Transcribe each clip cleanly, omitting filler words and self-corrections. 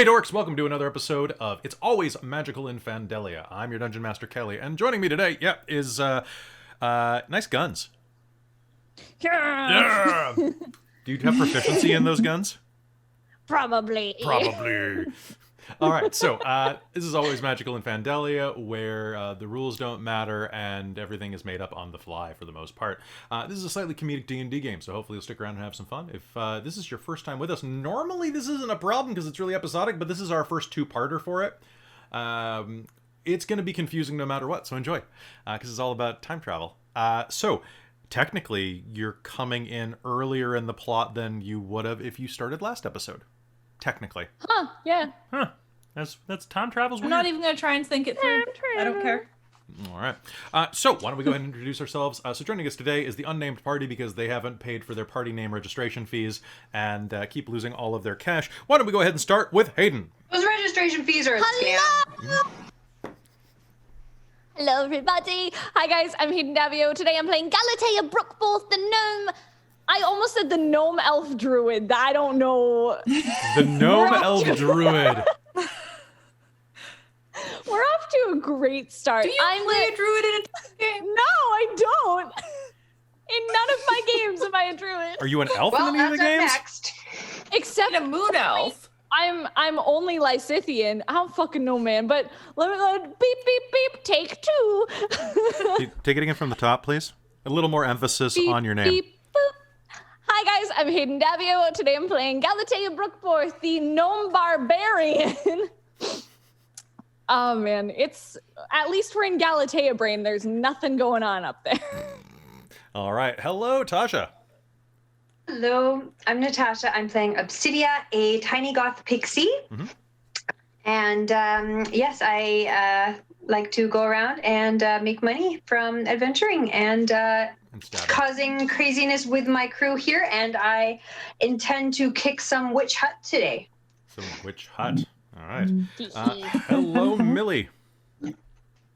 Hey dorks, welcome to another episode of It's Always Magical in Fandelia. I'm your Dungeon Master Kelly, and joining me today, is nice guns. Yeah! Do you have proficiency in those guns? Probably. Alright, so this is Always Magical in Fandelia, where the rules don't matter and everything is made up on the fly for the most part. This is a slightly comedic D&D game, so hopefully you'll stick around and have some fun. If this is your first time with us, normally this isn't a problem because it's really episodic, but this is our first two-parter for it. It's going to be confusing no matter what, so enjoy, because it's all about time travel. So, technically, you're coming in earlier in the plot than you would have if you started last episode. Technically. Huh, yeah. Huh. That's time travel's I'm weird. not even going to try and think it through. I don't care. All right. So why don't we go ahead and introduce ourselves? So joining us today is the unnamed party because they haven't paid for their party name registration fees and keep losing all of their cash. Why don't we go ahead and start with Hayden? Those registration fees are a scam. Hello, everybody. Hi, guys. I'm Hayden Davio. Today I'm playing Galatea Brookforth, the gnome. I almost said the gnome elf druid. I don't know. The gnome elf druid. We're off to a great start. Do you play a druid in a game? No, I don't. In none of my games am I a druid. Are you an elf Well, in any of that's the up games? next. Except A moon elf. I'm only Lysithian. I don't fucking know, man. But let me beep beep beep. Take two. Take it again from the top, please. A little more emphasis Beep, on your name. beep, boop. Hi guys, I'm Hayden Davio. Today I'm playing Galatea Brookforth, the gnome barbarian. Oh man, it's at least we're in Galatea brain. There's nothing going on up there. All right. Hello, Tasha. Hello, I'm Natasha. I'm playing Obsidia, a tiny goth pixie. Mhm. And yes, I like to go around and make money from adventuring and stabbing. causing craziness with my crew here. And I intend to kick some witch hut today. So witch hut. All right. Hello, Millie.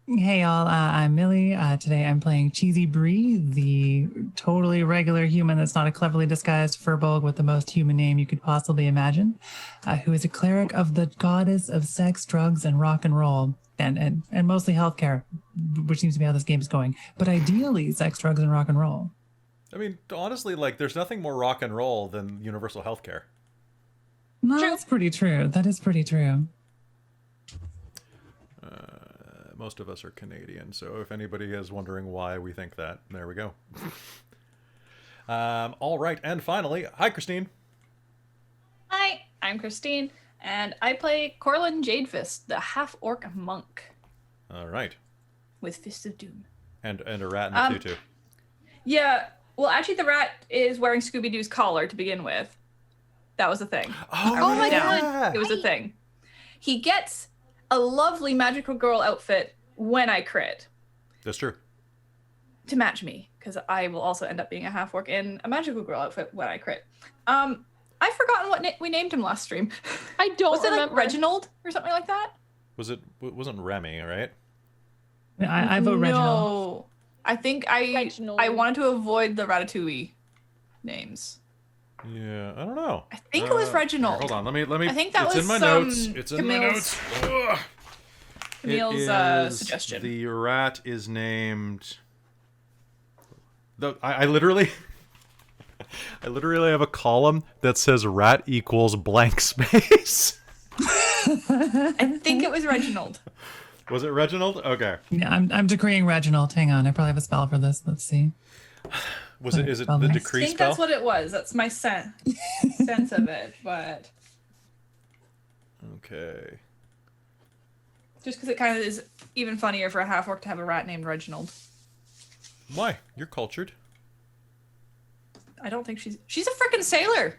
Hey y'all, I'm Millie. Today I'm playing Cheesy Bree, the totally regular human that's not a cleverly disguised firbolg with the most human name you could possibly imagine, who is a cleric of the goddess of sex, drugs, and rock and roll, and mostly healthcare, which seems to be how this game is going. But ideally, sex, drugs, and rock and roll. I mean, honestly, there's nothing more rock and roll than universal healthcare. No, that's pretty true. That is pretty true. Most of us are Canadian, so if anybody is wondering why we think that, there we go. All right, and finally, hi, Christine. Hi, I'm Christine, and I play Corlin Jadefist, the half-orc monk All right, with Fist of Doom. and a rat in the tutu. Yeah, well, actually, the rat is wearing Scooby-Doo's collar to begin with. That was a thing. Oh, I wrote my it down. God. It was a thing. He gets a lovely magical girl outfit when I crit That's true. to match me, because I will also end up being a half-orc in a magical girl outfit when I crit. I've forgotten what we named him last stream. I don't Was it remember. like Reginald or something like that? Wasn't Remy, right? I vote Reginald. No, I think Reginald. I wanted to avoid the Ratatouille names. Yeah, I don't know. I think it was Reginald. Hold on, let me. I think that it's was in my notes. It's in my Camille's- notes. Ugh. Camille's It is- suggestion. The rat is named. I literally, I literally have a column that says rat equals blank space. I think it was Reginald. Was it Reginald? Okay. Yeah, I'm decreeing Reginald. Hang on, I probably have a spell for this. Let's see. Was it? Is it Spell the nice. I decree think spell? that's what it was. That's my sense of it, but Okay. just because it kind of is even funnier for a half-orc to have a rat named Reginald. Why? You're cultured. I don't think she's a freaking sailor.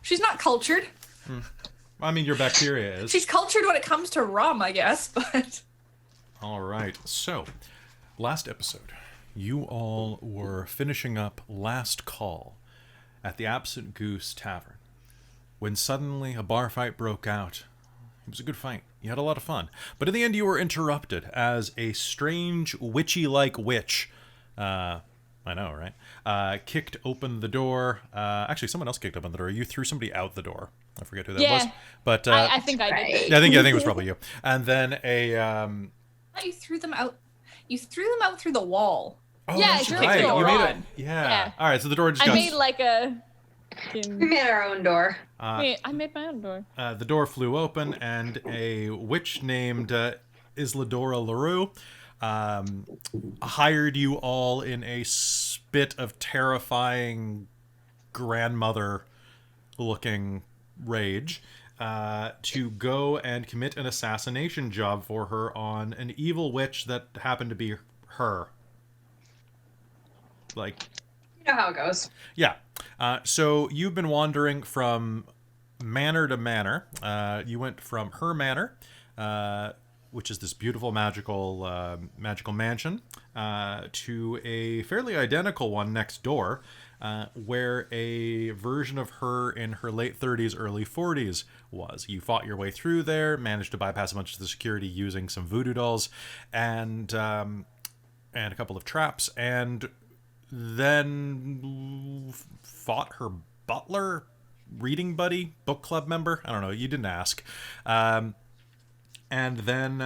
She's not cultured. I mean, your bacteria is. She's cultured when it comes to rum, I guess, but All right. So, last episode, you all were finishing up Last Call at the Absent Goose Tavern when suddenly a bar fight broke out. It was a good fight. You had a lot of fun. But in the end, you were interrupted as a strange, witchy-like witch. I I know, right? Kicked open the door. Actually, someone else kicked open the door. You threw somebody out the door. I forget who that was. But I think I did. yeah, I think it was probably you. And then You threw them out. You threw them out through the wall. Oh, Yeah, that's sure. right. Kicked the You door made it. on. Yeah. All right. So the door just I got. made like a. We made our own door. Wait, I made my own door. The door flew open, and a witch named Isladora LaRue hired you all in a spit of terrifying grandmother-looking rage to go and commit an assassination job for her on an evil witch that happened to be her. Like, You know how it goes. yeah. So you've been wandering from manor to manor. You went from her manor, which is this beautiful magical mansion, to a fairly identical one next door, where a version of her in her late 30s, early 40s was. You fought your way through there, managed to bypass a bunch of the security using some voodoo dolls, and a couple of traps, and then fought her butler, reading buddy, book club member. I don't know. You didn't ask. And then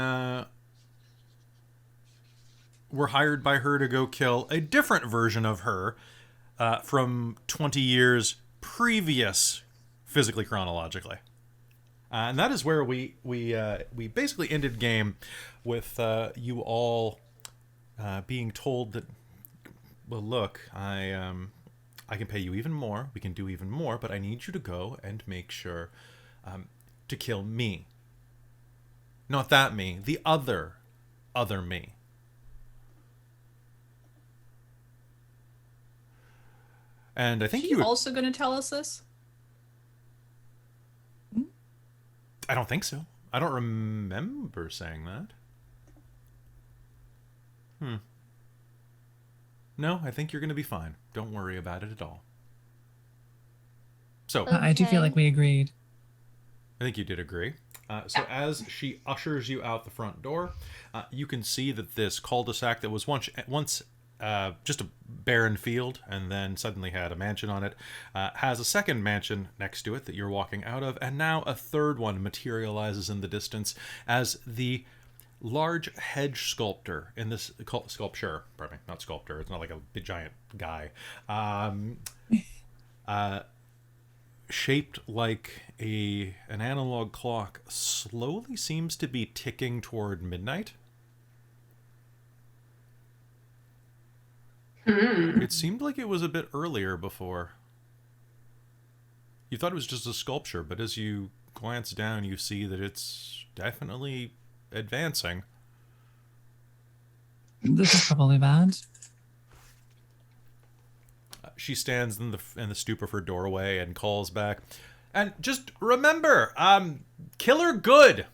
were hired by her to go kill a different version of her from 20 years previous, physically, chronologically. And that is where we basically ended game with you all being told that, well, look, I can pay you even more. We can do even more, but I need you to go and make sure to kill me. Not that me, the other me. And I think you also going to tell us this? I don't think so. I don't remember saying that. No, I think you're going to be fine. Don't worry about it at all. So, I do feel like we agreed. I think you did agree. So as she ushers you out the front door, you can see that this cul-de-sac that was once just a barren field and then suddenly had a mansion on it, has a second mansion next to it that you're walking out of, and now a third one materializes in the distance as the large hedge sculptor in this sculpture. Pardon me, not sculptor. It's not like a big giant guy. Shaped like an analog clock, slowly seems to be ticking toward midnight. It seemed like it was a bit earlier before. You thought it was just a sculpture, but as you glance down, you see that it's definitely advancing. This is probably bad. She stands in the stoop of her doorway and calls back, and just remember, kill her good.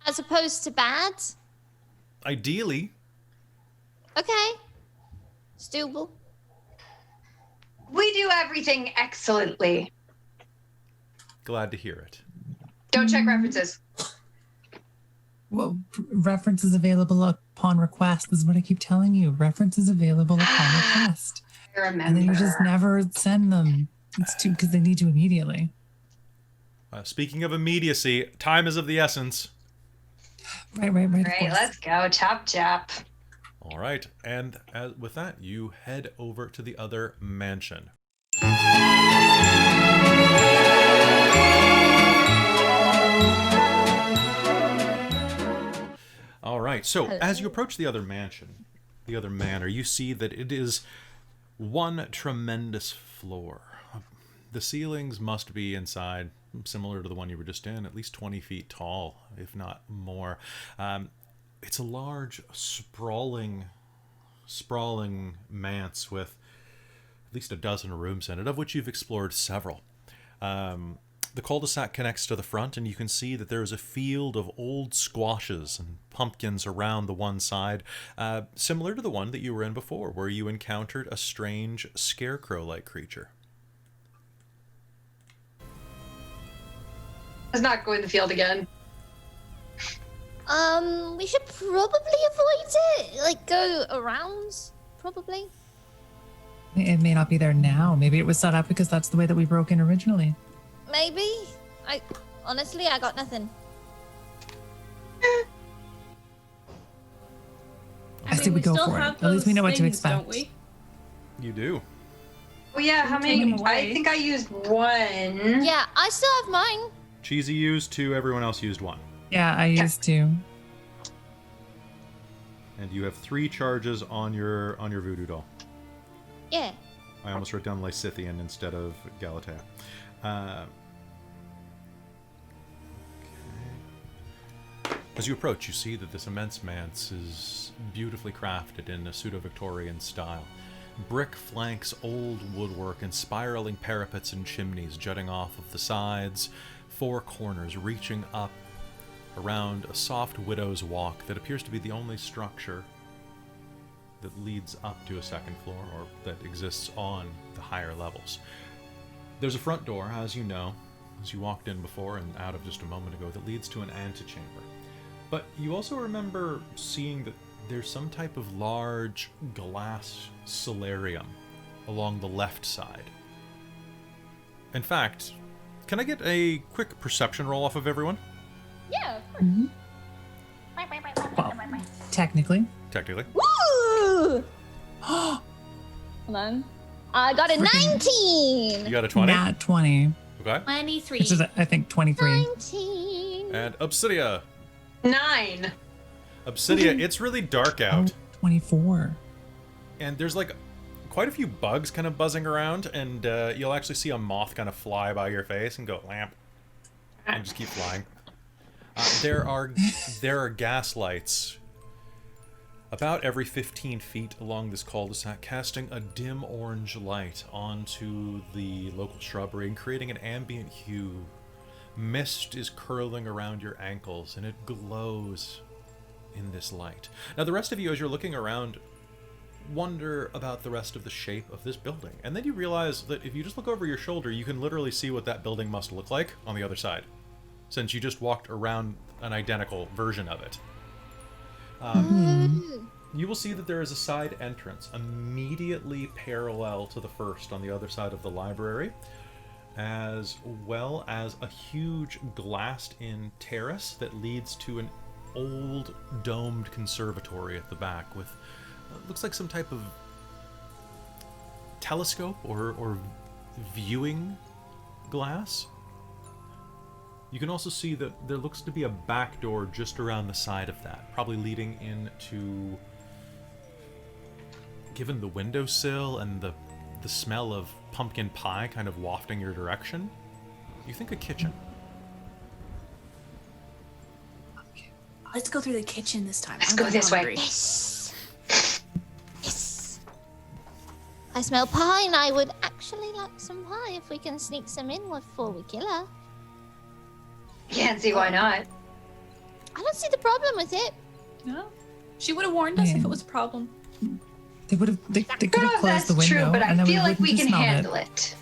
As opposed to bad? Ideally. Okay. It's doable. We do everything excellently. Glad to hear it. Don't check references. Well, references available upon request. This is what I keep telling you. References available upon request. I remember. And then you just never send them. It's too because they need to immediately. Speaking of immediacy, time is of the essence. Right. All right, let's go. Chop, chop. All right, and with that, you head over to the other mansion. All right, so as you approach the other mansion, the other manor, you see that it is one tremendous floor. The ceilings must be inside, similar to the one you were just in, at least 20 feet tall, if not more. It's a large, sprawling manse with at least a dozen rooms in it, of which you've explored several. The cul-de-sac connects to the front, and you can see that there is a field of old squashes and pumpkins around the one side, similar to the one that you were in before, where you encountered a strange scarecrow-like creature. Let's not go in the field again. We should probably avoid it. Like, go around, probably. It may not be there now. Maybe it was set up because that's the way that we broke in originally. Maybe. Honestly, I got nothing. I say we go still for it. have At least we those know what to things, expect. Don't we? You do. Oh yeah, how Take 'em many? away. I think I used one. Yeah, I still have mine. Cheesy used 2, everyone else used 1. Yeah, I used to. And you have 3 charges on your voodoo doll. Yeah. I almost wrote down Lysithian instead of Galatea. Okay. As you approach, you see that this immense manse is beautifully crafted in a pseudo-Victorian style. Brick flanks old woodwork and spiraling parapets and chimneys jutting off of the sides, 4 corners reaching up around a soft widow's walk that appears to be the only structure that leads up to a second floor or that exists on the higher levels. There's a front door, as you know, as you walked in before and out of just a moment ago, that leads to an antechamber. But you also remember seeing that there's some type of large glass solarium along the left side. In fact, can I get a quick perception roll off of everyone? Yeah, of course. Mhm. Well, technically. Technically. Woo! Hold on. I got a 19! You got a 20? Nat 20. Okay. 23. Which is, I think, 23. 19! And Obsidia. 9. Obsidia, it's really dark out. 24. And there's like quite a few bugs kind of buzzing around, and you'll actually see a moth kind of fly by your face and go lamp, and just keep flying. There are gas lights about every 15 feet along this cul-de-sac, casting a dim orange light onto the local shrubbery and creating an ambient hue. Mist is curling around your ankles, and it glows in this light. Now, the rest of you, as you're looking around, wonder about the rest of the shape of this building. And then you realize that if you just look over your shoulder, you can literally see what that building must look like on the other side, since you just walked around an identical version of it. You will see that there is a side entrance immediately parallel to the first on the other side of the library, as well as a huge glassed-in terrace that leads to an old domed conservatory at the back with looks like some type of telescope or viewing glass. You can also see that there looks to be a back door just around the side of that, probably leading into, given the windowsill and the smell of pumpkin pie kind of wafting your direction, you think a kitchen. Let's go through the kitchen this time. Let's I'm go really this way. hungry. Yes! Yes! I smell pie, and I would actually like some pie if we can sneak some in before we kill her. Can't see why not. I don't see the problem with it. No. She would have warned us if Yeah. it was a problem. They would have. They could have Oh, closed that's the window, true, but and I then feel like we wouldn't can have smelled handle it.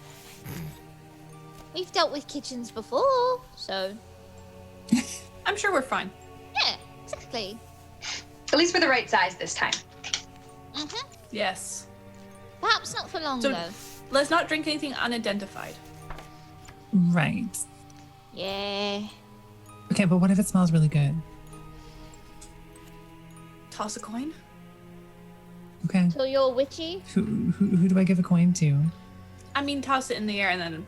We've dealt with kitchens before, so I'm sure we're fine. yeah, exactly. At least we're the right size this time. Mm-hmm. Yes. Perhaps not for long, So- though. Let's not drink anything unidentified. Right. Yeah. Okay, but what if it smells really good? Toss a coin. Okay. So you're witchy? Who do I give a coin to? I mean, toss it in the air and then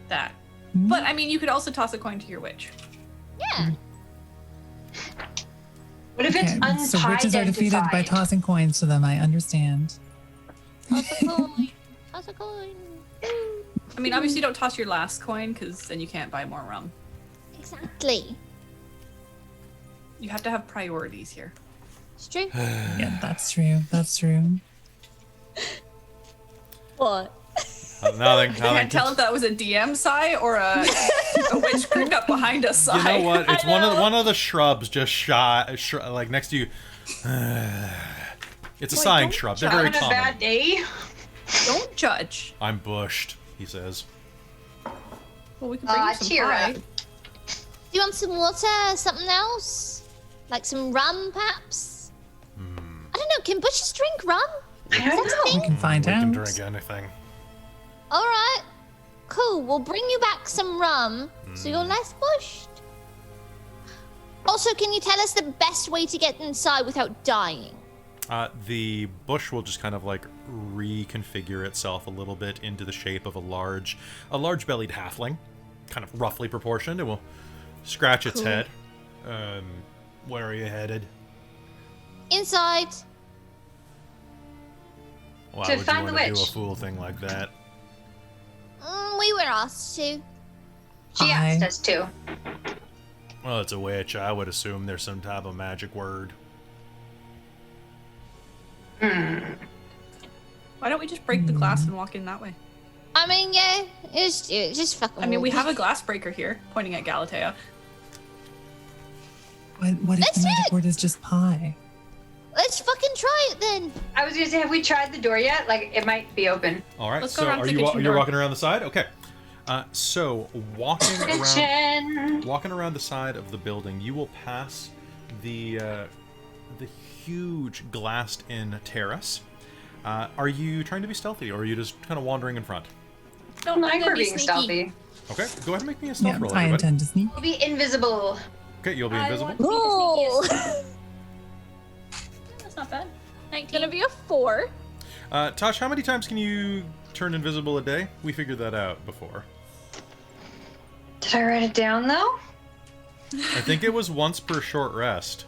that. Hmm? But I mean, you could also toss a coin to your witch. Yeah. What if it's Okay, so witches are defeated by unidentified? tossing coins to them. I understand. Toss a coin. Toss a coin. Woo. I mean, obviously, don't toss your last coin because then you can't buy more rum. Exactly. You have to have priorities here. It's true. Yeah, that's true. That's true. What? Nothing. Can't tell if that was a DM sigh or a witch creeped up behind us sigh. You know what? It's I know. one of the shrubs just like next to you. It's a sighing don't shrub. They're judge. very On a common. bad day. Don't judge. I'm bushed, he says. Well, we can bring you some cheer pie. up. Do you want some water? Something else? Like some rum, perhaps? I don't know. Can bushes drink rum? I don't That's a know. thing? We can find We can out. drink anything. All right. Cool. We'll bring you back some rum so you're less bushed. Also, can you tell us the best way to get inside without dying? The bush will just kind of like reconfigure itself a little bit into the shape of a large-bellied halfling, kind of roughly proportioned. It will scratch its Cool. head. Where are you headed? Inside. Why To would find you the want to do a witch. fool thing like that? We were asked to. She asked us to. Well, it's a witch. I would assume there's some type of magic word. Why don't we just break the glass and walk in that way? I mean, yeah, it's just fucking. I mean, we have a glass breaker here, pointing at Galatea. What if That's the magic it! word is just pie? Let's fucking try it then. I was gonna say, have we tried the door yet? Like, it might be open. All right. Let's go So around are to the you kitchen you're door. walking around the side? Okay. So Kitchen. walking around the side of the building, you will pass the huge glassed-in terrace. Are you trying to be stealthy, or are you just kind of wandering in front? No, I'm I'm gonna for be being sneaky. stealthy. Okay. Go ahead and make me a stealth Yeah, roll, I everybody. intend to sneak. We'll be invisible. Okay, you'll be I invisible. want to be the Ooh. sneakiest. That's not bad. 19. Gonna be a 4. Tosh, how many times can you turn invisible a day? We figured that out before. Did I write it down though? I think it was once per short rest.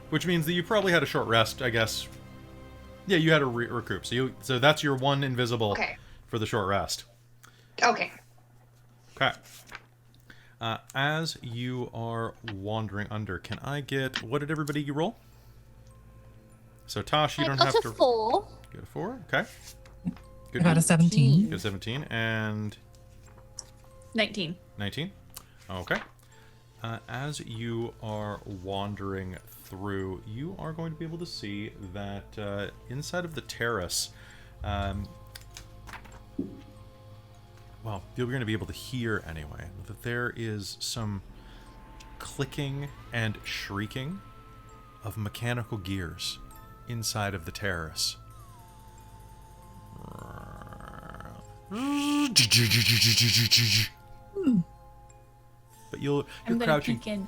Which means that you probably had a short rest, I guess. Yeah, you had a recoup. So that's your one invisible Okay. for the short rest. Okay. Okay. As you are wandering under, can I get... What did everybody roll? So Tosh, you I don't got have a to... 4. Get a 4, okay. I Good. got a 17. Get a 17, and 19. 19. Okay. As you are wandering through, you are going to be able to see that inside of the terrace, well, you're going to be able to hear anyway, that there is some clicking and shrieking of mechanical gears inside of the terrace. But you're I'm gonna crouching. peek in.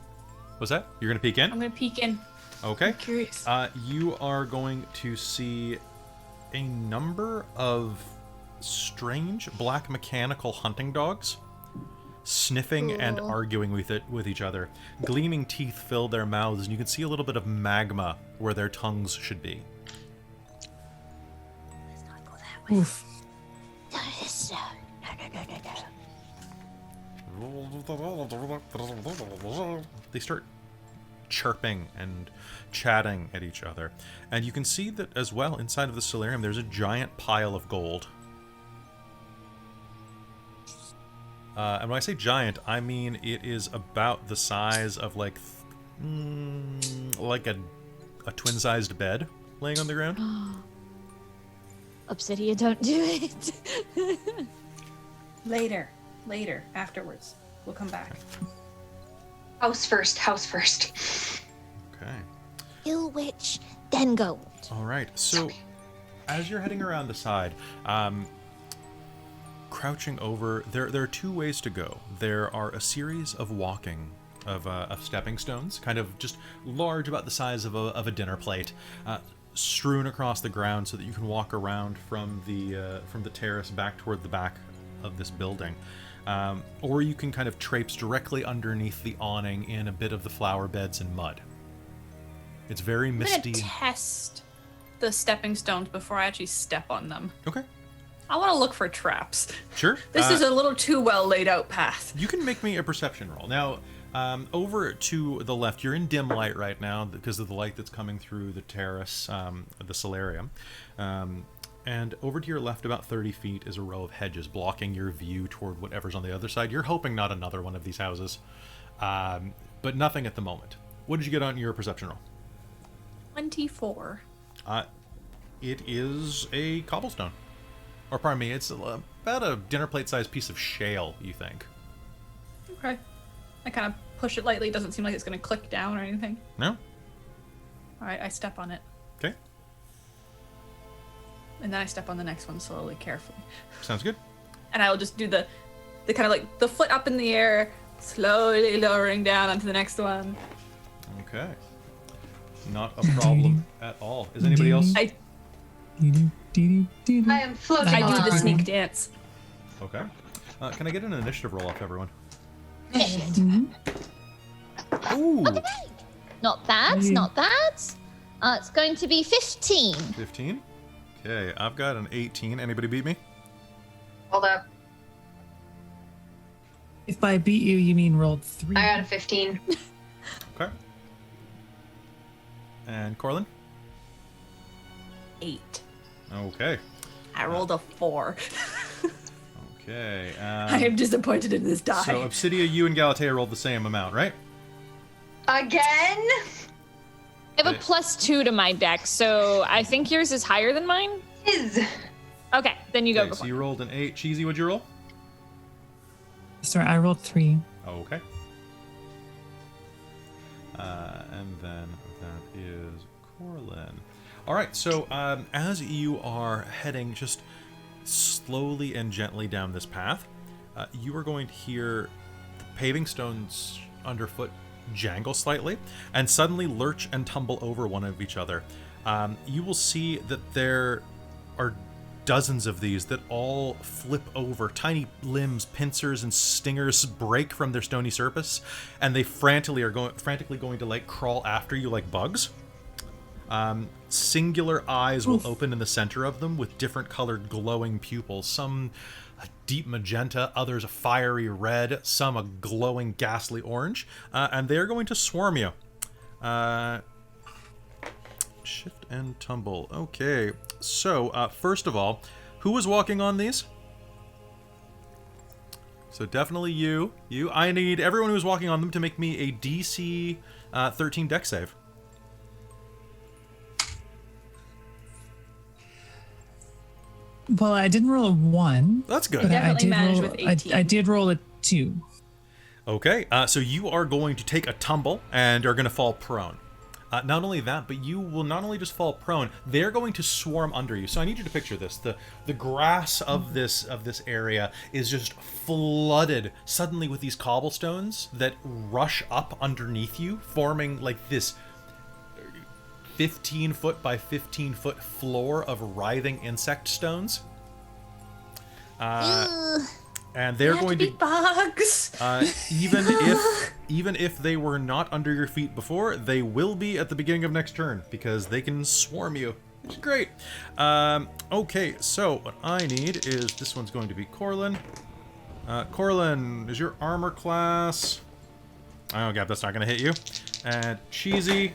What's that? You're gonna peek in? I'm gonna peek in. Okay. I'm curious. You are going to see a number of strange black mechanical hunting dogs sniffing and Cool. arguing with each other. Gleaming teeth fill their mouths, and you can see a little bit of magma where their tongues should be. Let's not go that way. Oof. No, no, no. They start chirping and chatting at each other. And you can see that as well inside of the solarium there's a giant pile of gold. And when I say giant, I mean it is about the size of like a twin-sized bed laying on the ground. Obsidian, don't do it. Later, afterwards. We'll come back. House first. Okay. Kill witch, then gold. All right. So, as you're heading around the side, crouching over, there are two ways to go. There are a series of walking, of stepping stones, kind of just large, about the size of a dinner plate, strewn across the ground, so that you can walk around from the terrace back toward the back of this building. Or you can kind of traipse directly underneath the awning in a bit of the flower beds and mud. It's very I'm misty. gonna test the stepping stones before I actually step on them. Okay, I want to look for traps. sure. This is a little too well laid out path. You can make me a perception roll. Now, over to the left, you're in dim light right now because of the light that's coming through the terrace, the solarium. And over to your left, about 30 feet, is a row of hedges blocking your view toward whatever's on the other side. You're hoping not another one of these houses, but nothing at the moment. What did you get on your perception roll? 24. It is a cobblestone. Or pardon me, it's about a dinner plate-sized piece of shale, you think. Okay. I kind of push it lightly. It doesn't seem like it's going to click down or anything. No? All right, I step on it. Okay. And then I step on the next one slowly, carefully. Sounds good. And I will just do the kind of like the foot up in the air, slowly lowering down onto the next one. Okay. Not a problem at all. Is anybody else? I am floating do the on. sneak dance. Okay. Can I get an initiative roll off everyone? Ooh, Not bad, not bad. It's going to be 15. 15. Okay, I've got an 18. Anybody beat me? Hold up. If by beat you, you mean rolled 3. I got a 15. Okay. And Corlin? 8. Okay. I rolled a 4. Okay. I am disappointed in this die. So Obsidia, you and Galatea rolled the same amount, right? Again? I have a +2 to my deck, so I think yours is higher than mine. Is. Okay, then you go Okay, so before. you rolled an 8. Cheesy, what'd you roll? Sorry, I rolled 3. Okay. And then that is Corlin. All right, so as you are heading just slowly and gently down this path, you are going to hear the paving stones underfoot jangle slightly and suddenly lurch and tumble over one of each other. You will see that there are dozens of these that all flip over. Tiny limbs, pincers, and stingers break from their stony surface, and they frantically going to like crawl after you like bugs. Singular eyes will open in the center of them with different colored glowing pupils. Some a deep magenta, others a fiery red, some a glowing ghastly orange, and they're going to swarm you. Shift and tumble. Okay, so first of all, who was walking on these? So definitely you. I need everyone who's walking on them to make me a DC 13 dex save. Well, I didn't roll a 1. That's good. But Definitely managed with 18. I did roll a 2. Okay, so you are going to take a tumble and are going to fall prone. Not only that, but you will not only just fall prone, they're going to swarm under you. So I need you to picture this. The grass of this area is just flooded suddenly with these cobblestones that rush up underneath you, forming like this 15-foot by 15-foot floor of writhing insect stones. And they're going to be bugs. even if they were not under your feet before, they will be at the beginning of next turn because they can swarm you. Which is great. Okay, so what I need is this one's going to be Corlin. Corlin, is your armor class? Oh, God, that's not going to hit you. And Cheesy.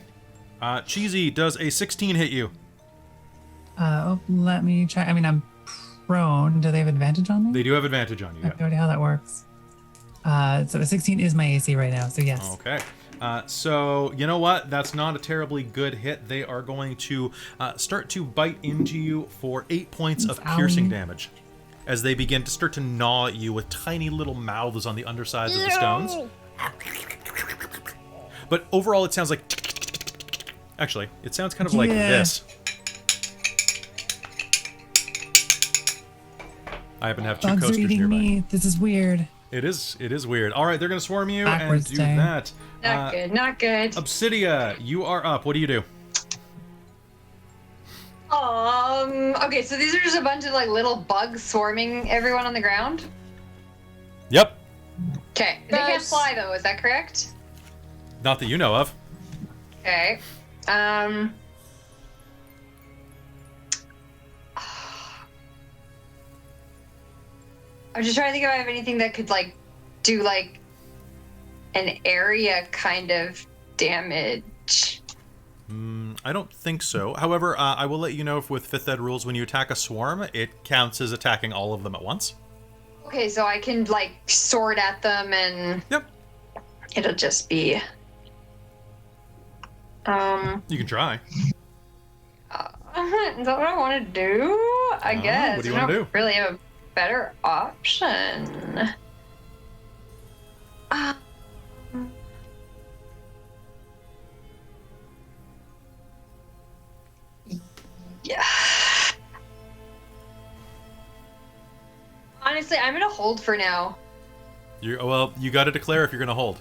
Cheesy, does a 16 hit you? Let me check. I mean, I'm prone. Do they have advantage on me? They do have advantage on you. I have no idea how that works. So a 16 is my AC right now, so yes. Okay. So, you know what? That's not a terribly good hit. They are going to start to bite into you for 8 points of piercing damage as they begin to start to gnaw at you with tiny little mouths on the undersides of the stones. But overall, it sounds like... Actually, it sounds kind of like this. I happen to have two Bugs are coasters eating nearby. me. This is weird. It is weird. All right, they're going to swarm you Backwards and do day. that. Not good, not good. Obsidia, you are up. What do you do? Okay, so these are just a bunch of like little bugs swarming everyone on the ground? Yep. Okay. They can't Gross. fly though, is that correct? Not that you know of. Okay. I'm just trying to think if I have anything that could like do like an area kind of damage. I don't think so. However, I will let you know if with 5th Ed rules, when you attack a swarm, it counts as attacking all of them at once. Okay, so I can like sword at them and Yep. it'll just be You can try. is that what I want to do? I guess. what do you I wanna don't do? really have a better option. Yeah. Honestly, I'm gonna hold for now. You got to declare if you're going to hold.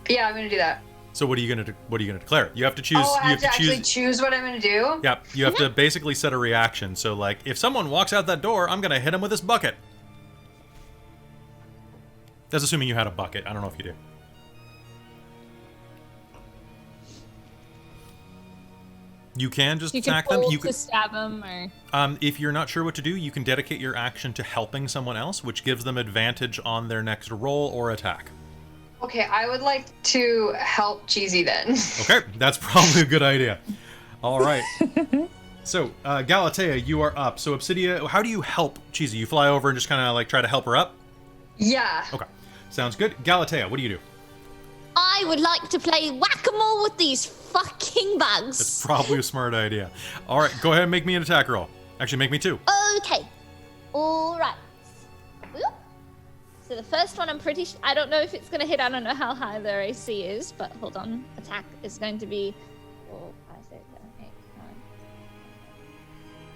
Yeah, I'm gonna do that. So what are you going to declare? You have to choose. Oh, I you have to actually choose what I'm gonna do? Yeah, you have to basically set a reaction. So, like, if someone walks out that door, I'm going to hit him with this bucket. That's assuming you had a bucket. I don't know if you do. You can just attack them. You can stab them, or if you're not sure what to do, you can dedicate your action to helping someone else, which gives them advantage on their next roll or attack. Okay, I would like to help Cheesy then. Okay, that's probably a good idea. All right. So, Galatea, you are up. So, Obsidia, how do you help Cheesy? You fly over and just kind of like try to help her up? Yeah. Okay, sounds good. Galatea, what do you do? I would like to play whack-a-mole with these fucking bugs. That's probably a smart idea. All right, go ahead and make me an attack roll. Actually, make me 2. Okay. All right. Whoop. So the first one, I don't know if it's going to hit. I don't know how high their AC is, but hold on. Attack is going to be 4, 5, 6, 7, 8,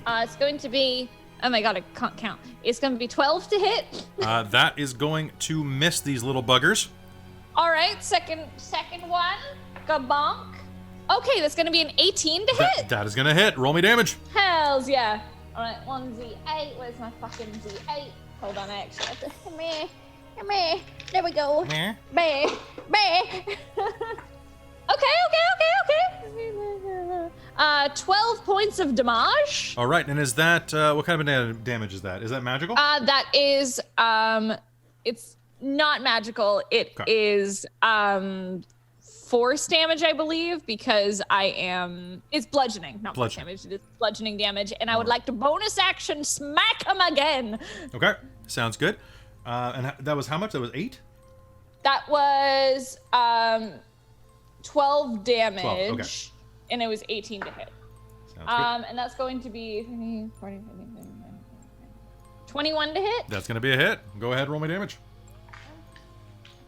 9. It's going to be, oh my god, I can't count. It's going to be 12 to hit. That is going to miss these little buggers. All right, second one, kabonk. Okay, that's gonna be an 18 to hit. That is gonna hit. Roll me damage. Hells yeah. All right, 1d8. Where's my fucking d8? Hold on, I actually have to. Come here. There we go. Meh. Meh. Okay. 12 points of damage. All right, and is that what kind of damage is that? Is that magical? That is it's not magical. It is force damage, I believe, because it's bludgeoning, not force damage. It is bludgeoning damage, and I would like to bonus action smack him again. Okay, sounds good. And that was how much? That was 8? That was 12 damage. 12, okay. And it was 18 to hit. Sounds good. And that's going to be 21 to hit. That's gonna be a hit. Go ahead, roll me damage.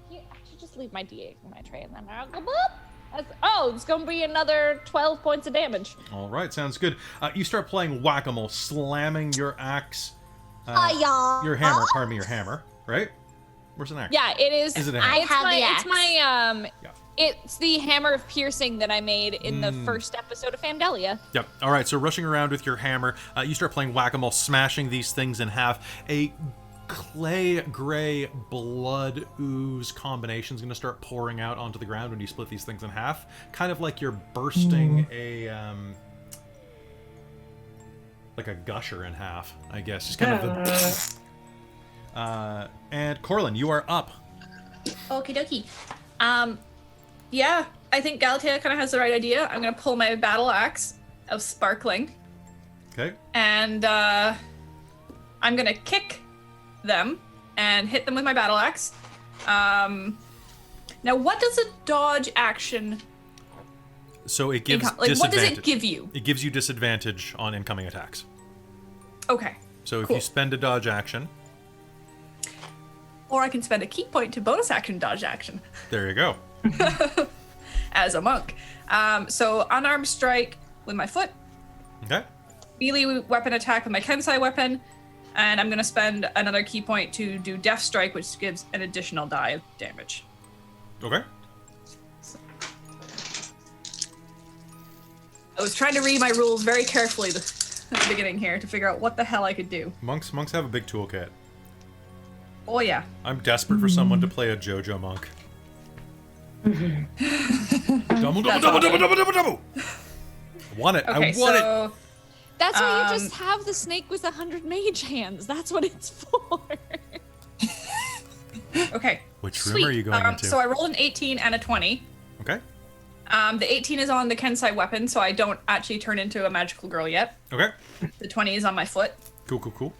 I should just leave my d8 in my tray and then I'll go boop. It's going to be another 12 points of damage. All right, sounds good. You start playing whack-a-mole, slamming your axe, your hammer, right? Where's an axe? Yeah, it is. Is it a hammer? It's the hammer of piercing that I made in the first episode of Fandelia. Yep. All right, so rushing around with your hammer, you start playing whack-a-mole, smashing these things in half. A clay gray blood ooze combination is going to start pouring out onto the ground when you split these things in half, kind of like you're bursting like a gusher in half, I guess. Just kind of and Corlin, you are up. Okie dokie. Yeah, I think Galatea kind of has the right idea. I'm gonna pull my battle axe of sparkling. Okay. And I'm gonna kick them and hit them with my battle axe. Now, what does a dodge action? So it gives what does it give you? It gives you disadvantage on incoming attacks. Okay. So if you spend a dodge action, or I can spend a key point to bonus action dodge action. There you go. As a monk. So unarmed strike with my foot. Okay. Melee weapon attack with my kensei weapon. And I'm going to spend another key point to do Death Strike, which gives an additional die of damage. Okay. I was trying to read my rules very carefully at the beginning here to figure out what the hell I could do. Monks have a big toolkit. Oh, yeah. I'm desperate for someone to play a JoJo monk. Double. Want it. Okay, I want it. That's why you just have the snake with 100 mage hands. That's what it's for. Okay. Which room are you going into? So I rolled an 18 and a 20. Okay. The 18 is on the kensei weapon, so I don't actually turn into a magical girl yet. Okay. The 20 is on my foot. Cool.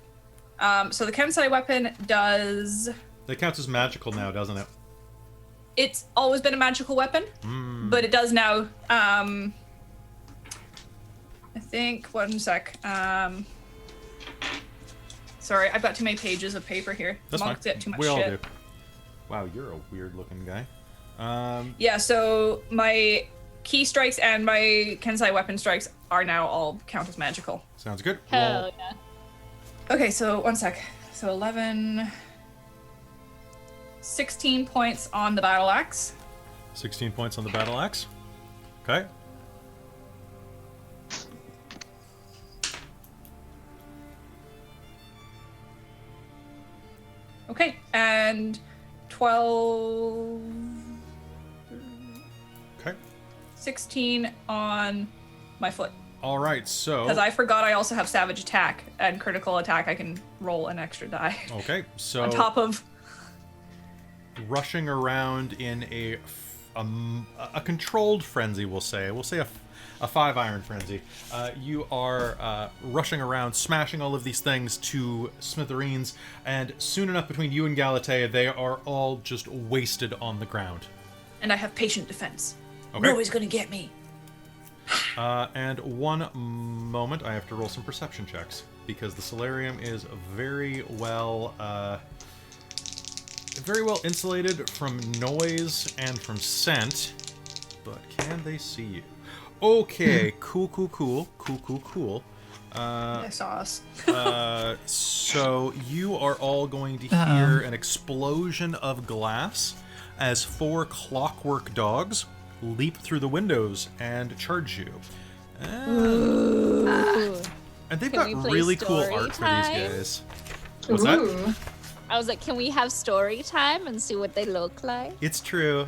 So the kensei weapon does... That counts as magical now, doesn't it? It's always been a magical weapon, but it does now. I think, one sec. Sorry, I've got too many pages of paper here. That's Monks fine. get too much We all shit. do. Wow, you're a weird looking guy. Yeah, so my key strikes and my kensei weapon strikes are now all count as magical. Sounds good. Hell Roll. yeah. Okay, so 1 sec. So 11, 16 points on the battle axe. 16 points on the battle axe. Okay. Okay, and 12, Okay. 16 on my foot. All right. So. Because I forgot I also have savage attack and critical attack. I can roll an extra die Okay. So. on top of. Rushing around in a controlled frenzy, we'll say a 5-iron frenzy. You are rushing around, smashing all of these things to smithereens, and soon enough, between you and Galatea, they are all just wasted on the ground. And I have patient defense. Okay. Nobody's gonna get me. And one moment, I have to roll some perception checks because the solarium is very well insulated from noise and from scent. But can they see you? Okay, cool. I saw us. So you are all going to hear an explosion of glass as 4 clockwork dogs leap through the windows and charge you. And they've Can we got play really cool story art for time? these guys. What's that? Ooh. I was like, can we have story time and see what they look like? It's true.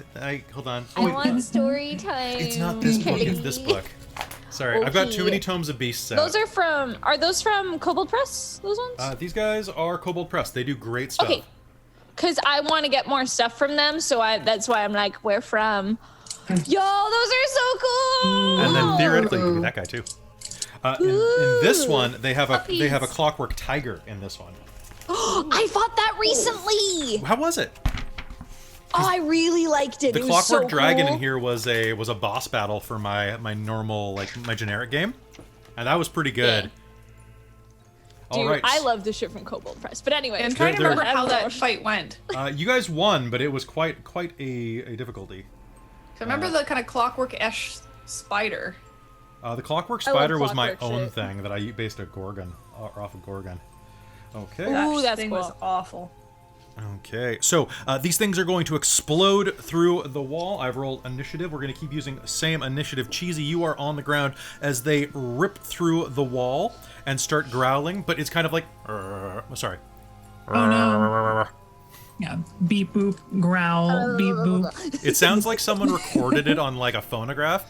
Hold on. I want story time. It's not this book. It's this book. Sorry, I've got too many Okay. tomes of beasts out. Those are those from Kobold Press? Those ones? These guys are Kobold Press. They do great stuff. Okay. Because I want to get more stuff from them, so that's why I'm like, where from? Yo, those are so cool! And then theoretically, you can be that guy too. In this one, they have a Puppies. clockwork tiger in this one. I fought that recently! How was it? Oh, I really liked it. The It was clockwork so dragon cool. in here was a boss battle for my normal my generic game, and that was pretty good. Yeah. All Dude, right, I love the shit from Kobold Press. But anyway, I'm trying to They're- remember how that They're- fight went. you guys won, but it was quite a difficulty. So I remember the kind of clockwork-esh spider. The clockwork I love spider was my clockwork own shit. thing that I based a Gorgon off of Gorgon. Okay. Ooh, That that's thing cool. was awful. Okay, so these things are going to explode through the wall. I've rolled initiative. We're going to keep using same initiative. Cheesy, you are on the ground as they rip through the wall and start growling, but it's kind of like... sorry. Oh no. Yeah. Beep boop, growl, beep boop. It sounds like someone recorded it on like a phonograph.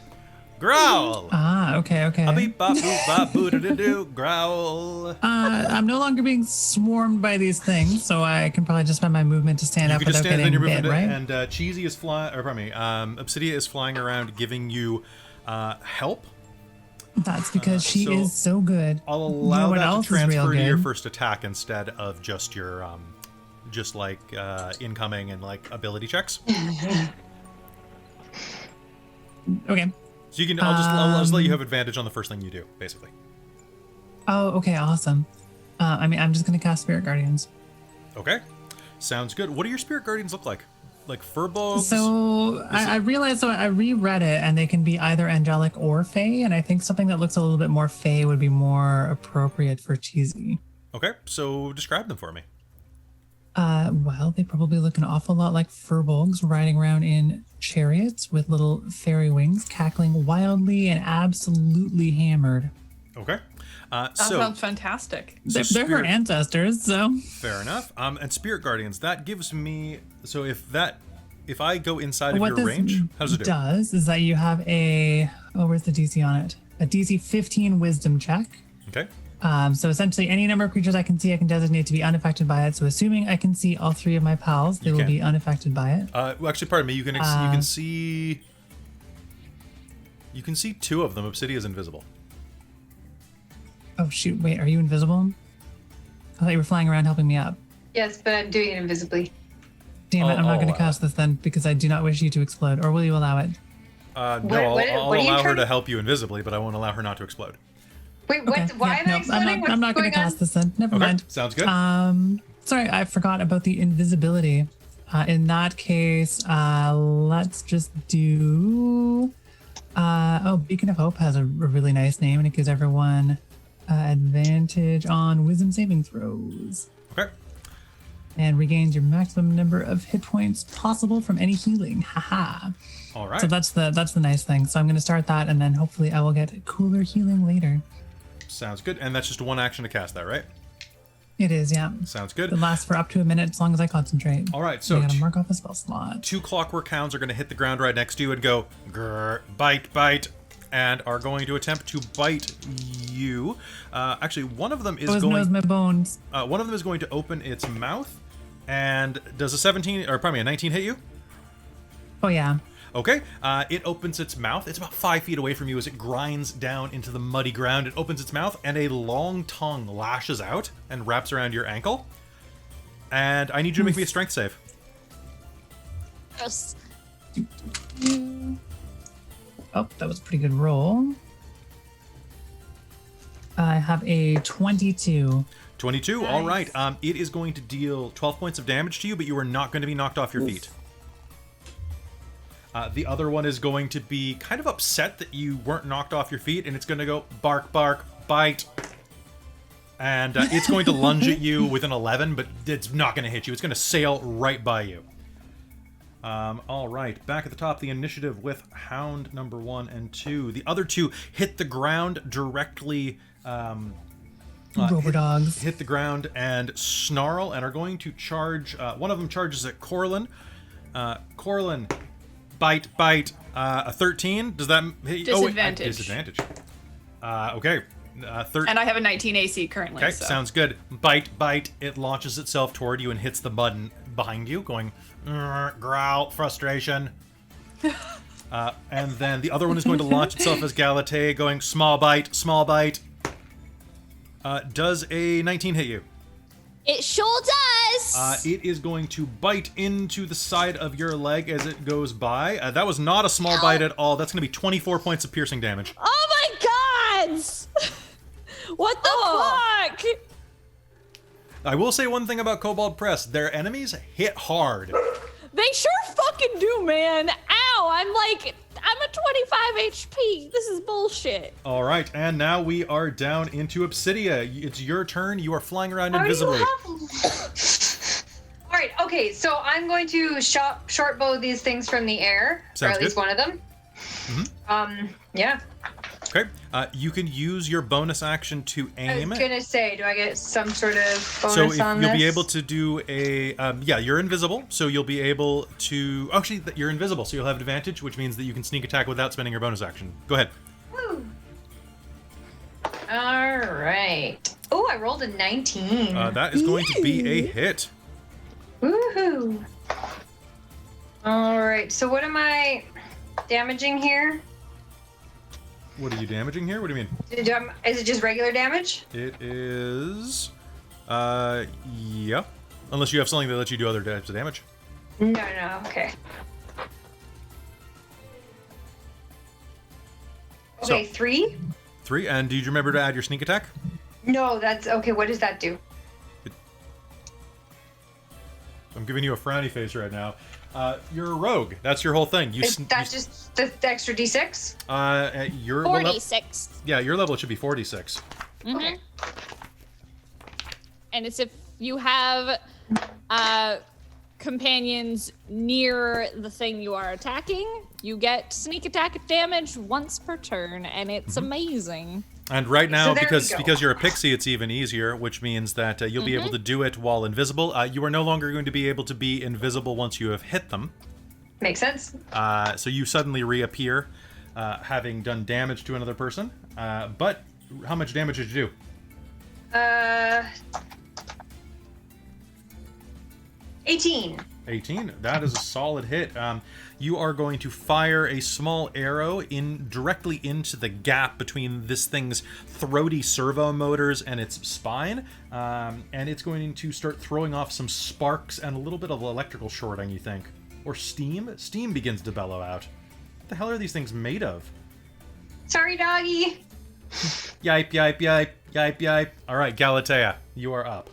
Growl! Ah, okay, okay. A beep bop boop bop boo doo doo doo. Growl. I'm no longer being swarmed by these things, so I can probably just spend my movement to stand You up can just without stand, then getting you're bit, moving, right? and Cheesy is flying, or pardon me, Obsidia is flying around giving you help. That's because she so is so good. I'll You know allow what that to else is real transfer to your good? first attack instead of just your incoming and like ability checks. Okay. So you can I'll just let you have advantage on the first thing you do, basically. Oh, okay, awesome. I'm just gonna cast Spirit Guardians. Okay. Sounds good. What do your spirit guardians look like? Like firbolgs? So I realized, so I reread it, and they can be either angelic or fey, and I think something that looks a little bit more fey would be more appropriate for Cheesy. Okay, so describe them for me. Well, they probably look an awful lot like firbolgs riding around in chariots with little fairy wings, cackling wildly and absolutely hammered. Okay. That So sounds fantastic. so They're her spirit- ancestors, so Fair enough. And spirit guardians, that gives me, so if I go inside of what your this range, how does it do? does is that you have where's the DC on it? A DC 15 wisdom check. Okay. So essentially, any number of creatures I can see, I can designate to be unaffected by it. So assuming I can see all 3 of my pals, they You will can. be unaffected by it. Well, actually, pardon me. You can see 2 of them. Obsidia is invisible. Oh shoot! Wait, are you invisible? I thought you were flying around helping me up. Yes, but I'm doing it invisibly. Damn it! I'm I'll not going to allow cast this then because I do not wish you to explode. Or will you allow it? No, What- I'll what are you allow her trying to to- help you invisibly, but I won't allow her not to explode. Wait, what? Okay, Why yeah, am I no, exploding? What's I'm not going going to on? cast this then. Never Okay, mind. sounds good. Sorry, I forgot about the invisibility. In that case, let's just do Beacon of Hope has a really nice name, and it gives everyone advantage on wisdom saving throws. Okay. And regains your maximum number of hit points possible from any healing. Haha. All right. So that's the nice thing. So I'm going to start that, and then hopefully I will get cooler healing later. Sounds good. And that's just one action to cast that, right? It is, yeah. Sounds good. It lasts for up to a minute as long as I concentrate. All right, so I gotta mark off a spell slot. 2 Clockwork Hounds are going to hit the ground right next to you and go, grr, bite, bite, and are going to attempt to bite you. Actually, one of them is Those knows my bones. One of them is going to open its mouth, and does a 19 hit you? Oh, yeah. Okay, it opens its mouth. It's about 5 feet away from you as it grinds down into the muddy ground. It opens its mouth, and a long tongue lashes out and wraps around your ankle. And I need you to make me a strength save. Gross. Oh, that was a pretty good roll. I have a 22. 22, all right. It is going to deal 12 points of damage to you, but you are not going to be knocked off your feet. The other one is going to be kind of upset that you weren't knocked off your feet, and it's going to go bark, bark, bite. And it's going to lunge at you with an 11, but it's not going to hit you. It's going to sail right by you. All right, back at the top, the initiative with Hound number 1 and 2. The other two hit the ground directly. Rover dogs. Hit the ground and snarl and are going to charge. One of them charges at Corlin. Corlin, bite, bite. A 13. Does that hit you? Disadvantage. Disadvantage. Okay. 13. And I have a 19 AC currently. Okay, so. sounds good. Bite, bite. It launches itself toward you and hits the button behind you, going growl, frustration. And then the other one is going to launch itself as Galatea, going small bite, small bite. Does a 19 hit you? It sure does. It is going to bite into the side of your leg as it goes by. That was not a small bite at all. That's going to be 24 points of piercing damage. Oh my god! What the fuck? I will say one thing about Kobold Press. Their enemies hit hard. They sure fucking do, man. Ow, I'm a 25 HP. This is bullshit. All right, and now we are down into Obsidia. It's your turn. You are flying around invisibly. All right, okay, so I'm going to short bow these things from the air, Sounds or at least good. one of them. Mm-hmm. Yeah. Okay, you can use your bonus action to I aim. was gonna say, do I get some sort of bonus So if on you'll this? be able to do a you're invisible, so you'll be able to actually you're invisible, so you'll have advantage, which means that you can sneak attack without spending your bonus action. Go ahead. Woo. All right. Oh, I rolled a 19. That is going to be a hit. Woohoo! All right. So what am I damaging here? What are you damaging here? What do you mean? Is it just regular damage? It is yeah. Unless you have something that lets you do other types of damage. No. Okay. Okay, So- 3? 3, and did you remember to add your sneak attack? No, that's okay. What does that do? I'm giving you a frowny face right now. You're a rogue. That's your whole thing. Is that just the extra d6? at your 46. your level it should be 46. Okay. And it's if you have companions near the thing you are attacking, you get sneak attack damage once per turn, and it's amazing. And right now, So there we because go. you're a pixie, it's even easier, which means that you'll be able to do it while invisible. You are no longer going to be able to be invisible once you have hit them. Makes sense. So you suddenly reappear, having done damage to another person. But how much damage did you do? 18. 18. That is a solid hit. You are going to fire a small arrow directly into the gap between this thing's throaty servo motors and its spine, and it's going to start throwing off some sparks and a little bit of electrical shorting, you think. Or steam? Steam begins to bellow out. What the hell are these things made of? Sorry, doggy. Yipe, yipe, yipe, yipe, yipe. All right, Galatea, you are up.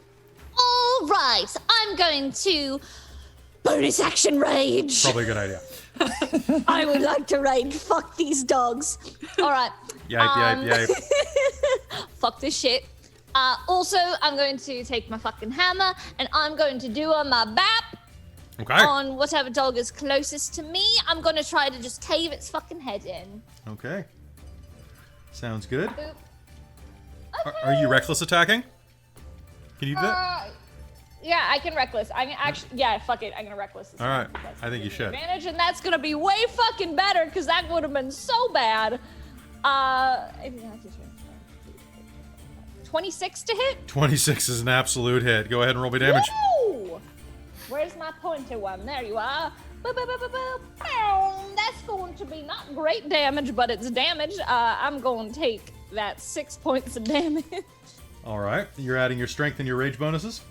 All right, I'm going to bonus action rage. Probably a good idea. I would like to rage. Fuck these dogs. All right. Yipe. Fuck this shit. Also, I'm going to take my fucking hammer and I'm going to do on my bap Okay. on whatever dog is closest to me. I'm going to try to just cave its fucking head in. Okay. Sounds good. Boop. Are you reckless attacking? Can you do that? Yeah, I can reckless. I can actually, yeah, fuck it. I'm gonna reckless this All right. time. That's I think you gonna should. be an advantage, and that's gonna be way fucking better because that would have been so bad. 26 to hit. 26 is an absolute hit. Go ahead and roll me damage. Woo! Where's my pointer one? There you are. That's going to be not great damage, but it's damage. I'm going to take that 6 points of damage. All right. You're adding your strength and your rage bonuses.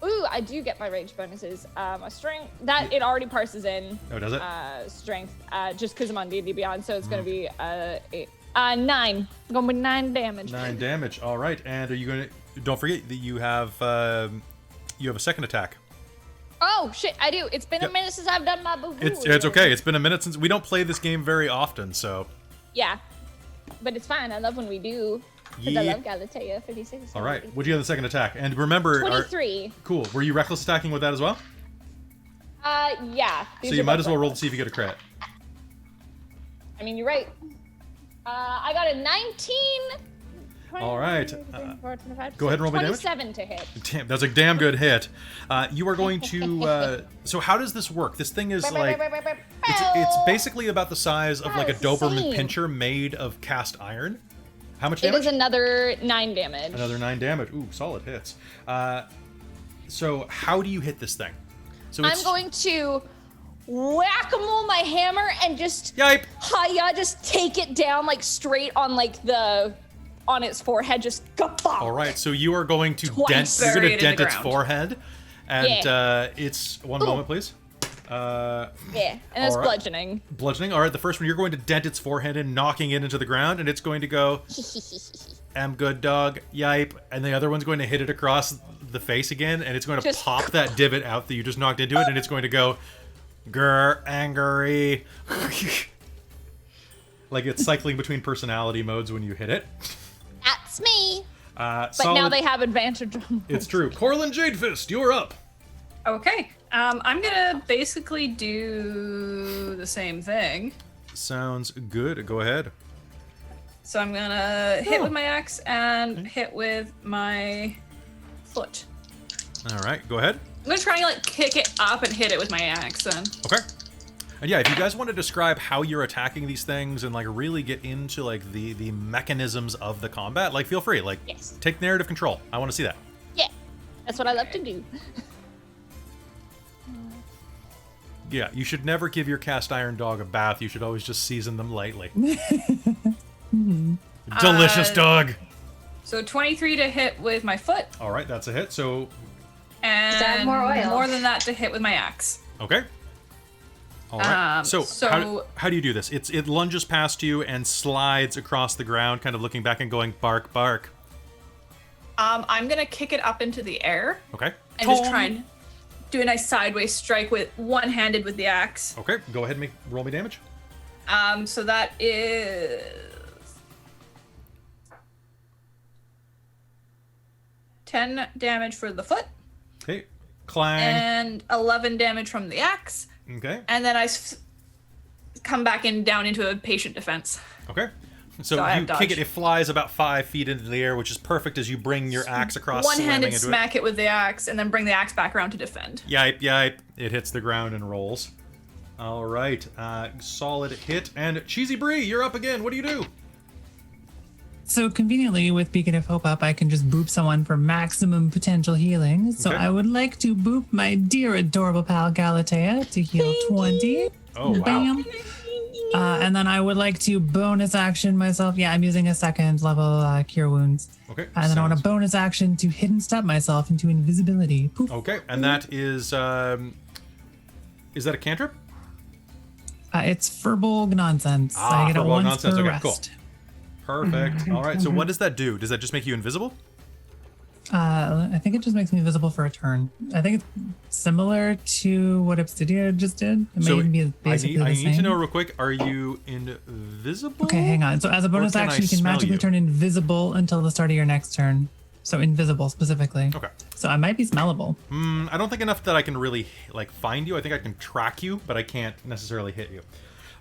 Ooh, I do get my rage bonuses. My strength, that it already parses in. Oh, does it? Strength, just because I'm on D&D Beyond, so it's going to be 9. Going with 9 damage. 9 damage. All right. And are you going to... Don't forget that you have a second attack. Oh, shit, I do. It's been Yep. a minute since I've done my boo-boo. It's okay. It's been a minute since... We don't play this game very often, so... Yeah, but it's fine. I love when we do. Because I love Galatea 56. All right. What'd you have the second attack? And remember... 23. Cool. Were you reckless attacking with that as well? Yeah. So you might as well roll to see if you get a crit. I mean, you're right. I got a 19. All right. Go ahead and roll me damage. 27 to hit. Damn, that's a damn good hit. You are going to... so how does this work? This thing is like... It's basically about the size of like a Doberman insane. Pinscher made of cast iron. How much It damage? is another 9 damage. Another 9 damage. Ooh, solid hits. So how do you hit this thing? So I'm going to whack-a-mole my hammer and just... Yipe! Hiya, just take it down like straight on like the... on its forehead, just gapop. All right, so you are going to Twice. dent. You're going Bury to it in dent the its ground. forehead, and it's one moment, please. Yeah, and it's all right. bludgeoning. Bludgeoning. All right, the first one you're going to dent its forehead and knocking it into the ground, and it's going to go. Am good dog. Yipe. And the other one's going to hit it across the face again, and it's going to Just- pop that divot out that you just knocked into it, and it's going to go. Grr, angry. Like it's cycling between personality modes when you hit it. That's me. But Solid. now they have advantage on It's true. Corlin Jadefist, you're up. Okay. I'm gonna basically do the same thing. Sounds good. Go ahead. So I'm gonna hit Oh. with my axe and hit with my foot. All right, go ahead. I'm gonna try and like kick it up and hit it with my axe then. Okay. And yeah, if you guys want to describe how you're attacking these things and like really get into like the mechanisms of the combat, like feel free. Like Yes. take narrative control. I want to see that. Yeah, that's what I love to do. Yeah, you should never give your cast iron dog a bath. You should always just season them lightly. Delicious dog. So 23 to hit with my foot, All right, that's a hit. So, and add more oil. more than that to hit with my axe. okay. All right. So so- how do you do this? It lunges past you and slides across the ground, kind of looking back and going bark, bark. I'm gonna kick it up into the air Okay. and just try and do a nice sideways strike with one-handed with the axe. Okay, go ahead and roll me damage. So that is 10 damage for the foot Okay. Clang. and 11 damage from the axe, Okay. and then come back in down into a patient defense. Okay. So So I you have kick dodge. it flies about 5 feet into the air, which is perfect as you bring your axe across, slamming One-handed into smack it with the axe, and then bring the axe back around to defend. it. Yipe, yipe. It hits the ground and rolls. All right. Solid hit. And Cheesy Brie, you're up again. What do you do? So conveniently, with Beacon of Hope up, I can just boop someone for maximum potential healing. So Okay. I would like to boop my dear adorable pal Galatea to heal 20. Oh, wow. Bam. And then I would like to bonus action myself. Yeah, I'm using a second level Cure Wounds. Okay. And then I want a sounds- bonus action to hidden step myself into invisibility. Poof. Okay. And that is that a cantrip? It's firbolg nonsense. Ah, I get a firbolg once nonsense. per Okay, cool. rest. Perfect. All right. So what does that do? Does that just make you invisible? I think it just makes me visible for a turn. I think it's similar to what Obsidia just did. It may even be basically I the same. need to know real quick, are you invisible? Okay, hang on. So as a bonus action, you can magically turn invisible until the start of your next turn. So invisible specifically. Okay. So I might be smellable. I don't think enough that I can really like find you. I think I can track you, but I can't necessarily hit you.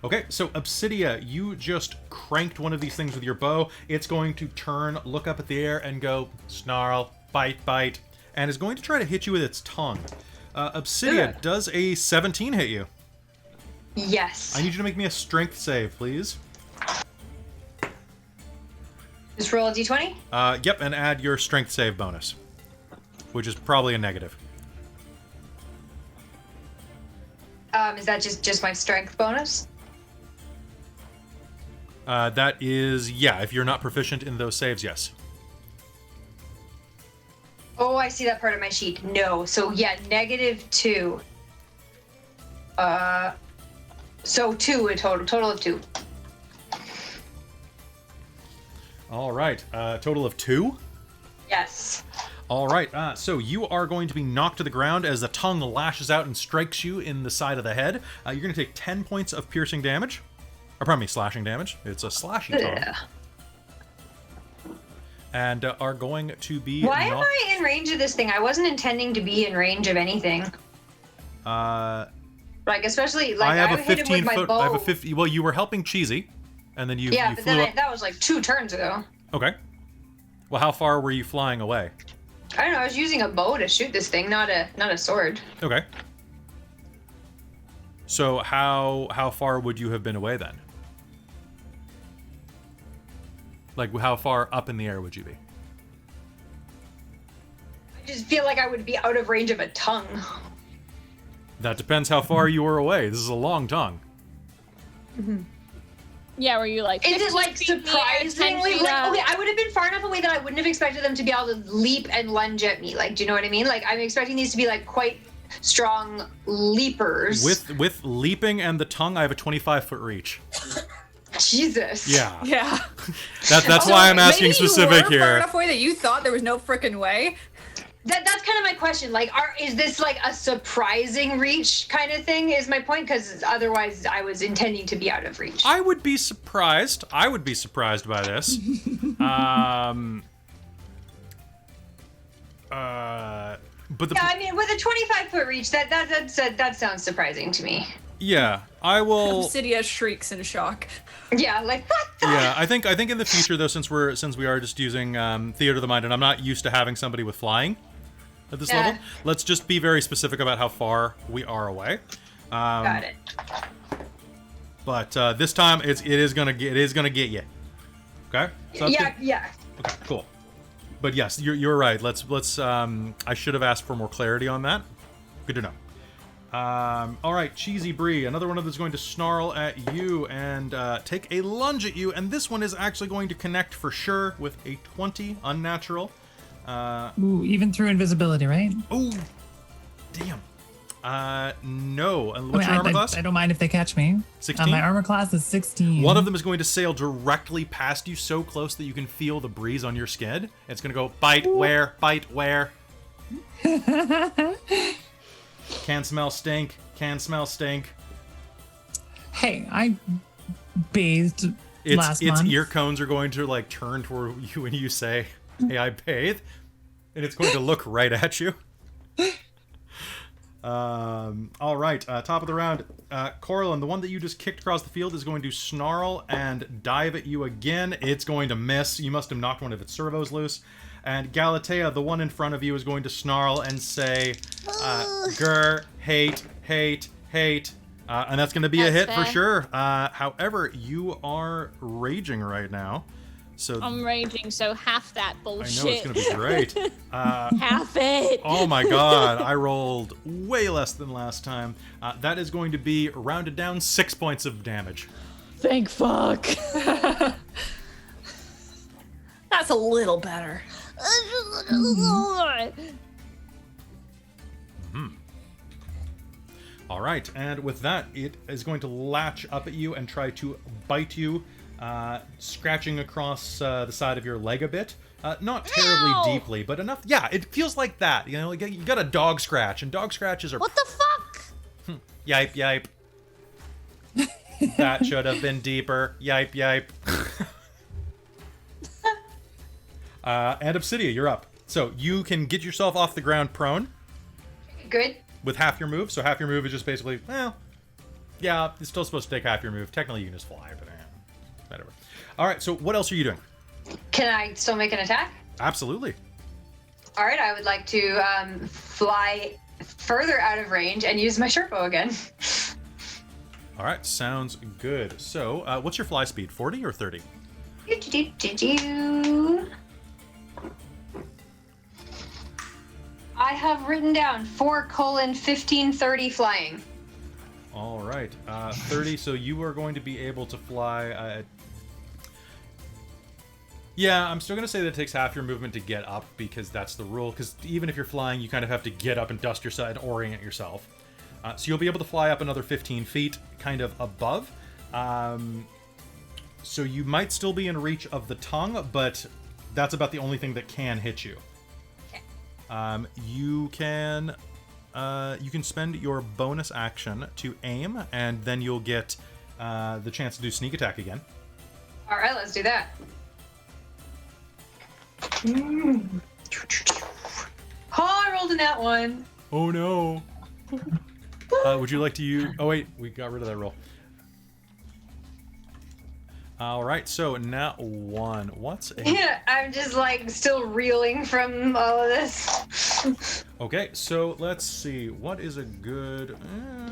Okay, so Obsidia, you just cranked one of these things with your bow. It's going to turn, look up at the air, and go snarl, bite, bite, and is going to try to hit you with its tongue. Obsidia, does a 17 hit you? Yes. I need you to make me a strength save, please. Just roll a d20? Yep, and add your strength save bonus, which is probably a negative. Is that just my strength bonus? That is, yeah, if you're not proficient in those saves, yes. Oh, I see that part of my sheet. No. So, yeah, -2. So 2 in total of 2. All right, total of 2? Yes. All right, so you are going to be knocked to the ground as the tongue lashes out and strikes you in the side of the head. You're going to take 10 points of piercing damage. Or pardon me, slashing damage. It's a slashy tongue. And are going to be Why am I in range of this thing? I wasn't intending to be in range of anything. Like, especially, like, I have a hit him with 15 my foot. bow. I have a 50. Well, you were helping Cheesy, and then you Yeah, you but flew then up. that was like 2 turns ago. Okay. Well, how far were you flying away? I don't know. I was using a bow to shoot this thing, not a sword. Okay. So how far would you have been away then? Like, how far up in the air would you be? I just feel like I would be out of range of a tongue. That depends how far you were away. This is a long tongue. Yeah, were you like? Is it like 15 feet in the air, 10 surprisingly? feet Like, up? okay, I would have been far enough away that I wouldn't have expected them to be able to leap and lunge at me. Like, do you know what I mean? Like, I'm expecting these to be like quite strong leapers. With leaping and the tongue, I have a 25-foot reach. Jesus. Yeah. Yeah. That's why I'm asking Maybe specific you were far here. enough away that you thought there was no frickin' way. That's kind of my question. Like, is this like a surprising reach kind of thing? Is my point? Because otherwise, I was intending to be out of reach. I would be surprised. I would be surprised by this. But the Yeah, I mean, with a 25-foot reach, that sounds surprising to me. yeah, I will. Obsidia shrieks in shock. Yeah, like what the? Yeah, I think in the future though, since we are just using theater of the mind, and I'm not used to having somebody with flying at this level, let's just be very specific about how far we are away. Got it. But this time it is gonna get you. Okay. So that's good. Yeah. Okay. Cool. But yes, you're right. Let's. I should have asked for more clarity on that. Good to know. All right, Cheesy Brie. Another one of them is going to snarl at you and take a lunge at you, and this one is actually going to connect for sure with a 20 unnatural. Ooh, even through invisibility, right? Oh, damn. No. And what's your armor class? I don't mind if they catch me. 16? My armor class is 16. One of them is going to sail directly past you, so close that you can feel the breeze on your skin. It's going to go bite where, bite where. Can smell stink. Can smell stink. Hey, I bathed last Its month. ear cones are going to like turn toward you when you say, "Hey, I bathe," and it's going to look right at you. All right, top of the round. Corlin, the one that you just kicked across the field, is going to snarl and dive at you again. It's going to miss. You must have knocked one of its servos loose. And Galatea, the one in front of you, is going to snarl and say, grr, hate, hate, hate. And that's going to be a hit for sure. However, you are raging right now. So I'm raging, so half that bullshit. I know it's going to be great. Half it. Oh my god, I rolled way less than last time. That is going to be rounded down 6 points of damage. Thank fuck. That's a little better. All right, and with that, it is going to latch up at you and try to bite you scratching across the side of your leg a bit. Not terribly deeply, but enough. Yeah, it feels like that. You know, you got a dog scratch, and dog scratches are... What the fuck? Yipe, yipe. That should have been deeper. Yipe, yipe. And Obsidia, you're up. So you can get yourself off the ground prone. Good. With half your move. So half your move is just basically, well, yeah, it's still supposed to take half your move. Technically, you can just fly, but whatever. All right, so what else are you doing? Can I still make an attack? Absolutely. All right, I would like to fly further out of range and use my Sherpo again. All right, sounds good. So what's your fly speed, 40 or 30? I have written down 4:15:30 flying. All right, 30. So you are going to be able to fly. Yeah, I'm still going to say that it takes half your movement to get up because that's the rule. Because even if you're flying, you kind of have to get up and dust yourself and orient yourself. So you'll be able to fly up another 15 feet, kind of above. So you might still be in reach of the tongue, but that's about the only thing that can hit you. You can spend your bonus action to aim, and then you'll get the chance to do sneak attack again. All right, let's do that. Oh, I rolled in that one. Oh no. Would you like to use... Oh wait, we got rid of that roll. All right, so now one. What's a... Yeah, I'm just like still reeling from all of this. Okay, so let's see. What is a good...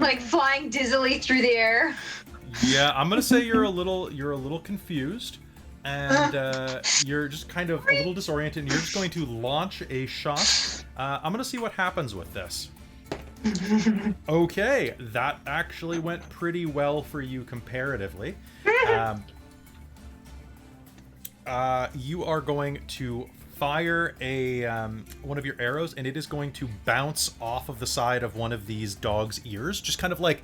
Like flying dizzily through the air. Yeah, I'm gonna say you're a little confused, and you're just kind of a little disoriented. And you're just going to launch a shot. I'm gonna see what happens with this. Okay, that actually went pretty well for you comparatively. You are going to fire a one of your arrows, and it is going to bounce off of the side of one of these dogs' ears, just kind of like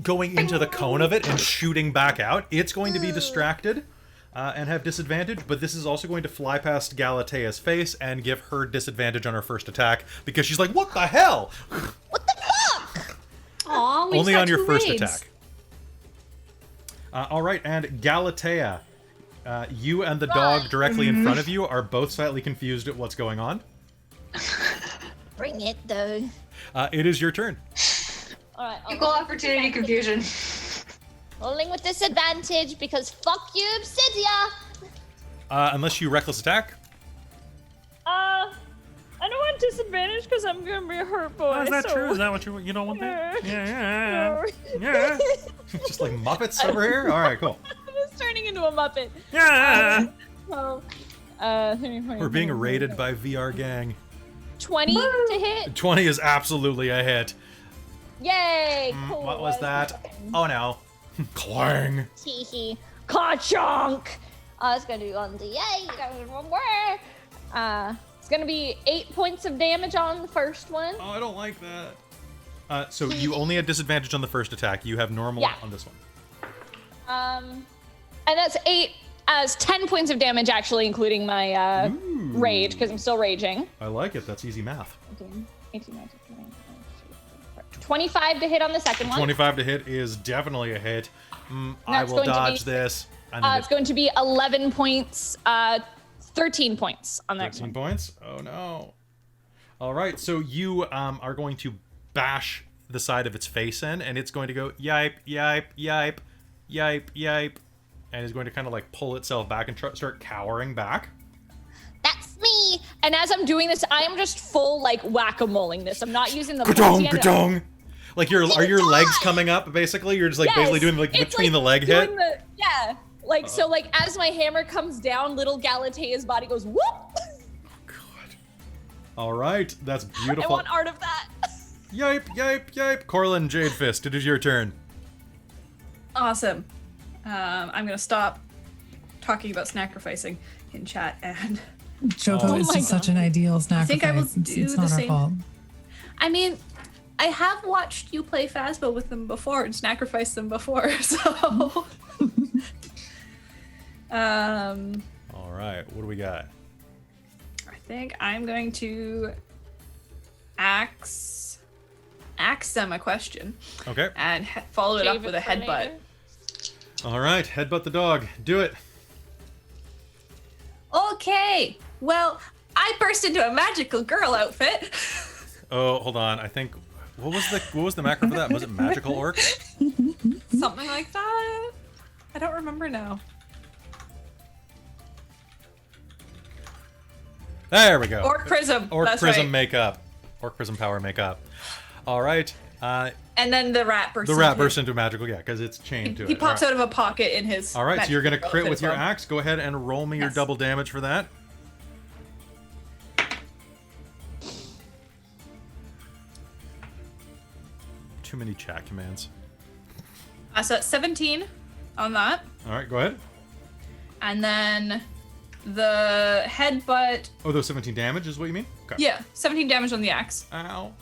going into the cone of it and shooting back out. It's going to be distracted and have disadvantage, but this is also going to fly past Galatea's face and give her disadvantage on her first attack because she's like, "What the hell?" What the fuck? Aw, we Only just got on your 2 first raids. attack. All right, and Galatea, you and the dog directly in front of you are both slightly confused at what's going on. Bring it, though. It is your turn. All right. Equal opportunity confusion. Rolling with disadvantage because fuck you, Obsidia. Unless you reckless attack. I don't want disadvantage because I'm gonna be a hurt boy. Is that true? Is that what you don't want that? Yeah. Just like Muppets over here? All right, cool. I'm just turning into a Muppet. Yeah. We're We're being raided by VR Gang. 20 to hit. 20 is absolutely a hit. Yay! Cool. What was that? Oh no. Clang. Teehee. Ka-chunk! It's gonna do on the yay. It's gonna be 8 points of damage on the first one. Oh, I don't like that. So you only had disadvantage on the first attack. You have normal on this one. And that's 8 as 10 points of damage, actually, including my rage, because I'm still raging. I like it. That's easy math. 18, 19, 20, 25 to hit on the second one. 25 to hit is definitely a hit. I will dodge this. It's going to be 11 points, 13 points on the next 13 one. points? Oh no. All right, so you are going to bash the side of its face in, and it's going to go yipe, yipe, yipe, yipe, yipe, and is going to kind of like pull itself back and start cowering back. That's me. And as I'm doing this, I am just full like whack-a-moling this. I'm not using the Ka-dong, pointy end. ka-dong. Like are your legs coming up basically? You're just like basically doing like It's between like the leg hit. Yeah. Like so like as my hammer comes down, little Galatea's body goes whoop. God. All right, that's beautiful. I want art of that. Yipe, yipe, yipe. Corlin Jadefist, it is your turn. Awesome. I'm gonna stop talking about sacrificing in chat and. Choco is my just such an ideal sacrifice. I think I will it's do not the our same. fault. I mean, I have watched you play Phasma with them before and sacrificed them before, so. All right, what do we got? I think I'm going to ask them a question. Okay. And follow it up Shave with a it for headbutt. later. All right, headbutt the dog. Do it. Okay. Well, I burst into a magical girl outfit. Oh, hold on. I think what was the macro for that? Was it magical orc? Something like that. I don't remember now. There we go. Orc prism. Orc That's prism right. makeup. Orc prism power makeup. All right. And then the rat bursts. The rat bursts into magical, yeah, because it's chained to it. He pops All right. out of a pocket in his. All right, so you're gonna magical crit outfit with as your well. axe. Go ahead and roll me your Yes. double damage for that. Too many chat commands. So that's 17 on that. All right, go ahead. And then the headbutt. Oh, those 17 damage is what you mean? Okay. Yeah, 17 damage on the axe. Ow.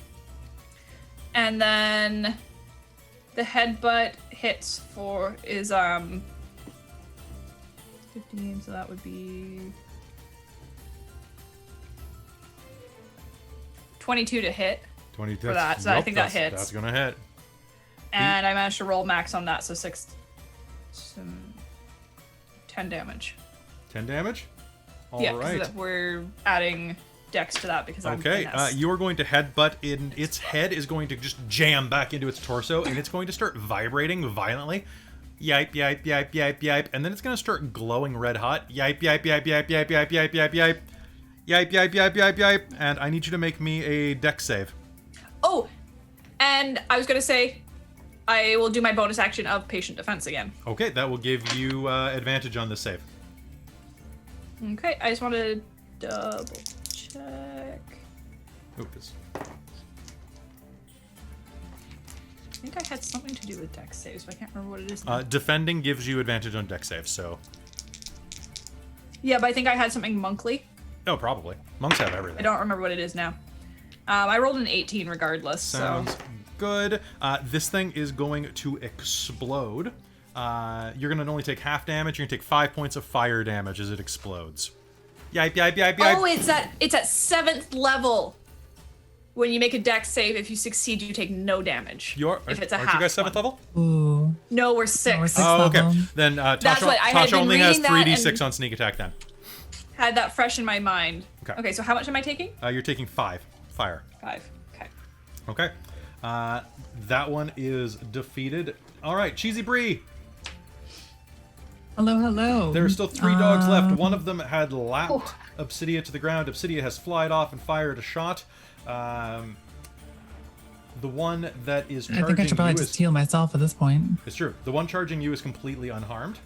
And then the headbutt hits is 15, so that would be 22 to hit. 20 For that, so I think that hits. That's gonna hit. And I managed to roll max on that, so 10 damage. 10 damage? All yeah, right. because we're adding dex to that because I'm Okay, finesse. you are going to headbutt in. Its head is going to just jam back into its torso, and it's going to start vibrating violently. Yipe, yipe, yipe, yipe, yipe, and then it's going to start glowing red hot. Yipe, yipe, yipe, yipe, yipe, yipe, yipe, yipe, yipe. Yipe, yipe, yipe, yipe, yipe, and I need you to make me a dex save. Oh, and I was going to say, I will do my bonus action of patient defense again. Okay, that will give you advantage on this save. Okay, I just want to double check. Oops. I think I had something to do with dex saves, but I can't remember what it is now. Defending gives you advantage on dex saves, so. Yeah, but I think I had something monkly. Oh, probably. Monks have I everything. don't remember what it is now. I rolled an 18 regardless, Sounds so... good. This thing is going to explode. You're going to only take half damage. You're going to take 5 points of fire damage as it explodes. Yipe, yipe, yipe, yipe. Oh, it's at 7th level. When you make a dex save, if you succeed, you take no damage. If it's a aren't half you guys 7th one. level? Ooh. No, we're 6. we're six. Oh, okay. level. Then That's Tasha, what I had Tasha been only has reading that 3d6 and- on sneak attack then. Had that fresh in my mind. Okay. So how much am I taking? You're taking 5 fire. 5. Okay. Okay. That one is defeated. All right, Cheesy Brie. Hello, hello. There are still 3 dogs left. One of them had lapped Obsidia to the ground. Obsidia has flied off and fired a shot. The one that is charging I think I should probably you just is... heal myself at this point. It's true. The one charging you is completely unharmed.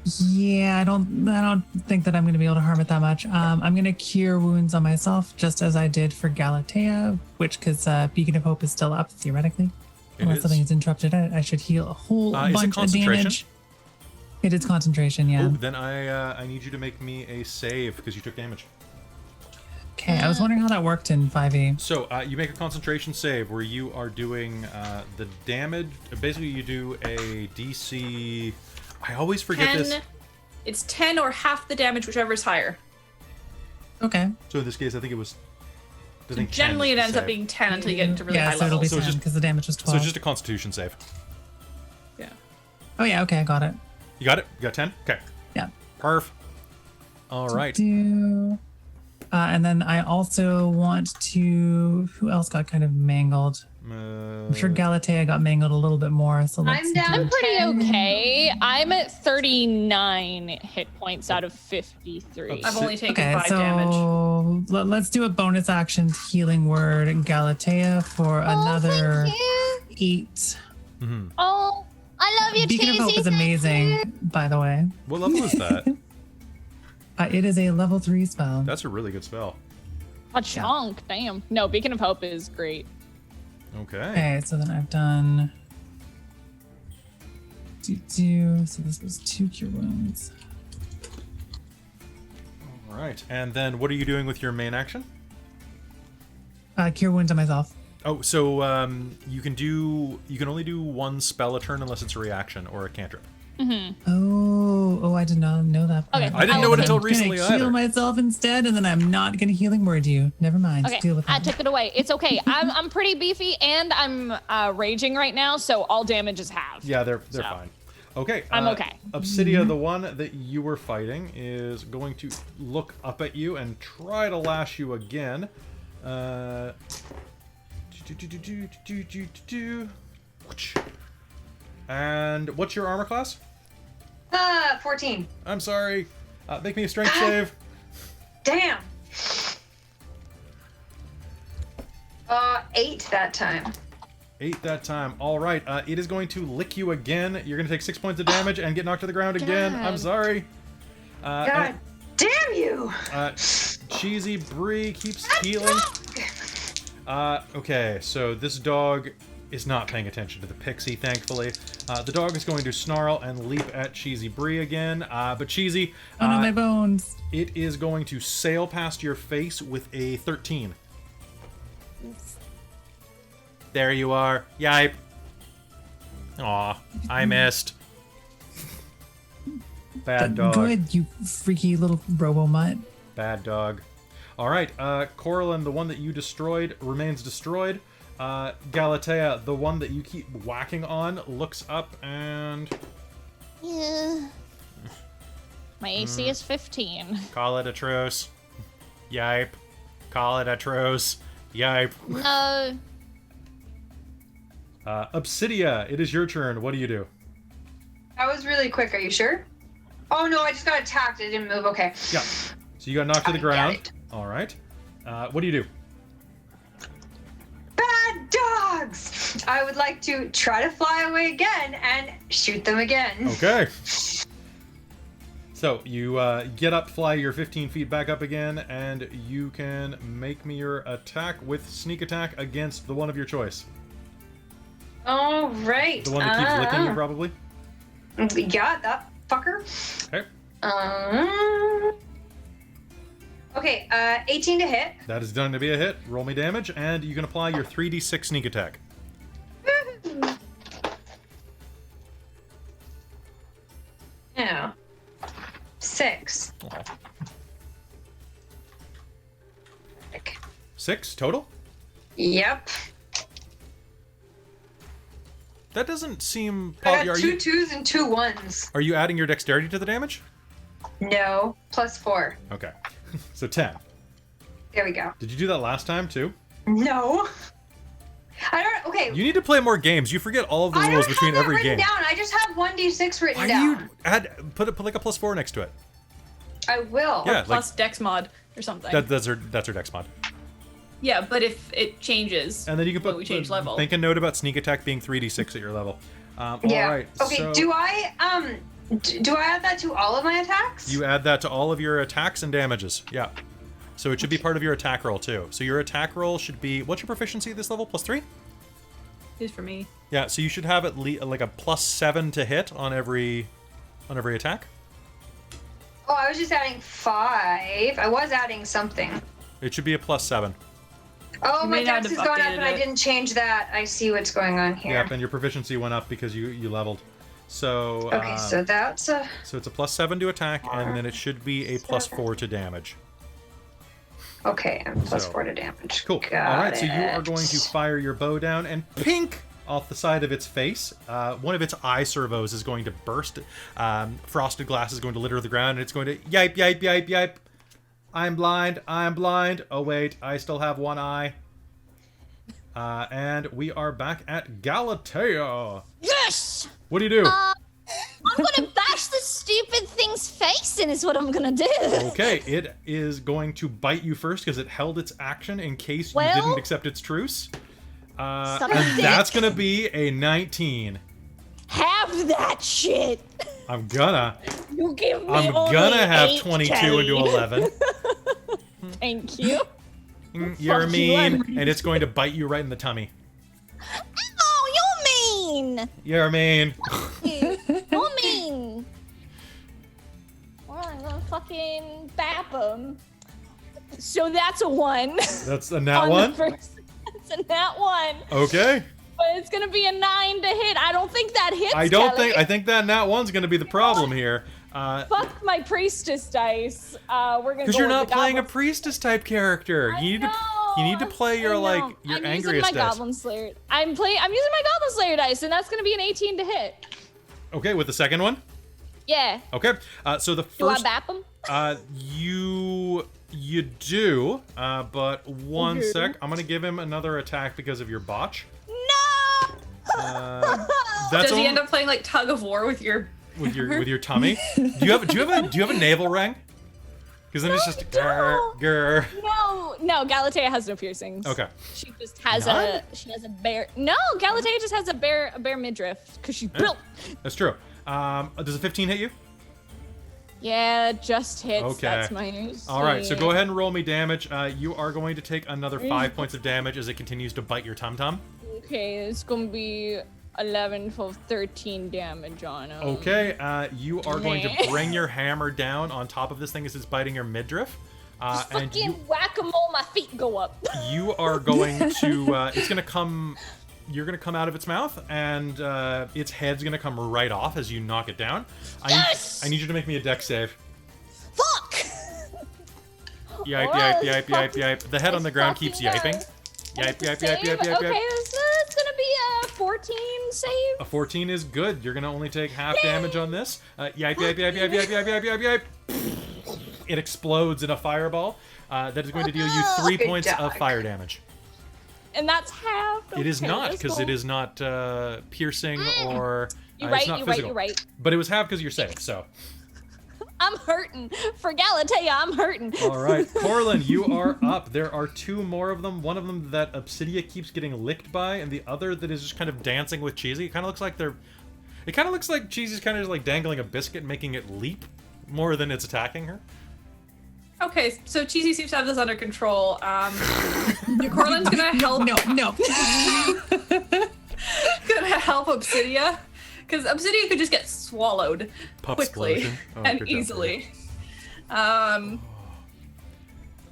Yeah, I don't think that I'm going to be able to harm it that much. I'm going to cure wounds on myself, just as I did for Galatea, which, because Beacon of Hope is still up, theoretically. It Unless is. something is interrupted, I should heal a whole Is it bunch of concentration? damage. It is concentration, yeah. Oh, then I need you to make me a save because you took damage. Okay, I was wondering how that worked in 5e. So you make a concentration save where you are doing the damage. Basically, you do a DC. I always forget 10. this. It's 10 or half the damage, whichever is higher. Okay. So in this case, I think it was. I think 10 Generally, is it the ends up save. being 10 until you get into really Yeah, high so it'll be levels. So it's 10, just- because the damage was 12. So it's just a Constitution save. Yeah. Oh, yeah, okay, I got it. You got it. You got 10. Okay. Yeah. Perf. All right. And then I also want to... Who else got kind of mangled? I'm sure Galatea got mangled a little bit more, so let's I'm down do- I'm pretty okay. I'm at 39 hit points out of 53. I've only taken Okay, 5 damage. so let's do a bonus action healing word Galatea for another 8. Oh, I love you, Beacon of Hope is amazing, by the way. What level is that? It is a level 3 spell. That's a really good spell. A chunk, damn. No, Beacon of Hope is great. Okay. Okay, so then I've done... So this was 2 cure wounds. All right. And then what are you doing with your main action? Cure wounds on myself. Oh, so you can only do one spell a turn unless it's a reaction or a cantrip. Oh, I did not know that part. Okay, I didn't know it until I'm recently gonna heal either. myself instead, and then I'm not gonna healing word you. Never mind. Okay, Deal with I that. took it away. It's okay. I'm pretty beefy and I'm raging right now, so all damage is half. Yeah, they're fine. Okay. I'm okay. Obsidia, the one that you were fighting, is going to look up at you and try to lash you again. And what's your armor class? 14. I'm sorry. Make me a strength save. Damn. 8 that time. 8 that time. All right. It is going to lick you again. You're going to take 6 points of damage and get knocked to the ground again. I'm God. sorry. God damn you! Cheesy Brie keeps healing. Okay, so this dog is not paying attention to the pixie, thankfully. The dog is going to snarl and leap at Cheesy Brie again. But Cheesy, Oh no, my bones. it is going to sail past your face with a 13. There you are. Yipe. Aw, I missed. Bad dog. Good, you freaky little robo mutt. Bad dog. All right, Coralin, the one that you destroyed, remains destroyed. Galatea, the one that you keep whacking on, looks up and... Yeah. My AC is 15. Call it a truce. Yipe. Call it a truce. Yipe. No. Obsidia, it is your turn. What do you do? That was really quick. Are you sure? Oh no, I just got attacked. I didn't move. Okay. Yeah. So you got knocked to the I ground. get it. All right. What do you do? Bad dogs! I would like to try to fly away again and shoot them again. Okay. So you get up, fly your 15 feet back up again, and you can make me your attack with sneak attack against the one of your choice. All right. The one that keeps licking you, probably. Yeah, that fucker. Okay. Okay, 18 to hit. That is done to be a hit. Roll me damage, and you can apply your 3d6 sneak attack. Yeah. 6. Aw. Okay. 6 total? Yep. That doesn't seem... I got Are 2 you, 2s and 2 1s. are you adding your dexterity to the damage? No, plus 4. Okay. So 10. There we go. Did you do that last time, too? No. I don't. Okay. You need to play more games. You forget all of the I rules don't between have it every written game. down. I just have 1d6 written Why do down. you add... Put like a +4 next to it. I will. Yeah, Plus Dex mod or something. that's her dex mod. Yeah, but if it changes, And then you can when put we change level. make a note about sneak attack being 3d6 at your level. Yeah. All right. Okay. So Do I do I add that to all of my attacks? you add that to all of your attacks and damages. Yeah. So it should be part of your attack roll too. So your attack roll should be, what's your proficiency at this level? +3? Is for me. Yeah. So you should have at least like a +7 to hit on every attack. Oh, I was just adding 5. I was adding something. It should be a +7. Oh, You my may not dex has have gone up updated and I it. didn't change that. I see what's going on here. Yep. And your proficiency went up because you leveled. So Okay, so that's a. so it's a +7 to attack, and then it should be a +4 to damage. Okay, and plus So, 4 to damage. Cool. Got All right, so you are it. going to fire your bow down, and pink off the side of its face. One of its eye servos is going to burst. Frosted glass is going to litter the ground, and it's going to yipe, yipe, yipe, yipe. I'm blind. I'm blind. Oh wait, I still have one eye. And we are back at Galatea. Yes! What do you do? I'm gonna bash this stupid thing's face in is what I'm gonna do. Okay, it is going to bite you first because it held its action in case you Well- didn't accept its truce. Suck a And dick. that's going to be a 19. Have that shit. I'm gonna You give me I'm only gonna have 8K. 22 into 11. Thank you. You're Fuck you, I'm mean, and it's going to bite you right in the tummy. Oh, you're mean. You're mean. You're mean. Well, I'm gonna fucking bap him. So that's a 1. That's a nat on the one. first- That's a nat 1. Okay. but it's gonna be a 9 to hit. I don't think that hits. I don't Kelly. think. I think that nat 1's gonna be the problem here. Fuck my priestess dice. We're gonna. Because go you're with not the playing a goblin. priest type character. You need to play your I'm angriest using my dice. Goblin Slayer. I'm using my Goblin Slayer dice, and that's gonna be an 18 to hit. Okay, with the second one. Yeah. Okay, so the Do I first. bap him? You do. But one sec. I'm gonna give him another attack because of your botch. No. That's Does he end up playing like tug of war with your with your tummy? Do you have a navel ring? Because then it's just grr. No, Galatea has no piercings. Okay. She just has None? she has a bare. No, Galatea just has a bare midriff because she's built. That's true. Does a 15 hit you? Yeah, just hits. Okay. That's my AC. All right, so go ahead and roll me damage. You are going to take another 5 points of damage as it continues to bite your tum-tum. Okay, it's gonna be 11, 12, 13 damage on him. Okay, you are going to bring your hammer down on top of this thing as it's biting your midriff. Just And fucking whack-a-mole, my feet go up. you are going to, it's going to come, you're going to come out of its mouth, and its head's going to come right off as you knock it down. Yes! I need you to make me a dex save. Fuck! Yipe, Alright, yipe, yipe, yipe, yipe. The head on the ground keeps yiping. Yipe, yipe, yipe, yipe, yipe, Okay, yipe. it's gonna be a 14 save. A 14 is good. You're going to only take half damage on this. Yipe, yipe, yipe, yipe, yipe, yipe, yipe, yipe, yipe. It explodes in a fireball. That is going to deal you 3 Good points of dog. fire damage. And that's half. It is Okay, not, that's because cool. it is not piercing or You're it's right, not you're physical. right, you're right. But it was half because you're safe, so. I'm hurting. For Galatea, I'm hurting. All right, Corlin, you are up. There are 2 more of them. One of them that Obsidia keeps getting licked by, and the other that is just kind of dancing with Cheesy. It kind of looks like It kind of looks like Cheesy's kind of just like dangling a biscuit, making it leap more than it's attacking her. Okay, so Cheesy seems to have this under control. Corlin's gonna help. No. Gonna help Obsidia, because Obsidia could just get swallowed Pup quickly explosion. Oh, and good job, easily.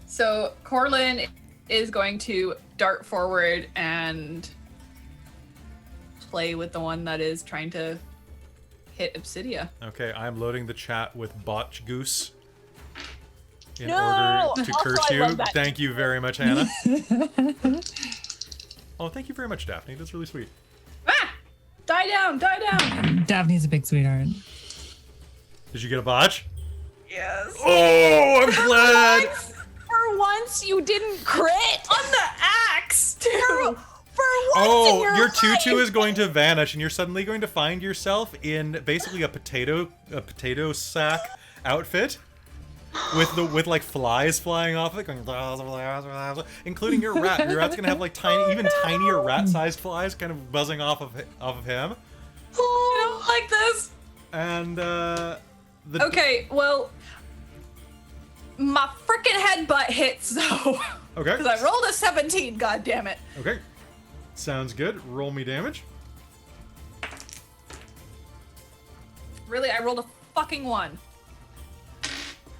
So Corlin is going to dart forward and play with the one that is trying to hit Obsidia. Okay, I'm loading the chat with Botch Goose in No! order to Also, curse I you. love that. Thank you very much, Hannah. Oh, thank you very much, Daphne. That's really sweet. Ah! Die down! Die down! Daphne's a big sweetheart. Did you get a botch? Yes. Oh, I'm glad. For once, you didn't crit. On the axe, too. For once in Oh, your your life. tutu is going to vanish, and you're suddenly going to find yourself in basically a potato sack outfit, with like flies flying off it, going blah, blah, blah, blah, blah, including your rat. Your rat's gonna have like even tinier rat-sized flies kind of buzzing off of him, I don't like this. and Okay, well, my freaking headbutt hits though. Okay. Because I rolled a 17. God damn it. Okay, sounds good. Roll me damage. Really, I rolled a fucking 1.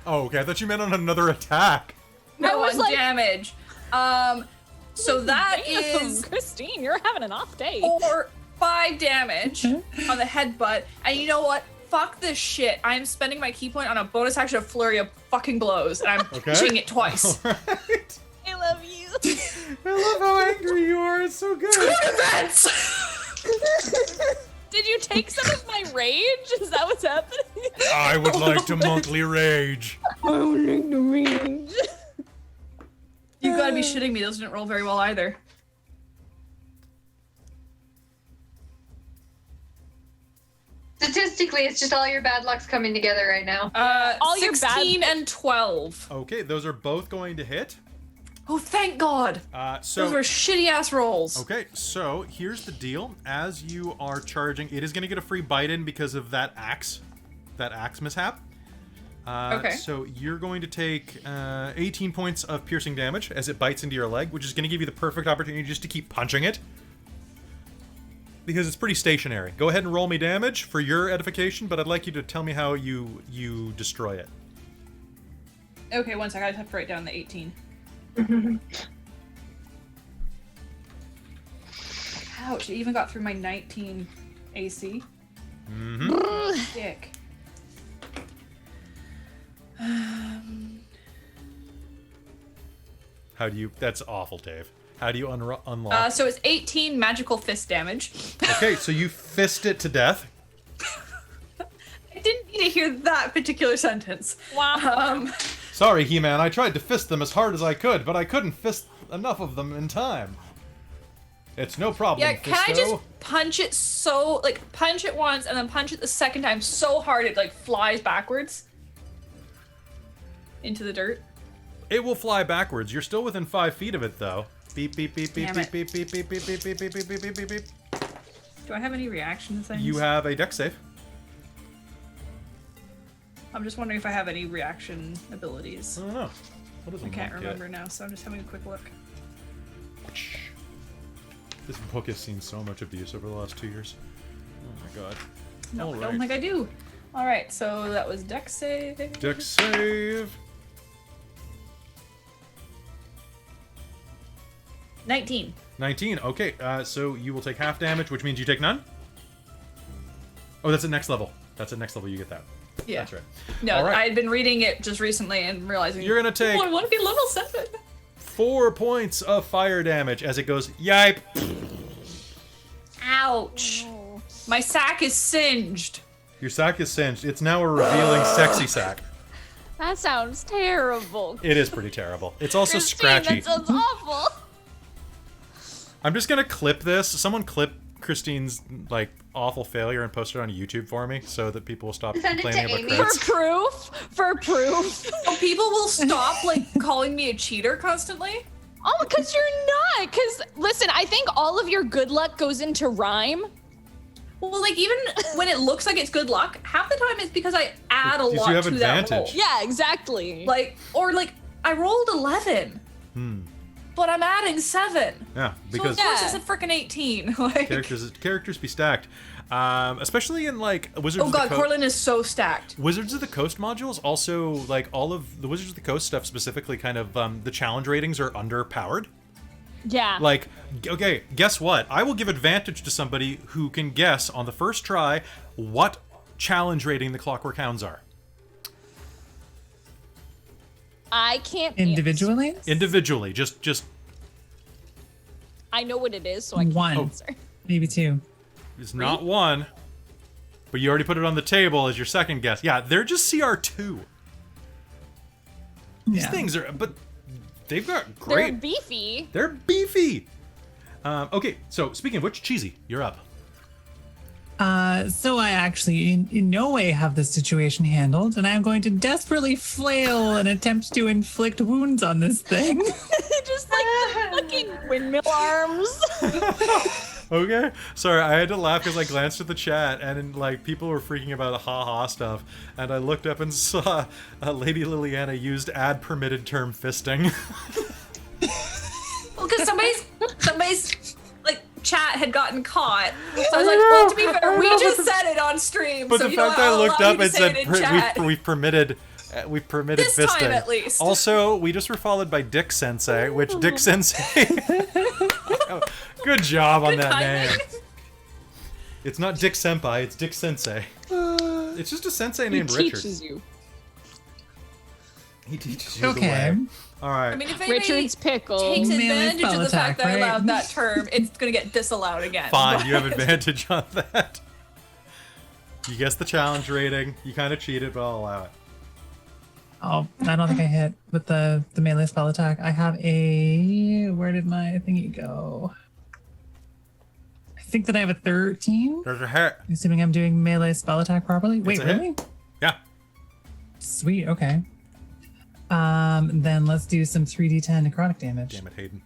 Oh, okay. I thought you meant on another attack. I No, was on like- damage. So that Damn, is Christine, you're having an off day. 5 damage on the headbutt. And you know what? Fuck this shit. I'm spending my key point on a bonus action of flurry of fucking blows, and I'm Okay. pitching it twice. All right. I love you. I love how angry you are. It's so good. Events! Did you take some of my rage? Is that what's happening? I would like to monkly rage. I would like the rage. You gotta be shitting me. Those didn't roll very well either. Statistically, it's just all your bad luck's coming together right now. All 16 and 12. Okay, those are both going to hit. Oh, thank God. So Those were shitty ass rolls. okay, so here's the deal. As you are charging, it is going to get a free bite in because of that axe mishap. Okay. So you're going to take 18 points of piercing damage as it bites into your leg, which is going to give you the perfect opportunity just to keep punching it. Because it's pretty stationary. Go ahead and roll me damage for your edification, but I'd like you to tell me how you destroy it. Okay, one sec. I just have to write down the 18. Ouch, it even got through my 19 AC. Mm-hmm. Dick. How do you... That's awful, Dave. How do you unlock... So it's 18 magical fist damage. Okay, so you fist it to death. I didn't need to hear that particular sentence. Wow. Sorry, He-Man, I tried to fist them as hard as I could, but I couldn't fist enough of them in time. It's no problem, Yeah, can I Fisto. just punch it so, like, punch it once and then punch it the second time so hard it, like, flies backwards? Into the dirt? It will fly backwards. You're still within 5 feet of it, though. Beep, beep, beep, beep, Damn beep, it. beep, beep, beep, beep, beep, beep, beep, beep, beep, beep, beep, beep. Do I have any reaction things? You have a dex save. I'm just wondering if I have any reaction abilities. I don't know. What does a I can't monk get? remember now, so I'm just having a quick look. This book has seen so much abuse over the last 2 years. Oh my god. No, All I right. don't think I do. Alright, so that was dex save. Dex save. 19. 19. Okay, so you will take half damage, which means you take none? Oh, that's at next level. That's at next level, you get that. Yeah. That's right. No, All right. I had been reading it just recently and realizing You're gonna take oh, I want to be level 7. 4 points of fire damage as it goes, yipe! Ouch. My sack is singed. Your sack is singed. It's now a revealing sexy sack. That sounds terrible. It is pretty terrible. It's also Christine, scratchy. That sounds awful. I'm just gonna clip this. Someone clip Christine's, like, awful failure and post it on YouTube for me so that people will stop Send it to complaining about Amy. For crits. proof. For proof. So people will stop like calling me a cheater constantly. Oh, because you're not. Because listen, I think all of your good luck goes into rhyme. Well, like even when it looks like it's good luck, half the time it's because I add a Because lot you have to that advantage. roll. Yeah, exactly. Like or like I rolled 11, but I'm adding 7. Yeah, So because of course it's a freaking 18. Like characters be stacked. Especially in, like, Wizards oh of the god, Coast. Cortland is so stacked. Wizards of the Coast modules also, like, all of the Wizards of the Coast stuff specifically kind of, the challenge ratings are underpowered. yeah. Like, okay, guess what? I will give advantage to somebody who can guess on the first try what challenge rating the Clockwork Hounds are. I can't Individually? Individually, just I know what it is, so I can't One. answer. Maybe 2. it's not one, but you already put it on the table as your second guess. Yeah, they're just CR2. These Yeah. things are, but they've got They're great. beefy. They're beefy. Okay, so speaking of which, Cheesy, you're up. So I actually in no way have this situation handled, and I'm going to desperately flail and attempt to inflict wounds on this thing. Just like the fucking windmill arms. Okay, sorry, I had to laugh because I glanced at the chat and like people were freaking about the ha-ha stuff, and I looked up and saw Lady Liliana used ad permitted term fisting. Well, because somebody's like chat had gotten caught. So I was like, well, to be fair, we just said it on stream. But so the you know fact what, I I'll looked allow up you and to say said it in chat. we've permitted fisting. This time, at least. Also, we just were followed by Dick Sensei, which Dick Sensei. Good job on that timing. name. It's not Dick Senpai, it's Dick Sensei. It's just a sensei He named Richard. teaches you. He teaches you the Okay. way. All right. I mean, if anybody Richard's pickle. takes Melee advantage of spell the fact attack, that I right? allowed that term, it's gonna get disallowed again. Fine, you have But- advantage on that. You guessed the challenge rating. You kind of cheated, but I'll allow it. Oh, I don't think I hit with the melee spell attack. I have a... Where did my thingy go? I think that I have a 13. There's a hit. Assuming I'm doing melee spell attack properly. Wait, a hit. really? Yeah. Sweet, okay. Then let's do some 3d10 necrotic damage. Damn it, Hayden.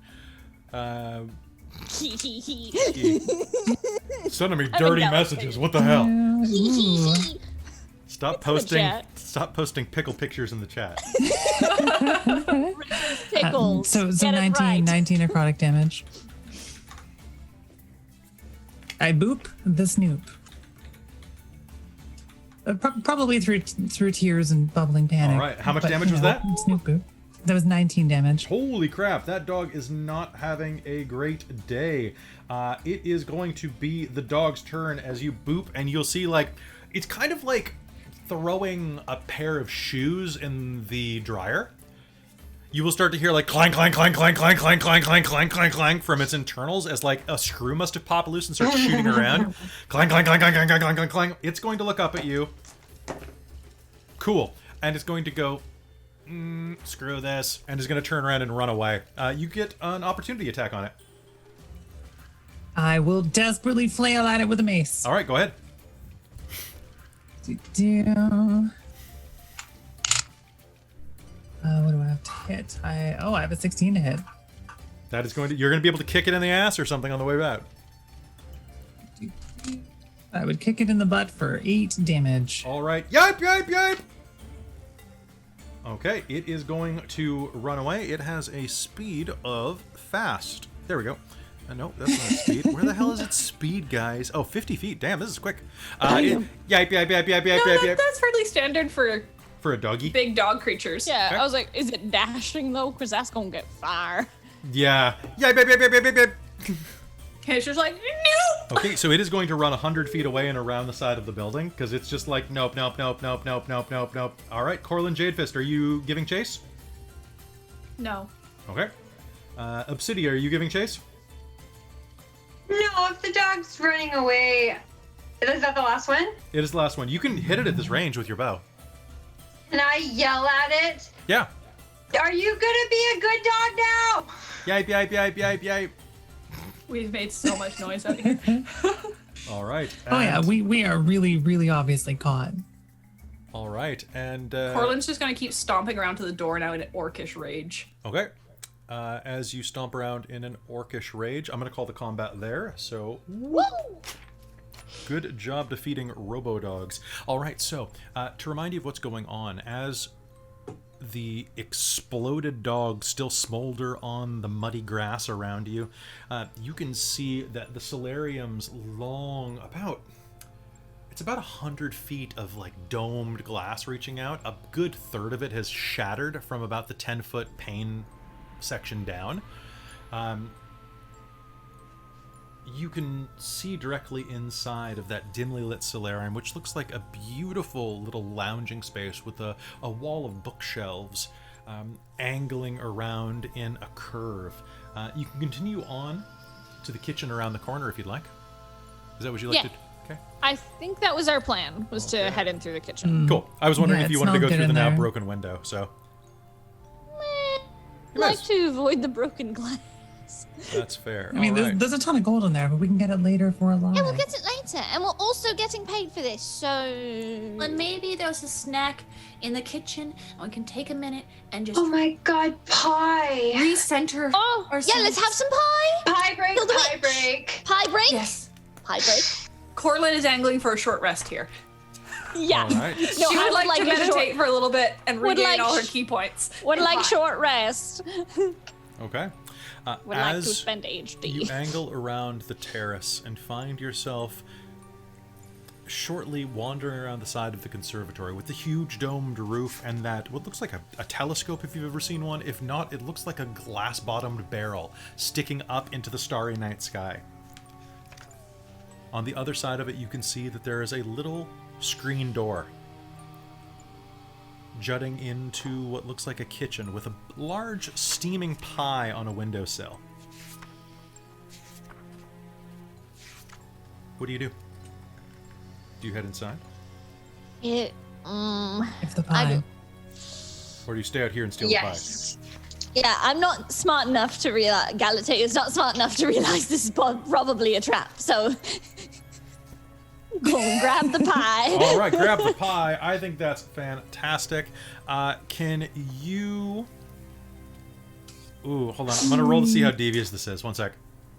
Hee hee hee. Sending me I'm dirty a messages. What the hell? Ooh. Stop the posting. chat. Stop posting pickle pictures in the chat. Richard's pickles. So Get it 19, right. 19 necrotic damage. I boop the snoop. Probably through tears and bubbling panic. All right, how much but, damage you was know, that? Snoop boop. That was 19 damage. Holy crap, that dog is not having a great day. It is going to be the dog's turn as you boop, and you'll see, like, it's kind of like throwing a pair of shoes in the dryer. You will start to hear, like, clang, clang, clang, clang, clang, clang, clang, clang, clang, clang, clang from its internals as, like, a screw must have popped loose and starts shooting around. Clang, clang, clang, clang, clang, clang, clang, clang, clang. It's going to look up at you. Cool. And it's going to go, screw this, and is going to turn around and run away. You get an opportunity attack on it. I will desperately flail at it with a mace. All right, go ahead. What do I have to hit? I have a 16 to hit. That is going to, you're going to be able to kick it in the ass or something on the way back. I would kick it in the butt for 8 damage. All right. Yipe, yipe, yipe. Okay, it is going to run away. It has a speed of fast. There we go. No, that's not speed. Where the hell is its speed, guys? Oh, 50 feet. Damn, this is quick. Yipe, yipe, yipe, yipe, yipe, yipe. That's fairly standard for a doggy. big dog creatures. Yeah, Okay. I was like, is it dashing though? Because that's gonna get far. Yeah. Yipe, yipe, yipe, yipe, yipe. Okay, it's just like, no! Okay, so it is going to run 100 feet away and around the side of the building because it's just like, nope, nope, nope, nope, nope, nope, nope, nope. All right, Corlin Jadefist, are you giving chase? No. Okay. Obsidia, are you giving chase? No, if the dog's running away, is that the last one? It is the last one. You can hit it at this range with your bow. And I yell at it. Yeah. Are you gonna be a good dog now? Yipe, yipe, yipe, yipe, yipe. We've made so much noise out here. All right. Oh yeah, and- we are really, really obviously caught. All right, and Corlin's just gonna keep stomping around to the door now in an orcish rage. okay. As you stomp around in an orcish rage, I'm going to call the combat there. So, Woo! good job defeating Robo-Dogs. All right, so to remind you of what's going on, as the exploded dogs still smolder on the muddy grass around you, you can see that the solarium's long, it's about 100 feet of like domed glass reaching out. A good third of it has shattered from about the 10-foot pane section down. You can see directly inside of that dimly lit solarium, which looks like a beautiful little lounging space with a wall of bookshelves angling around in a curve. You can continue on to the kitchen around the corner if you'd like. Is that what you like Yeah. to? Okay. I think that was our plan, was to head in through the kitchen. Cool. I was wondering Yeah, if you it's wanted to not go good through the in now there. broken window. So I'd like to avoid the broken glass. that's fair. I mean, All right. there's a ton of gold in there, but we can get it later for a lie. Yeah, we'll get it later, and we're also getting paid for this, so... And maybe there's a snack in the kitchen, and we can take a minute and just Oh my god, pie. recenter Oh, Yeah, ourselves. let's have some pie. Pie break, Kill the pie witch. break. Pie break. Yes. Pie break. Corlin is angling for a short rest here. Yeah. All right. No, She I would like to a meditate short, for a little bit and would regain like all her sh- key points. would in like pie. short rest. Okay. Would like to As spend HD. you angle around the terrace and find yourself shortly wandering around the side of the conservatory with the huge domed roof and that what looks like a telescope if you've ever seen one. If not, it looks like a glass-bottomed barrel sticking up into the starry night sky. On the other side of it, you can see that there is a little screen door jutting into what looks like a kitchen with a large steaming pie on a windowsill. What do you do? Do you head inside? It, If the I pie. do. Or do you stay out here and steal Yes. Yeah, I'm not smart enough to realize. Galatea is not smart enough to realize this is probably a trap. So go and grab the the pie. pie? All right, grab the pie. I think that's fantastic. Can you... Ooh, hold on. I'm going to roll to see how devious this is. One sec.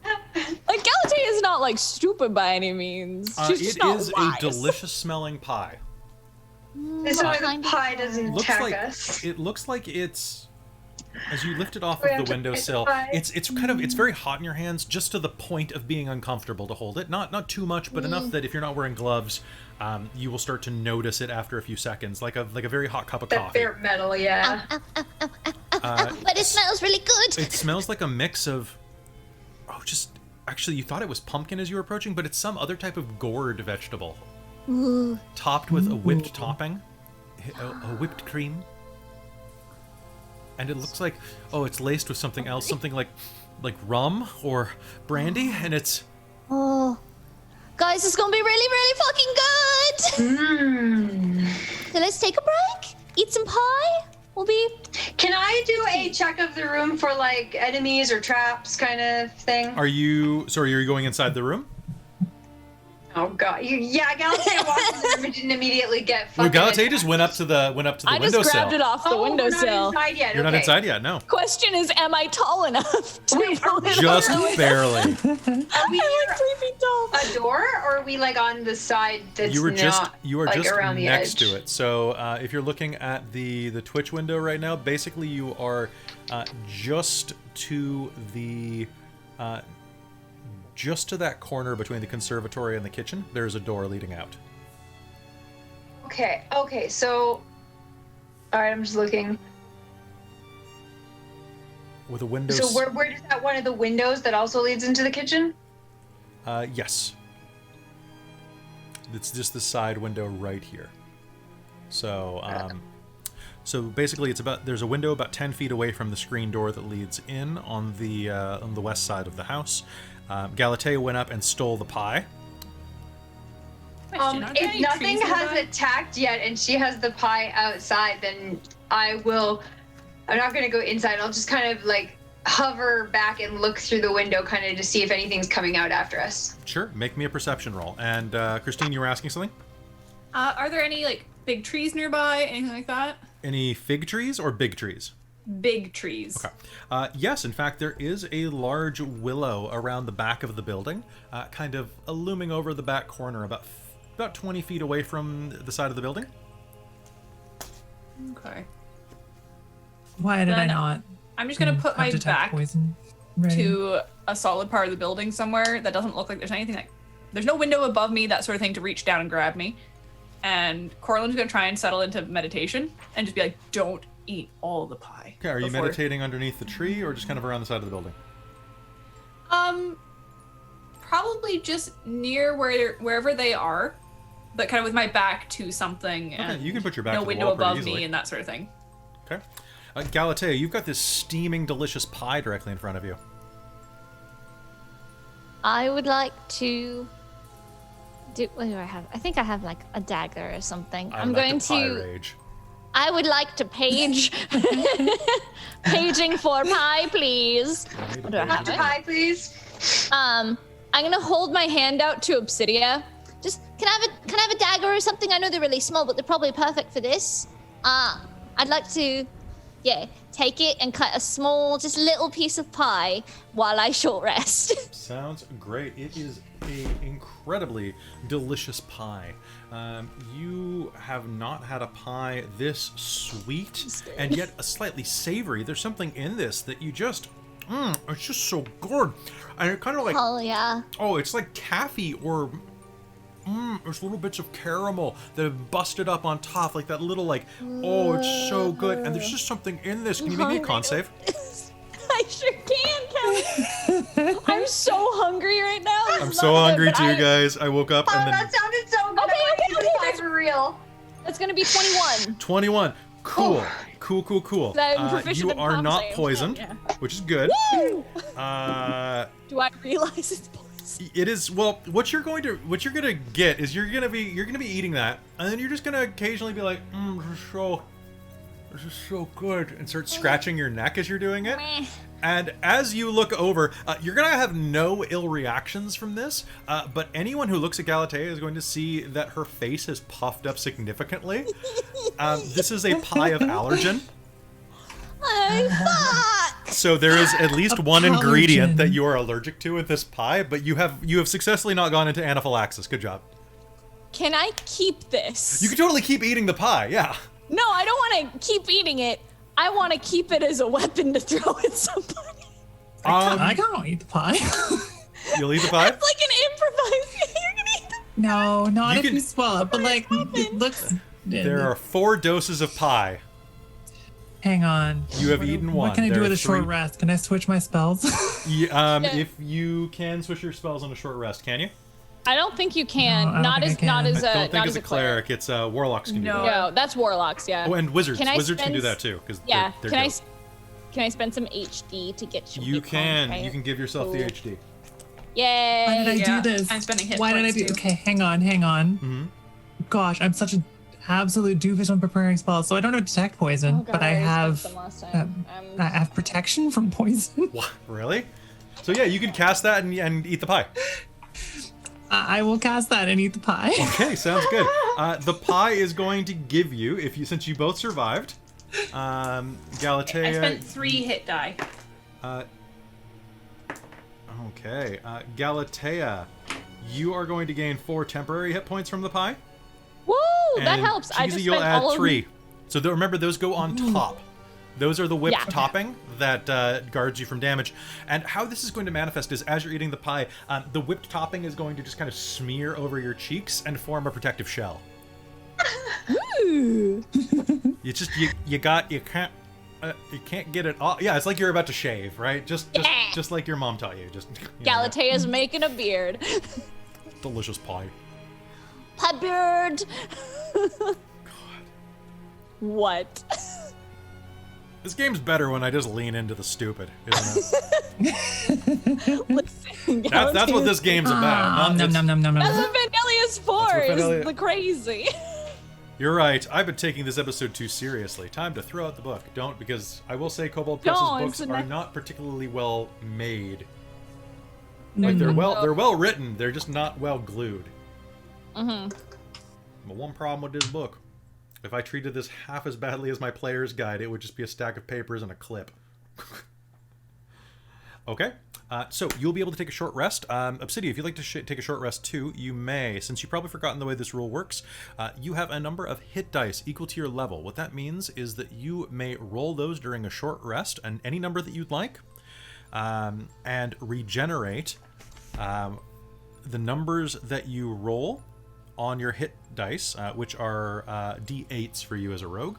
Like Galatea is not like stupid by any means. She's just It not is wise. a delicious smelling pie. This way the pie doesn't Looks attack like us. it looks like it's as you lift it off We of have the to pick windowsill. the pie. It's very hot in your hands, just to the point of being uncomfortable to hold it. Not too much, but enough that if you're not wearing gloves, you will start to notice it after a few seconds, like a very hot cup of That coffee. bare metal, yeah. But it smells really good. It smells like a mix of, actually, you thought it was pumpkin as you were approaching, but it's some other type of gourd vegetable. Ooh. Topped with a whipped topping, a whipped cream. And it looks like, it's laced with something else, something like rum or brandy, and it's... Oh. Guys, it's gonna be really, really fucking good! So let's take a break, eat some pie. We'll be... Can I do a check of the room for, like, enemies or traps kind of thing? Are you going inside the room? Oh god, Galatea walked in the room and didn't immediately get Well, fucking. Galatea just went up to the I windowsill. just grabbed it off the We're windowsill. not inside yet. You're not okay. inside yet, no. Question is, am I tall enough to Wait, are we- Just barely. Are we I'm like 3 feet tall. a door, or are we like on the side that's You are just like, around the next edge? to it. So if you're looking at the Twitch window right now, basically you are just to the just to that corner between the conservatory and the kitchen. There's a door leading out. Okay, so... Alright, I'm just looking. With a window. So where does that one of the windows that also leads into the kitchen? Yes. It's just the side window right here. So so basically there's a window about 10 feet away from the screen door that leads in on the west side of the house. Galatea went up and stole the pie. Question, are there If any nothing trees has nearby? attacked yet and she has the pie outside, then I'm not gonna go inside. I'll just kind of like hover back and look through the window kind of to see if anything's coming out after us. Sure, make me a perception roll. And Christine, you were asking something? Are there any like big trees nearby? Anything like that? Any fig trees or big trees? Big trees. Okay. Yes, in fact, there is a large willow around the back of the building, kind of looming over the back corner, about 20 feet away from the side of the building. Okay. Why did I Then not? I'm just gonna put my detect back poison ready? to a solid part of the building somewhere that doesn't look like there's anything like there's no window above me, that sort of thing, to reach down and grab me. And Corlin's gonna try and settle into meditation and just be like, don't eat all the pie. Okay, are you before- meditating underneath the tree or just kind of around the side of the building? Probably just near wherever they are, but kind of with my back to something. Okay, And you can put your back no to the window wall pretty above easily. me and that sort of thing. Okay. Galatea, you've got this steaming, delicious pie directly in front of you. I would like to do. What do I have? I think I have like a dagger or something. I I'm like going the pie to. rage. I would like to page. Paging for pie, please. What do I have? Pie, please. I'm gonna hold my hand out to Obsidia. Just can I have a dagger or something? I know they're really small, but they're probably perfect for this. I'd like to, take it and cut a small, just little piece of pie while I short rest. Sounds great. It is a incredibly delicious pie. You have not had a pie this sweet and yet a slightly savory. There's something in this that you just, it's just so good. And it kind of like, Oh yeah. it's like taffy or, there's little bits of caramel that have busted up on top, like that little it's so good. And there's just something in this. Can you make me a con save? I sure can, Kevin. I'm so hungry right now. I'm so hungry too, guys. I woke up and then That sounded so good. Okay, I want to okay, eat the pie for real. That's gonna be 21. 21. Cool. Cool. I'm proficient You in are con not saves. poisoned, Yeah. which is good. Do I realize it's poison? It is what you're gonna get is you're gonna be eating that, and then you're just gonna occasionally be like, this is so good, and start scratching your neck as you're doing it. Meh. And as you look over, you're gonna have no ill reactions from this, but anyone who looks at Galatea is going to see that her face has puffed up significantly. This is a pie of allergen. Oh fuck! So there is at least one allergen. ingredient that you are allergic to with this pie, but you have successfully not gone into anaphylaxis. Good job. Can I keep this? You can totally keep eating the pie, yeah. No, I don't want to keep eating it. I want to keep it as a weapon to throw at somebody. I can't eat the pie. You'll eat the pie? It's like an improvised. You're gonna eat the No, not You if can- you swallow it, but like it looks. There are 4 doses of pie. Hang on. You have eaten one. What can I There do are with a short three- rest? Can I switch my spells? If you can switch your spells on a short rest, can you? I don't think you can. No, I don't not think as I can. not as I don't think not as as a cleric. It's warlocks can do No. that. No, that's warlocks. Yeah. Oh, and wizards. Can I Wizards can do spend- that too, because Yeah. they're Can I? dope. Can I spend some HD to get you? You can. You can give yourself the Cool. HD. Yay! Why did I Yeah, do this? I'm spending hit Why did I points do? too. Okay, hang on. Mm-hmm. Gosh, I'm such an absolute doofus on preparing spells. So I don't know detect poison, Oh, God, but I already have spent some last time. I have protection from poison. What? Really? So yeah, you can cast that and eat the pie. I will cast that and eat the pie. Okay, sounds good. The pie is going to give you, since you both survived, Galatea. I spent 3 hit die. Okay, Galatea, you are going to gain 4 temporary hit points from the pie. Woo! That And helps. I Cheesy, just you'll spent add all of 3. So remember, those go on top. Those are the whipped Yeah. topping that guards you from damage. And how this is going to manifest is, as you're eating the pie, the whipped topping is going to just kind of smear over your cheeks and form a protective shell. Ooh. You can't get it off. Yeah, it's like you're about to shave, right? Just like your mom taught you. Galatea's making a beard. Delicious pie. Pie beard. God. What? This game's better when I just lean into the stupid, isn't it? Listen, That's what this game's about. Nom nom nom nom nom That's nom. what Vandelia's for. what Is Fandelia- the crazy. You're right. I've been taking this episode too seriously. Time to throw out the book. Don't, because I will say Kobold Press's Don't, books it's are a not particularly well made. Like they're well written. They're just not well glued. Mm-hmm. But one problem with this book, if I treated this half as badly as my player's guide, it would just be a stack of papers and a clip. Okay. So you'll be able to take a short rest. Obsidian, if you'd like to take a short rest too, you may. Since you've probably forgotten the way this rule works, you have a number of hit dice equal to your level. What that means is that you may roll those during a short rest, and any number that you'd like, and regenerate the numbers that you roll on your hit dice, which are D8s for you as a rogue,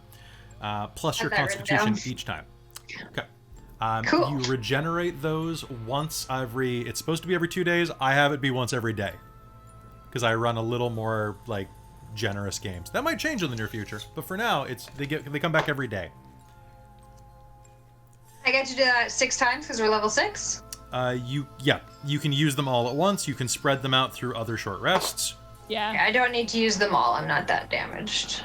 plus your I've got it written constitution down. each time. Okay. Cool. You regenerate those once it's supposed to be every 2 days. I have it be once every day, because I run a little more like generous games. That might change in the near future, but for now, they come back every day. I get to do that 6 times because we're level 6. You can use them all at once. You can spread them out through other short rests. Yeah. I don't need to use them all. I'm not that damaged.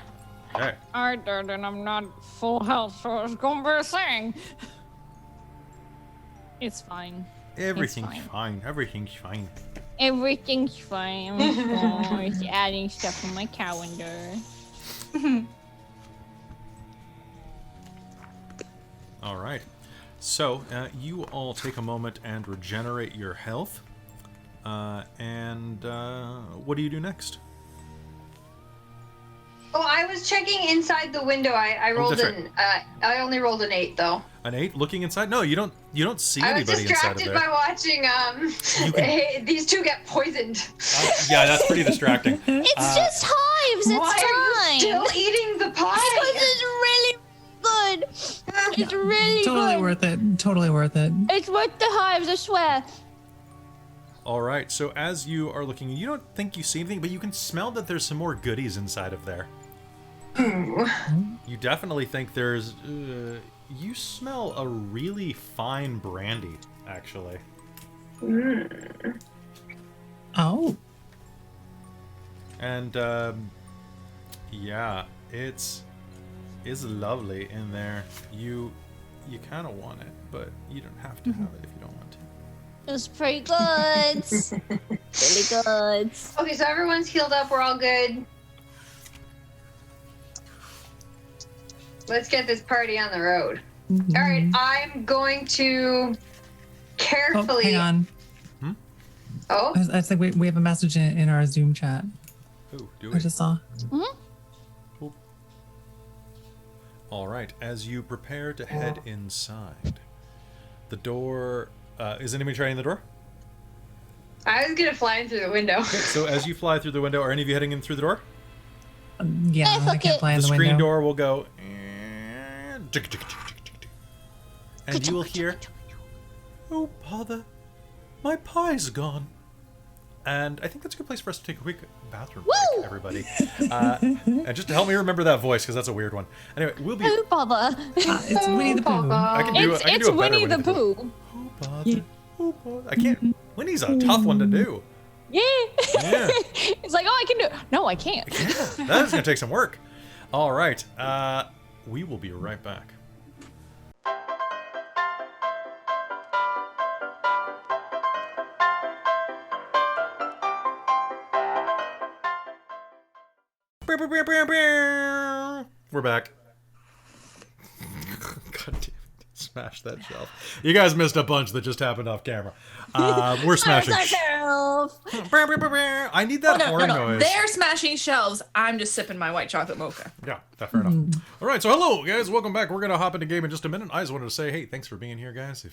Okay. I did, and I'm not full health, so it's gonna be a thing. It's fine. Everything's fine. fine. Everything's fine. Everything's fine. I'm just adding stuff on my calendar. All right. So you all take a moment and regenerate your health. And what do you do next? Oh, I was checking inside the window. I rolled that's I only rolled an 8 though. An 8? Looking inside? No, you don't see I was anybody inside of distracted there. by watching these two get poisoned. Yeah, that's pretty distracting. It's just hives. It's Why are you fine. still eating the Because pie? it's really good. It's really Totally good. worth it. Totally worth it. It's worth the hives, I swear. All right. So as you are looking, you don't think you see anything, but you can smell that there's some more goodies inside of there. Ooh. You definitely think there's. You smell a really fine brandy, actually. Oh. And yeah, it's lovely in there. You kind of want it, but you don't have to have it if you don't want to. It's pretty good. Really good. Okay, so everyone's healed up. We're all good. Let's get this party on the road. All right, I'm going to Oh, carefully. hang on. Oh, I think we have a message in our Zoom chat. Ooh, do I it. just saw. All right. As you prepare to head inside, the door. Is anybody trying the door? I was gonna fly in through the window. Okay, so as you fly through the window, are any of you heading in through the door? Yeah, Hey, I fuck can't it. play in The the screen window. door will go And you will hear, "Oh, bother, my pie's gone." And I think that's a good place for us to take a quick bathroom break, everybody. And just to help me remember that voice, because that's a weird one. Anyway, we'll be... Oh, bother. It's Winnie the Pooh. I can do It's a better Winnie the Pooh. Oh, bother. Oh, bother. I can't... Winnie's a tough one to do. Yeah. Yeah. It's like, oh, I can do it. No, I can't. Yeah, that is going to take some work. All right. We will be right back. We're back. God damn it. Smash that shelf. You guys missed a bunch that just happened off camera. We're smashing. I need that horn noise. They're smashing shelves. I'm just sipping my white chocolate mocha. Yeah, that's fair enough. All right, so hello, guys. Welcome back. We're going to hop into game in just a minute. I just wanted to say, hey, thanks for being here, guys.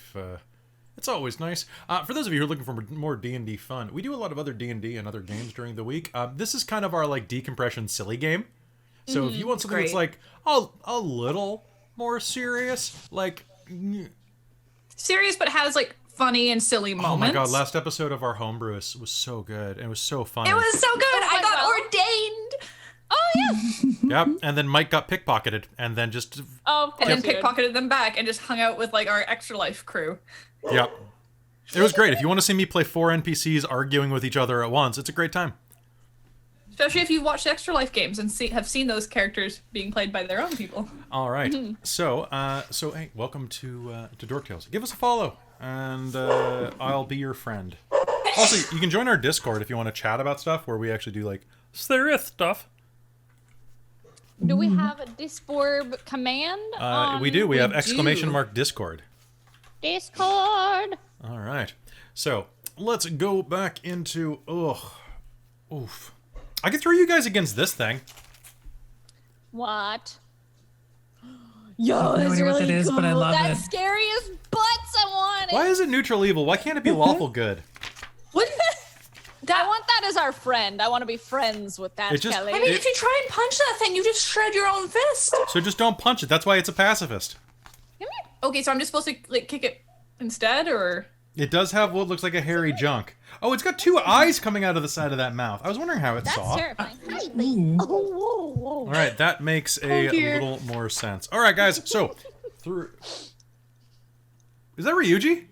It's always nice. For those of you who are looking for more D&D fun, we do a lot of other D&D and other games during the week. This is kind of our like decompression silly game. So if you want something that's like a little more serious, like serious but has like funny and silly moments. Oh my god, last episode of our homebrew was so good. And it was so funny. It was so good. I got ordained. Oh yeah. Yep. And then Mike got pickpocketed and then just and then pickpocketed them back and just hung out with like our Extra Life crew. Yep. It was great. If you want to see me play 4 NPCs arguing with each other at once, it's a great time. Especially if you've watched Extra Life games and have seen those characters being played by their own people. All right. So hey, welcome to Dork Tales. Give us a follow, and I'll be your friend. Also, you can join our Discord if you want to chat about stuff where we actually do like serious stuff. Do we have a Discord command? We do. We have !! Discord. Discord. All right. So let's go back into oof. I could throw you guys against this thing. What? Yo, I have no idea what that is, but I love it. That's scary as butts. I want it. Why is it neutral evil? Why can't it be lawful good? What? I want that as our friend. I want to be friends with that, Kelly. I mean, if you try and punch that thing, you just shred your own fist. So just don't punch it. That's why it's a pacifist. Okay, so I'm just supposed to like kick it instead, or? It does have what looks like a hairy junk. Oh, it's got 2 eyes coming out of the side of that mouth. I was wondering how it saw. That's terrifying. All right, that makes a little more sense. All right, guys. So, through. Is that Ryuji?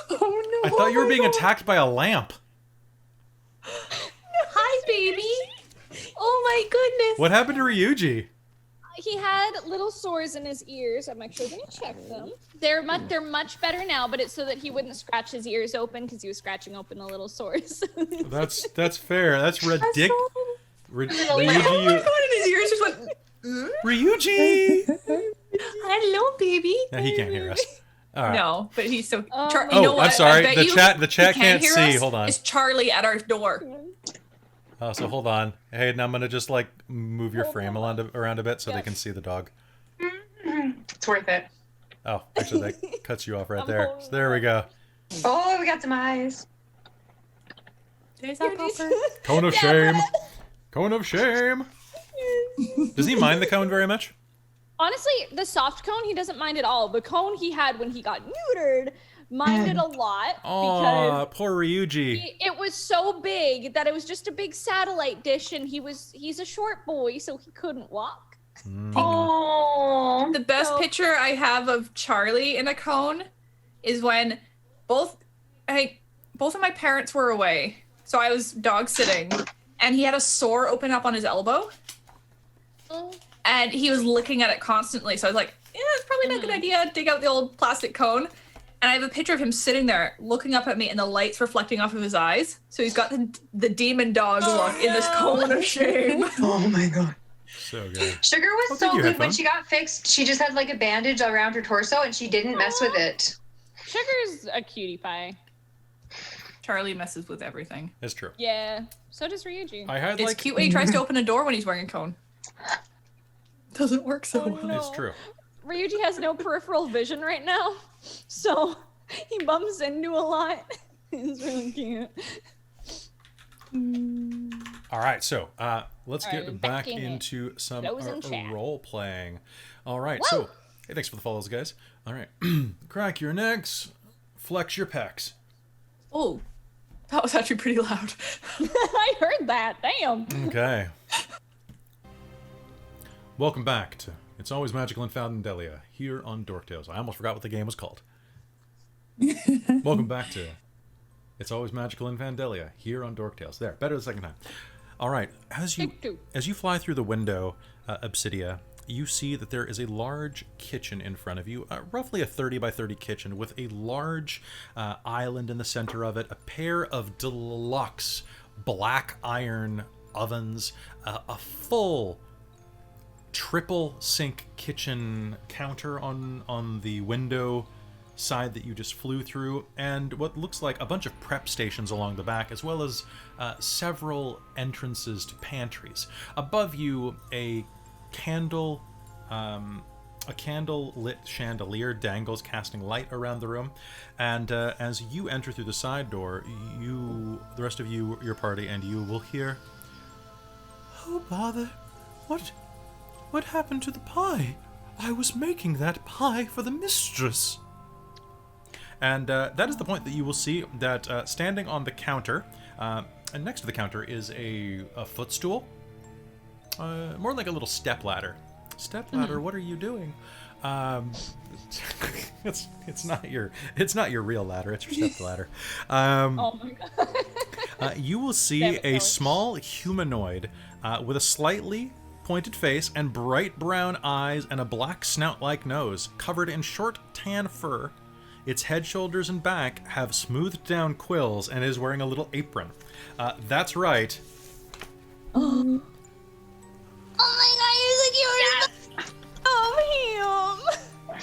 Oh no! I thought you were being attacked by a lamp. Hi, baby. Oh my goodness. What happened to Ryuji? He had little sores in his ears. I'm actually going to check them. They're much better now, but it's so that he wouldn't scratch his ears open because he was scratching open the little sores. That's fair. That's ridiculous. Ryuji, Oh my god! And his ears just went. Ryuji. Hello, baby. No, he can't hear us. All right. No, but he's so. Oh, you know what? I'm sorry. I The bet chat you can't hear see. us. Hold on. It's Charlie at our door. Oh, so hold on. Hey, now I'm gonna just like move your frame around a bit so they can see the dog. It's worth it. Oh, actually, that cuts you off right there. So there we go. Oh, we got some eyes. There's our puffer. Cone of shame. Cone of shame. Does he mind the cone very much? Honestly, the soft cone he doesn't mind at all. The cone he had when he got neutered minded a lot Oh, because poor Ryuji. it was so big that it was just a big satellite dish, and he's a short boy, so he couldn't walk. Oh, the best picture I have of Charlie in a cone is when both of my parents were away, so I was dog sitting, and he had a sore open up on his elbow, and he was licking at it constantly. So I was like, yeah, it's probably not a good idea. Dig out the old plastic cone. And I have a picture of him sitting there looking up at me and the lights reflecting off of his eyes. So he's got the demon dog look in this cone of shame. Oh my god. So good. Sugar was so good when she got fixed. She just had like a bandage around her torso and she didn't mess with it. Sugar's a cutie pie. Charlie messes with everything. It's true. Yeah, so does Ryuji. I had It's like. cute when he tries to open a door when he's wearing a cone. Doesn't work so well. no. It's true. Ryuji has no peripheral vision right now, so he bumps into a lot. It's really cute. All right, so let's All get right, back back in it. into some Those in chat. role playing. All right, so hey, thanks for the follows, guys. All right, crack your necks, flex your pecs. Oh, that was actually pretty loud. I heard that. Damn. Okay. Welcome back to It's Always Magical in Fandelia here on Dork Tales. I almost forgot what the game was called. Welcome back to It's Always Magical in Fandelia here on Dork Tales. There, better the second time. All right, as you fly through the window, Obsidia, you see that there is a large kitchen in front of you, roughly a 30 by 30 kitchen with a large island in the center of it, a pair of deluxe black iron ovens, a full triple sink kitchen counter on the window side that you just flew through, and what looks like a bunch of prep stations along the back, as well as several entrances to pantries. Above you, a candle lit chandelier dangles, casting light around the room, and as you enter through the side door, the rest of you, your party, and you will hear, "Oh bother, what happened to the pie? I was making that pie for the mistress." And that is the point that you will see that standing on the counter, and next to the counter is a footstool, more like a little step ladder. Step ladder, what are you doing? It's not your real ladder. It's your step ladder. Oh my god. You will see a small humanoid with a slightly pointed face and bright brown eyes and a black snout-like nose, covered in short tan fur. Its head, shoulders, and back have smoothed down quills and is wearing a little apron. That's right. Oh my god, you're so cute! Oh, him.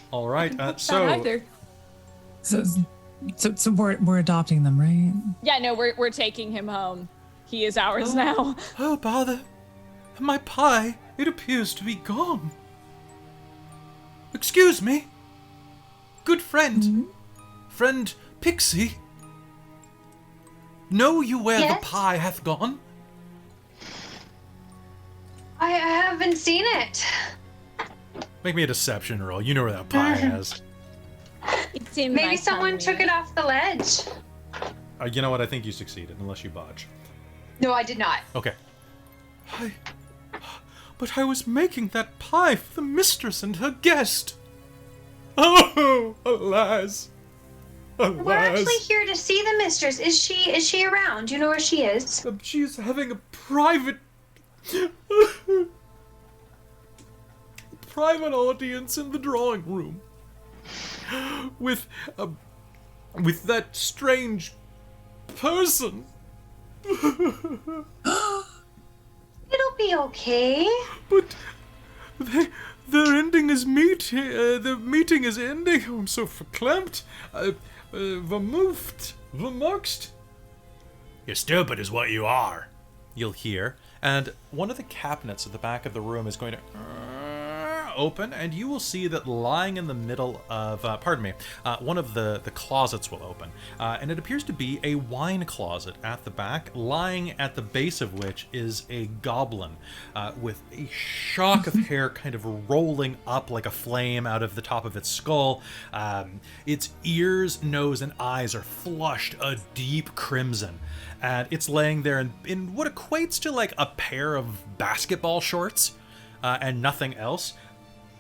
All right. Not So either. So we're adopting them, right? Yeah, no, we're taking him home. He is ours now. Oh, bother. My pie, it appears to be gone. Excuse me. Good friend. Friend Pixie. Know you where Yes? the pie hath gone? I haven't seen it. Make me a deception roll. You know where that pie is. It's in Maybe my someone tummy. took it off the ledge. You know what? I think you succeeded, unless you botch. No, I did not. Okay. But I was making that pie for the mistress and her guest. Oh, alas. Alas. We're actually here to see the mistress. Is she around? Do you know where she is? She's having a private audience in the drawing room with that strange person. It'll be okay. But they're ending his the meeting is ending. Oh, I'm so verklempt. Vermoxt. You're stupid is what you are. You'll hear. And one of the cabinets at the back of the room is going to open, and you will see that lying in the middle of, one of the closets will open. And it appears to be a wine closet at the back, lying at the base of which is a goblin with a shock of hair kind of rolling up like a flame out of the top of its skull. Its ears, nose, and eyes are flushed a deep crimson. And it's laying there in what equates to like a pair of basketball shorts and nothing else,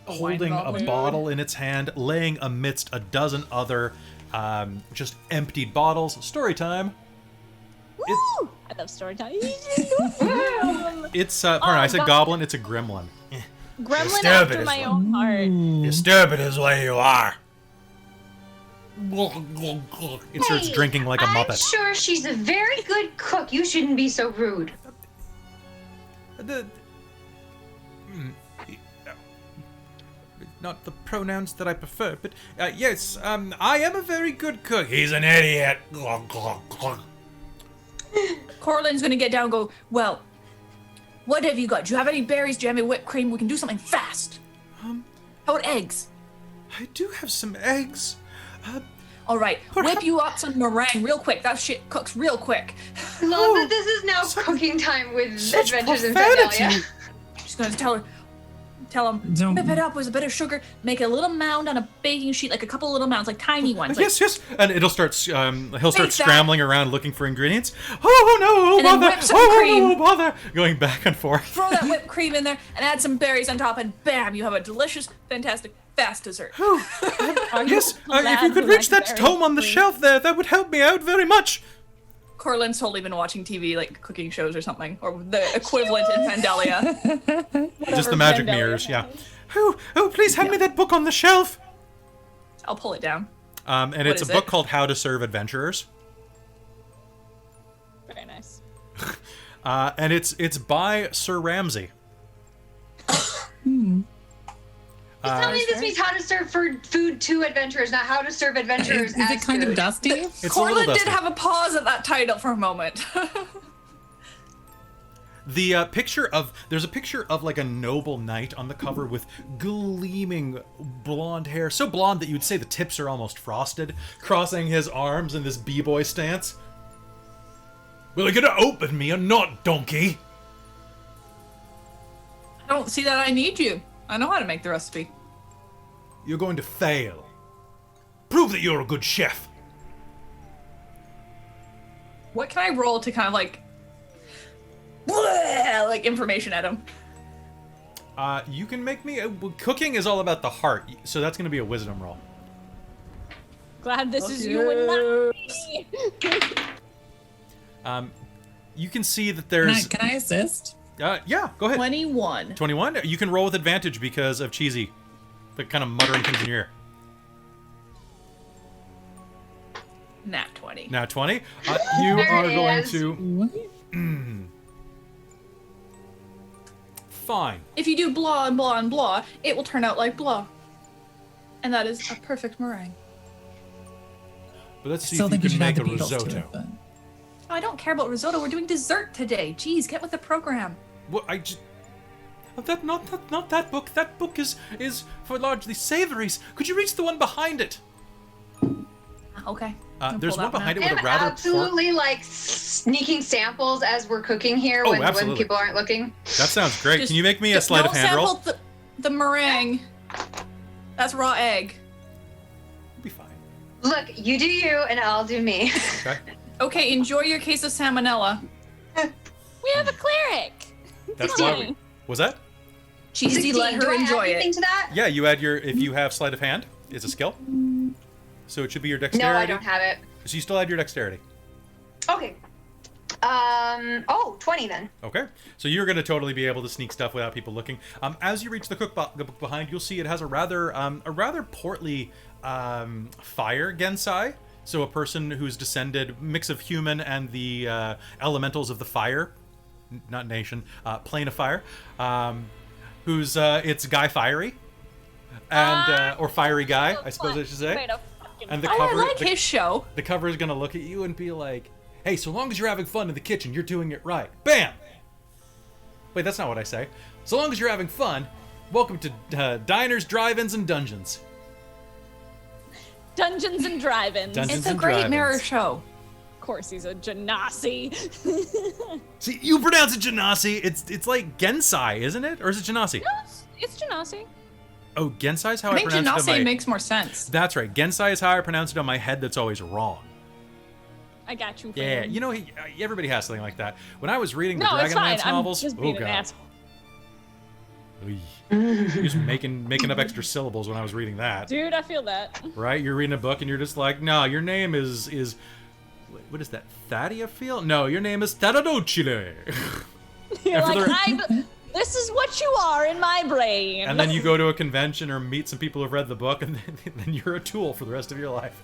holding a bottle in its hand, laying amidst a dozen other just emptied bottles. Story time. Woo! I love story time. It's, pardon, I said goblin, it's a gremlin. Gremlin after my own heart. You're stupid is what you are. It starts Hey, drinking like a I'm muppet. sure she's a very good cook. You shouldn't be so rude. Not the pronouns that I prefer, but yes, I am a very good cook. He's an idiot. Corlin's gonna get down and go, well, what have you got? Do you have any berries? Do you have any whipped cream? We can do something fast. How about eggs? I do have some eggs. All right, whip you up some meringue real quick. That shit cooks real quick. Love that this is now cooking time with such Adventures in profanity. Fandelia. Just gonna tell him, Don't- whip it up with a bit of sugar, make a little mound on a baking sheet, like a couple little mounds, like tiny ones. Yes, yes, and he'll start Make that. scrambling around looking for ingredients. Oh no, oh And then bother! whip some Oh cream. no, bother! Going back and forth. Throw that whipped cream in there and add some berries on top, and bam, you have a delicious, fantastic, fast dessert. Yes, if glad you could you reach like that berries, tome on the please? shelf there, that would help me out very much. Corlin's totally been watching TV, like cooking shows or something, or the equivalent in Fandelia. Just the magic Fandelia mirrors, yeah. Oh, please hand me that book on the shelf. I'll pull it down. And it's a is book it? called How to Serve Adventurers. Very nice. And it's by Sir Ramsay. Tell me this means how to serve food to adventurers, not how to serve adventurers Is as it kind food. of dusty? It's a little Corlin did dusty. have a pause at that title for a moment. The there's a picture of like a noble knight on the cover with gleaming blonde hair, so blonde that you'd say the tips are almost frosted, crossing his arms in this b-boy stance. Will you gonna open me or not, donkey? I don't see that I need you. I know how to make the recipe. You're going to fail. Prove that you're a good chef. What can I roll to kind of like information at him? You can make me. Cooking is all about the heart, so that's going to be a wisdom roll. Glad this is you and not me. You can see that Can there's. I assist? Yeah, go ahead. 21. 21. You can roll with advantage because of Cheesy, the kind of muttering things in your ear. Nat 20. Now 20. You There are it going is. to. What? Fine. If you do blah and blah and blah, it will turn out like blah. And that is a perfect meringue. But let's see Still if you think you can should add make the a Beatles to risotto. it, but Oh, I don't care about risotto. We're doing dessert today. Jeez, get with the program. Well, I just. Not that book. That book is for largely savories. Could you reach the one behind it? Okay. There's one behind it with I'm a rather absolutely like sneaking samples as we're cooking here Oh, when absolutely. people aren't looking. That sounds great. Just- Can you make me a sleight of hand roll? sample the meringue. That's raw egg. It'll be fine. Look, you do you and I'll do me. Okay. Okay, enjoy your case of salmonella. We have a cleric. That's why we. Was that? Cheesy, let 16. Do her I add enjoy anything it. to that? Yeah, you add your. If you have sleight of hand, it's a skill. So it should be your dexterity. No, I don't have it. So you still add your dexterity. Okay. 20 then. Okay, so you're going to totally be able to sneak stuff without people looking. As you reach the cookbook behind, you'll see it has a rather portly fire gensei. So a person who's descended, mix of human and the elementals of the fire, not nation, plane of fire. Who's it's Guy Fiery, and or Fiery Guy, I suppose I should say. Wait a fucking And the Oh, I cover, like the, his show. the cover is going to look at you and be like, "Hey, so long as you're having fun in the kitchen, you're doing it right." Bam. Wait, that's not what I say. So long as you're having fun, welcome to diners, drive-ins, and dungeons. Dungeons and Drive-ins. Dungeons It's a and great drive-ins. mirror show. Of course, he's a genasi. See, you pronounce it Genasi. It's like Gensai, isn't it? Or is it Genasi? It's genasi. Oh, Gensai is how I I, think pronounce it on Genasi my... makes more sense. That's right. Gensai is how I pronounce it on my head that's always wrong. I got you. Yeah, friend. you know, everybody has something like that. When I was reading the No, it's fine. Dragonlance I'm novels... just being oh, an God. asshole. You're just making up extra syllables when I was reading that. Dude, I feel that. Right? You're reading a book and you're just like, no, your name is what is that? Thadia Field? No, your name is Taraducile. You're for like, the- this is what you are in my brain. And then you go to a convention or meet some people who've read the book, and then you're a tool for the rest of your life.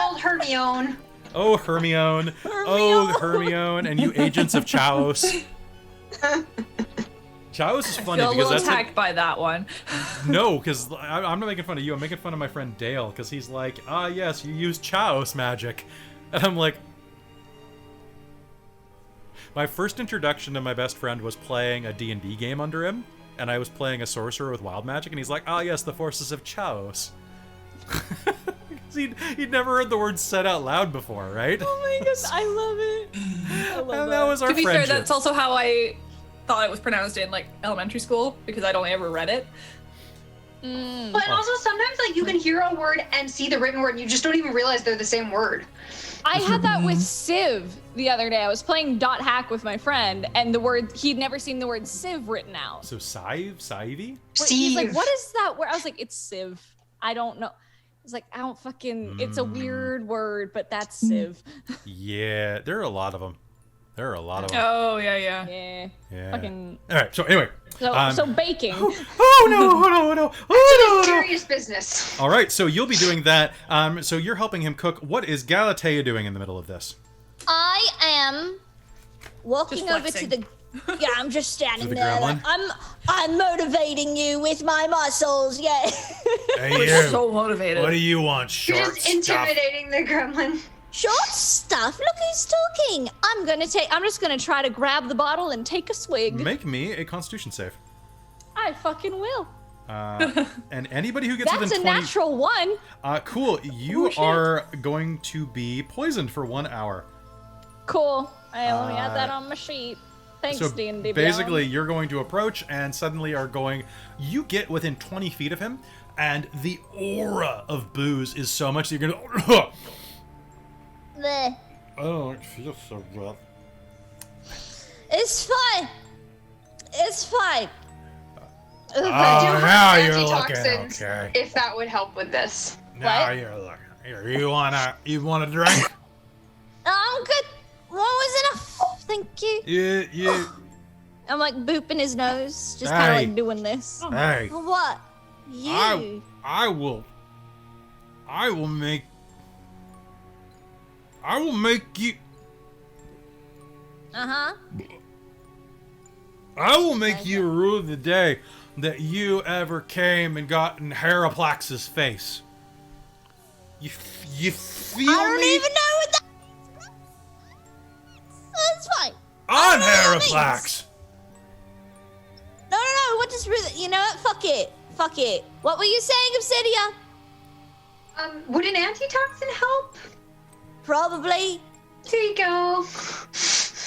Old Hermione. Oh, Hermione. Oh, Hermione. And you agents of Chaos. Chaos is funny Feel a because little that's like, attacked by that one. no, because I'm not making fun of you. I'm making fun of my friend Dale because he's like, yes, you use Chaos magic. And I'm like, my first introduction to my best friend was playing a D&D game under him, and I was playing a sorcerer with wild magic, and he's like, yes, the forces of Chaos. He'd never heard the word said out loud before, right? Oh my goodness, I love it. I love And that was our To be friendship. fair, that's also how I thought it was pronounced in like elementary school because I'd only ever read it. But also sometimes like you can hear a word and see the written word and you just don't even realize they're the same word. I had that with Civ the other day. I was playing dot hack with my friend, and he'd never seen the word Civ written out. So Saivy? He's like, what is that word? I was like, it's Civ. I don't know. I was like, I don't fucking, it's a weird word, but that's Civ. Yeah, there are a lot of them. Oh, yeah. Yeah. Fucking. All right, so anyway. So baking. Oh no. It's serious business. All right, so you'll be doing that. So you're helping him cook. What is Galatea doing in the middle of this? I am walking Just over to flexing. the. Yeah, I'm just standing To the there. gremlin? I'm motivating you with my muscles. Yeah. Hey, We're so motivated. What do you want, You're short just stuff? intimidating the gremlin. Short stuff. Look who's talking. I'm just gonna try to grab the bottle and take a swig. Make me a Constitution save. I fucking will. And anybody who gets That's within a 20... natural one. Cool. You shit. are going to be poisoned for 1 hour. Cool. I only had that on my sheet. Thanks, So D&D. basically, you're going to approach and suddenly are going... You get within 20 feet of him, and the aura of booze is so much that you're going to... There. Oh, it feels so rough. It's fine. It's fine. I do Oh, have now you're looking antitoxins, okay. if that would help with this. Now What? you're looking. Here, you wanna drink? I'm good. One was enough. Thank you. You. I'm like booping his nose, just kind of Hey. like doing this. Hey, What? You. I will make you. Uh-huh. I will make you rue the day that you ever came and got in Heraplax's face. You feel I don't me? even know what that That's fine. On know what that means. Heraplax. No. What does really... You know what? Fuck it. What were you saying, Obsidia? Would an antitoxin help? Probably. Here you go.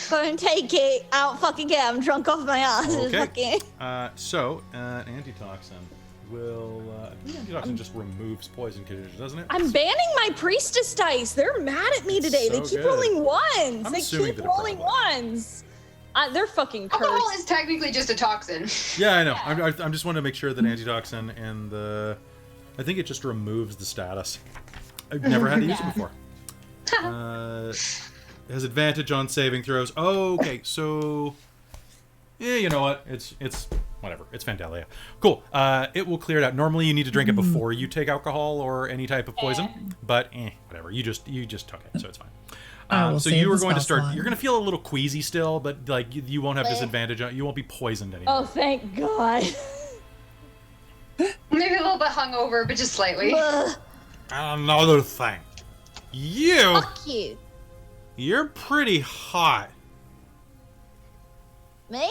Go and take it. I don't fucking care. I'm drunk off my ass. Okay. Fucking... So antitoxin will. I think antitoxin just removes poison conditions, doesn't it? I'm banning my priestess dice. They're mad at me today. so They keep good. rolling ones. I'm They assuming keep that it rolling probably- ones. They're fucking Alcohol cursed. is technically just a toxin. Yeah, I know. I'm just wanting to make sure that antitoxin and the. I think it just removes the status. I've never had to use it before. It has advantage on saving throws. Oh, okay, so yeah, you know what? It's whatever. It's Fandelia. Cool. It will clear it out. Normally, you need to drink it before you take alcohol or any type of poison, but whatever. You just took it, so it's fine. will So save you are the going to spell start. slot. You're going to feel a little queasy still, but like you won't have Bleh. disadvantage. You won't be poisoned anymore. Oh, thank God. Maybe a little bit hungover, but just slightly. Ugh, Another thing, fuck you. you're pretty hot. Me?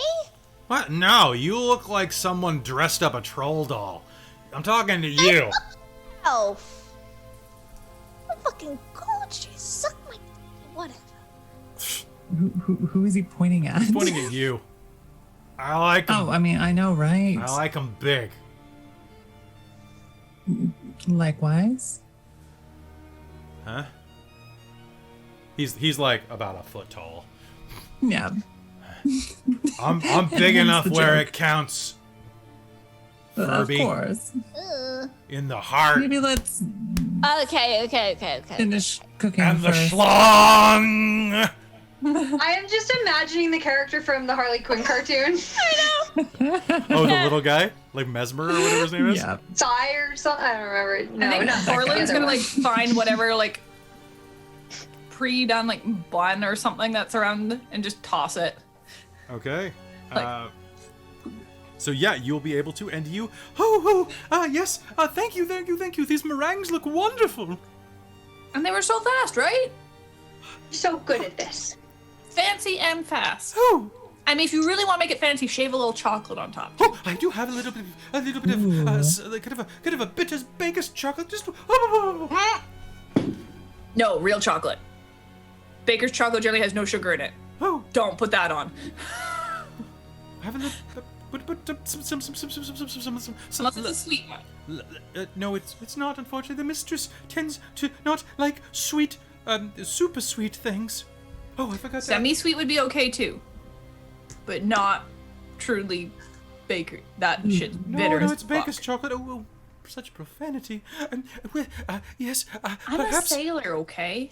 What? No, you look like someone dressed up a troll doll. I'm talking to you. Elf. I'm fucking gorgeous. Suck my... Whatever. Who is he pointing at? Pointing at you. I like him. Oh, I mean, I know, right? I like him big. Likewise. Huh? He's like about a foot tall. Yeah. I'm big Hence enough the where joke. it counts Of Furby. course. Ugh. in the heart Maybe let's Okay. finish cooking and the first. schlong. I am just imagining the character from the Harley Quinn cartoon. Oh, the little guy, like Mesmer or whatever his name is. Yeah. Sai or something. I don't remember. No, I think not that Orland's guy. gonna like find whatever like pre-done like bun or something that's around and just toss it. Okay. Like- So yeah, you'll be able to, and you. Yes. Thank you. These meringues look wonderful. And they were so fast, right? You're so good at this. Fancy and fast. Oh, I mean, if you really want to make it fancy, shave a little chocolate on top. I do have a little bit of Ooh. kind of a bit of Baker's chocolate. Just No, real chocolate. Baker's chocolate generally has no sugar in it. Oh, Don't put that on. have a look. Some. Unless it's a sweet one. No, it's not. Unfortunately, the mistress tends to not like sweet, super sweet things. Oh, I forgot that. Semi-sweet would be okay too, but not truly baker. That shit's bitter. No, as it's fuck. baker's chocolate. Oh, such profanity. Yes, I'm perhaps. a sailor, okay?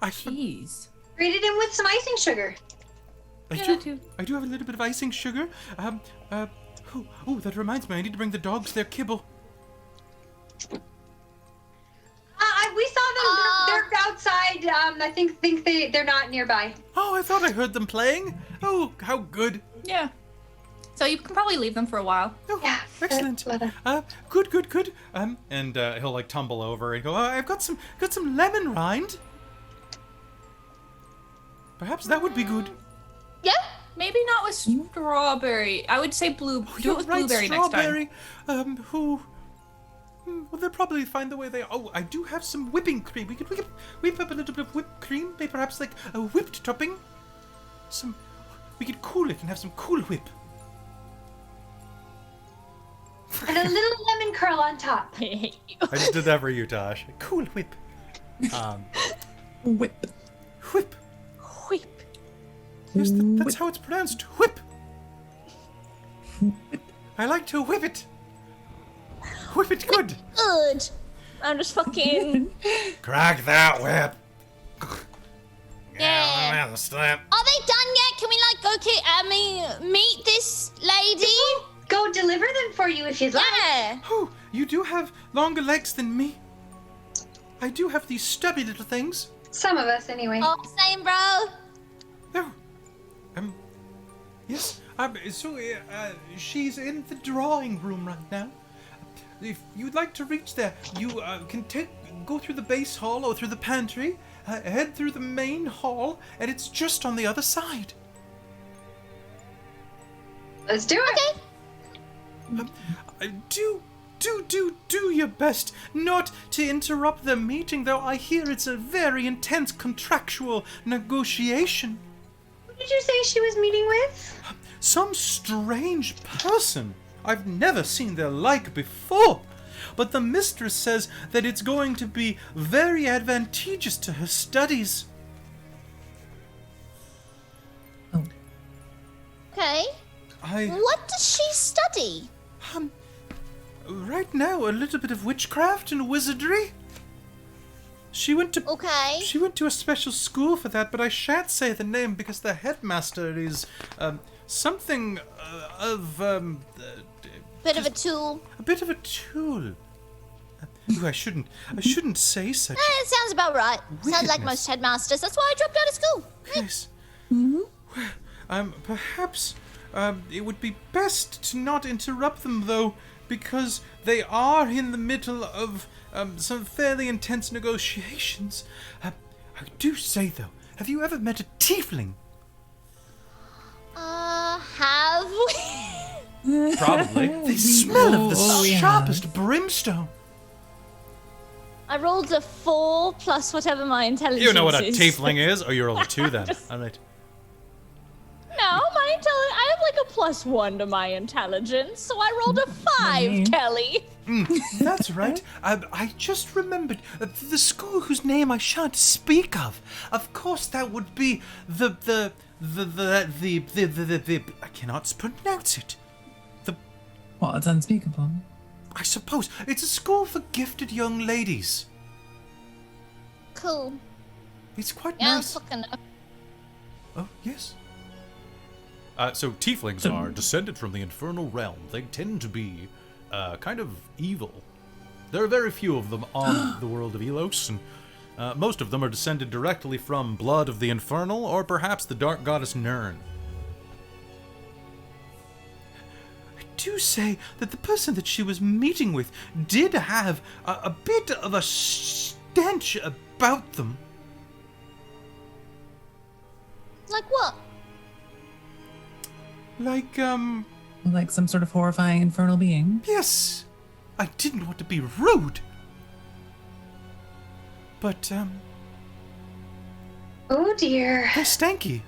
I Jeez. Grated in with some icing sugar. I do have a little bit of icing sugar. Oh, that reminds me. I need to bring the dogs their kibble. We saw them. They're outside. I think they're not nearby. Oh, I thought I heard them playing. Oh, how good. Yeah. So you can probably leave them for a while. Oh, Yeah, excellent. let 'em. Good. And he'll like tumble over and go. I've got some lemon rind. Perhaps that would be good. Yeah. Maybe not with strawberry. I would say blue. Do it with blueberry strawberry. next time. Well, they'll probably find the way they. Oh, I do have some whipping cream. We could whip up a little bit of whipped cream. Maybe perhaps like a whipped topping. We could cool it and have some Cool Whip. And a little lemon curl on top. I hate you. I just did that for you, Tosh. Cool Whip. Whip. Whip. Whip. Yes, that's how it's pronounced. Whip. I like to whip it. Whip it good. Good. I'm just fucking. Crack that whip. Yeah. Slap. Are they done yet? Can we like go meet this lady? Go deliver them for you if you'd like. Yeah. Oh, you do have longer legs than me. I do have these stubby little things. Some of us, anyway. Oh, same, bro. Oh, yes. She's in the drawing room right now. If you'd like to reach there, you can go through the base hall or through the pantry, head through the main hall, and it's just on the other side. Let's do it. Okay. Do your best not to interrupt the meeting, though I hear it's a very intense contractual negotiation. Who did you say she was meeting with? Some strange person. I've never seen their like before. But the mistress says that it's going to be very advantageous to her studies. Okay. What does she study? Right now, a little bit of witchcraft and wizardry. She went to Okay. She went to a special school for that, but I shan't say the name because the headmaster is something of Bit of a tool. a bit of a tool. Ooh, I shouldn't say such. It sounds about right. Sounds like Wickedness. most headmasters. That's why I dropped out of school. Yes. Perhaps it would be best to not interrupt them, though, because they are in the middle of some fairly intense negotiations. I do say, though, have you ever met a tiefling? Have we? Probably. They smell of the we sharpest brimstone. I rolled a 4 plus whatever my intelligence is. You know what a tiefling is? Oh, you're only 2 then. All right. No, I have like a +1 to my intelligence, so I rolled a 5, Kelly. That's right. I just remembered the school whose name I shan't speak of. Of course, that would be the I cannot pronounce it. Well, it's unspeakable. I suppose it's a school for gifted young ladies. Cool. It's quite Yeah, nice. fucking. Oh yes. So tieflings are descended from the infernal realm. They tend to be kind of evil. There are very few of them on the world of Ylos, and most of them are descended directly from blood of the Infernal, or perhaps the dark goddess Nirn. I do say that the person that she was meeting with did have a bit of a stench about them. Like what? Like some sort of horrifying infernal being. Yes, I didn't want to be rude. but Oh dear. they're stanky.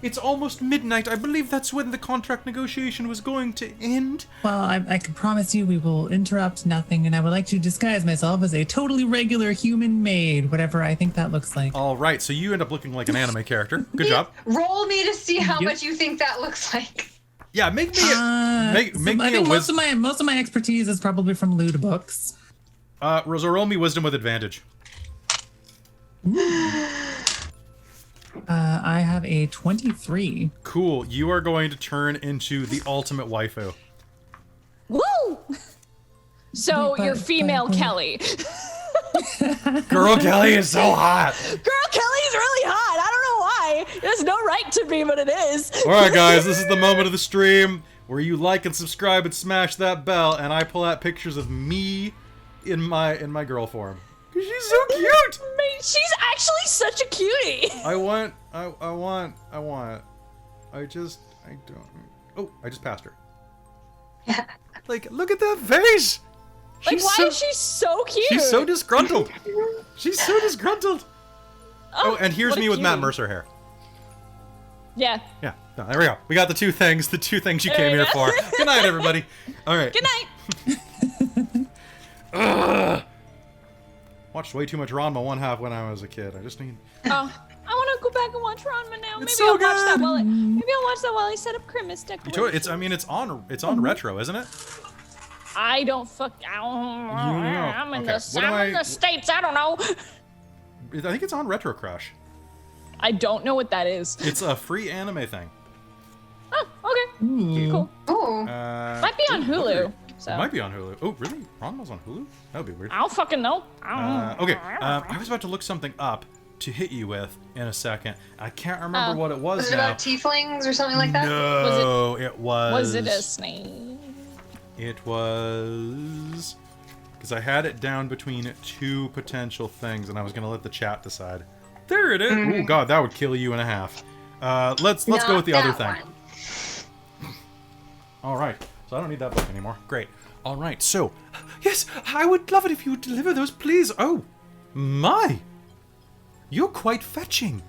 It's almost midnight. I believe that's when the contract negotiation was going to end. Well, I can promise you we will interrupt nothing, and I would like to disguise myself as a totally regular human maid, whatever I think that looks like. All right, so you end up looking like an anime character. Good job. Roll me to see how Yep. much you think that looks like. Yeah, make me make I me a think wisdom. most of my expertise is probably from lewd books. Rosa, roll me wisdom with advantage. I have a 23. Cool. You are going to turn into the ultimate waifu. Woo! So But- you're female but- Kelly. Girl Kelly is so hot. Girl, Kelly's really hot. I don't know why. It has no right to be, but it is. All right, guys, this is the moment of the stream where you like and subscribe and smash that bell, and I pull out pictures of me in my girl form. 'Cause she's so cute. She's actually such a cutie. I don't. Oh, I just passed her. Like, look at that face. Like, She's why so- is she so cute? She's so disgruntled. She's so disgruntled. Oh, and here's what a me with Matt cutie. Mercer hair. Yeah. Yeah, no, there we go. We got the two things you There came you here go. for. Good night, everybody. All right. Good night. Watched way too much Ranma one half when I was a kid. I just need. Oh, I want to go back and watch Ranma now. Maybe so I'll watch that good. while I'll watch that while I set up Christmas decorations. It's on retro, isn't it? I don't fuck. I'm in Okay. the States. I don't know. I think it's on Retro Crush. I don't know what that is. It's a free anime thing. Oh, okay. Cool. Oh. Might be on Hulu. So It might be on Hulu. Oh, really? Ranma's on Hulu? That would be weird. I don't fucking know. I don't know. Okay, I was about to look something up to hit you with in a second. I can't remember what it was Was it now. about tieflings or something like that? No, it was. Was it a snake? It was because I had it down between two potential things, and I was gonna let the chat decide. There it is. Oh God, that would kill you in a half. Let's go with the other thing. All right. So I don't need that book anymore. Great. All right. So, yes, I would love it if you would deliver those, please. Oh, my! You're quite fetching.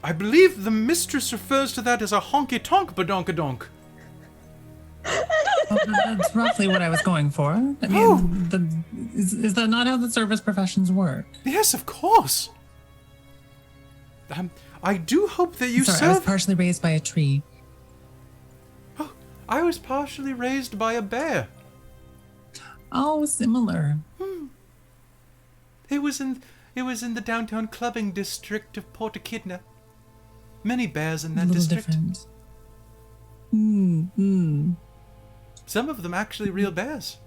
I believe the mistress refers to that as a honky-tonk badonkadonk. Well, that's roughly what I was going for. I mean, is that not how the service professions work? Yes, of course. I do hope that you Sorry, I was serve. partially raised by a tree. Oh, I was partially raised by a bear. Oh, similar. It was in the downtown clubbing district of Port Echidna. Many bears in A that little district. different. Some of them actually real bears.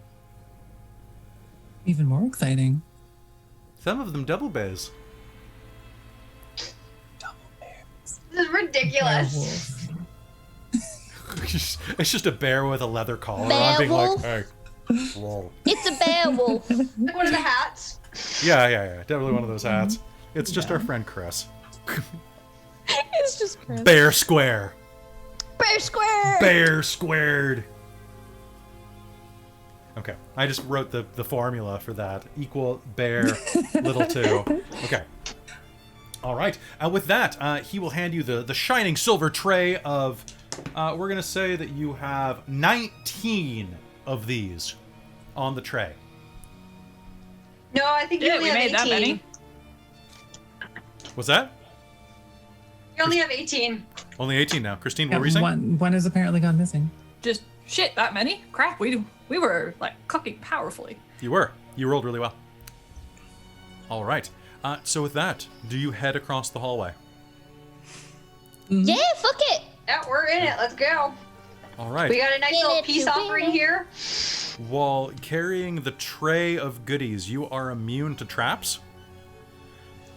Even more exciting. Some of them double bears. This is ridiculous. Werewolf. It's just a bear with a leather collar Bear on being wolf? like, hey. Whoa. It's a bear wolf. Like one of the hats. Yeah, definitely one of those hats. It's just our friend Chris. It's just Chris. Bear Square. Bear square. Bear squared. Okay, I just wrote the formula for that. Equal bear little 2. Okay. All right. With that, he will hand you the shining silver tray of. We're gonna say that you have 19 of these on the tray. No, I think you Yeah, only we have made 18. that many. Was that You only have 18. only 18 now? Christine, what Yeah, were you saying? one has apparently gone missing. Just shit, that many? Crap, we were like cooking powerfully. You were. You rolled really well. All right. So with that, do you head across the hallway? Yeah, fuck it. Yeah, we're in it. Let's go. All right. We got a nice In little it peace to offering win it. here. While carrying the tray of goodies, you are immune to traps.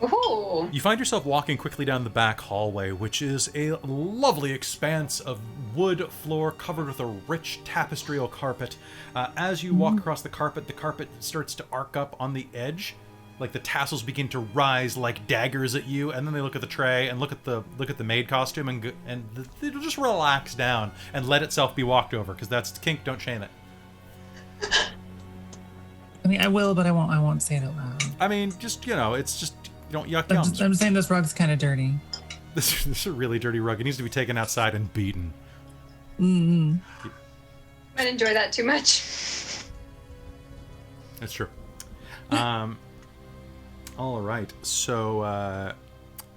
Ooh. You find yourself walking quickly down the back hallway, which is a lovely expanse of wood floor covered with a rich tapestryal carpet. As you walk across the carpet starts to arc up on the edge, like the tassels begin to rise like daggers at you, and then they look at the tray and look at the maid costume, and it'll just relax down and let itself be walked over, because that's kink. Don't shame it. I mean, I will, but I won't say it out loud. I mean, just it's just you don't yuck yums. I'm saying this rug's kind of dirty. This is a really dirty rug. It needs to be taken outside and beaten. Mm-hmm. I enjoy that too much. That's true. All right. So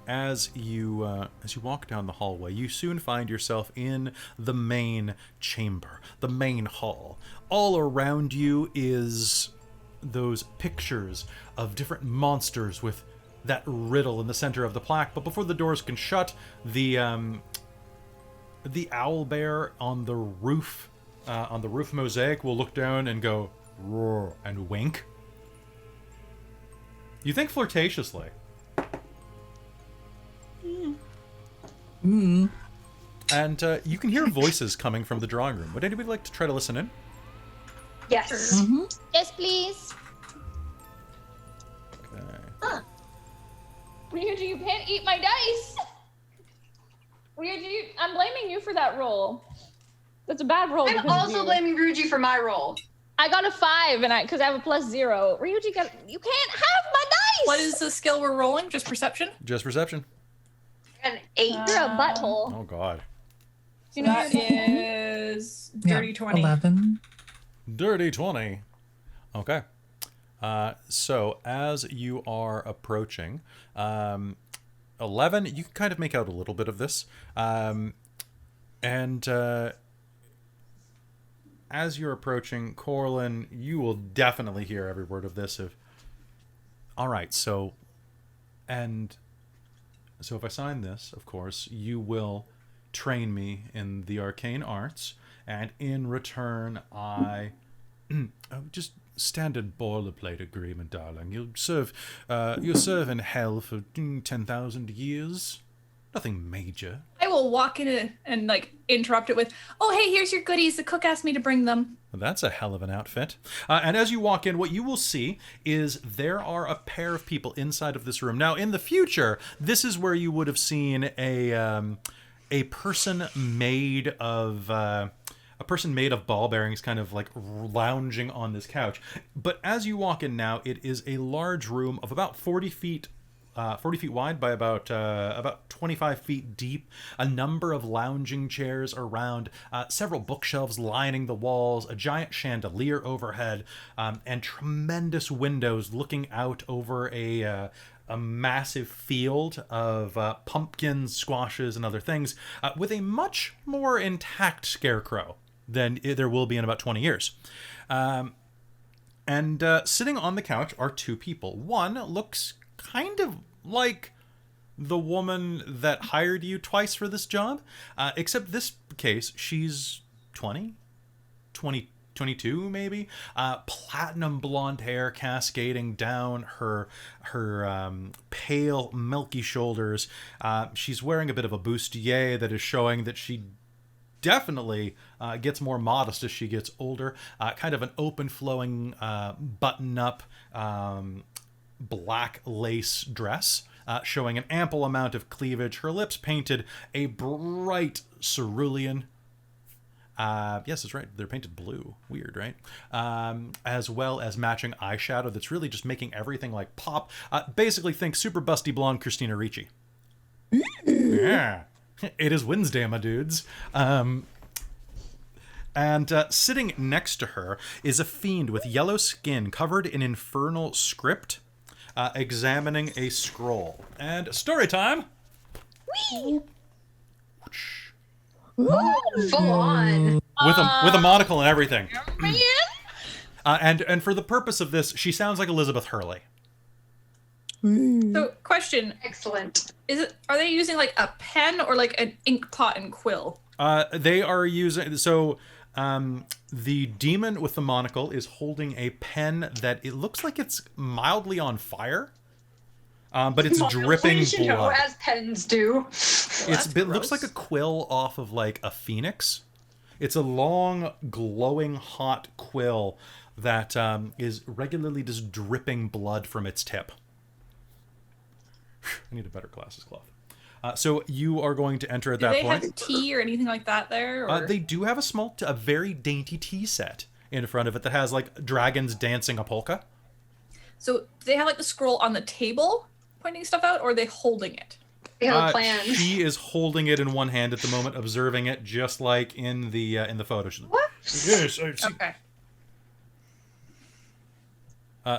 as you walk down the hallway, you soon find yourself in the main chamber, the main hall. All around you is those pictures of different monsters with that riddle in the center of the plaque. But before the doors can shut, the owl bear on the roof mosaic will look down and go roar and wink. You think flirtatiously. Mm. And you can hear voices coming from the drawing room. Would anybody like to try to listen in? Yes. Mm-hmm. Yes, please. Okay. Ryuji, you can't eat my dice. Ryuji, I'm blaming you for that roll. That's a bad roll. I'm also blaming Ryuji for my roll. I got a 5, and because I have a +0. Ryuji you can't have my dice. What is the skill we're rolling? Just perception? Just perception. An 8. You're a butthole. Oh God. So that is dirty 20. 11. Dirty 20. Okay. So as you are approaching, 11, you can kind of make out a little bit of this. And as you're approaching, Corlin, you will definitely hear every word of this. All right, so if I sign this, of course, you will train me in the arcane arts, and in return, just standard boilerplate agreement, darling. You'll serve in hell for 10,000 years. Nothing major. I will walk in and interrupt it with, "Oh, hey, here's your goodies. The cook asked me to bring them." Well, that's a hell of an outfit. And as you walk in, what you will see is there are a pair of people inside of this room. Now, in the future, this is where you would have seen a person made of ball bearings, kind of like lounging on this couch. But as you walk in now, it is a large room of about 40 feet wide by about 25 feet deep, a number of lounging chairs around, several bookshelves lining the walls, a giant chandelier overhead, and tremendous windows looking out over a massive field of pumpkins, squashes, and other things, with a much more intact scarecrow than there will be in about 20 years. And sitting on the couch are two people. One looks kind of like the woman that hired you twice for this job, except this case, she's 22 maybe, platinum blonde hair cascading down her pale milky shoulders. She's wearing a bit of a bustier that is showing that she definitely gets more modest as she gets older. Kind of an open flowing button up black lace dress, showing an ample amount of cleavage. Her lips painted a bright cerulean. Yes, that's right. They're painted blue. Weird, right? As well as matching eyeshadow that's really just making everything like pop. Basically, think super busty blonde Christina Ricci. Yeah. It is Wednesday, my dudes. And sitting next to her is a fiend with yellow skin covered in infernal script, examining a scroll. And story time! Whee! Full on. With a monocle and everything. And for the purpose of this, she sounds like Elizabeth Hurley. So, question. Excellent. Are they using like a pen or like an ink pot and quill? They are using... So, the demon with the monocle is holding a pen that it looks like it's mildly on fire. But it's dripping blood. As pens do. It looks like a quill off of like a phoenix. It's a long, glowing, hot quill that is regularly just dripping blood from its tip. I need a better glasses cloth. So you are going to enter at that point. Do they have tea or anything like that there? Or? They do have a very dainty tea set in front of it that has like dragons dancing a polka. So do they have like the scroll on the table pointing stuff out, or are they holding it? They have a plan. She is holding it in one hand at the moment, observing it, just like in the photo. What? Yes, I see. Okay.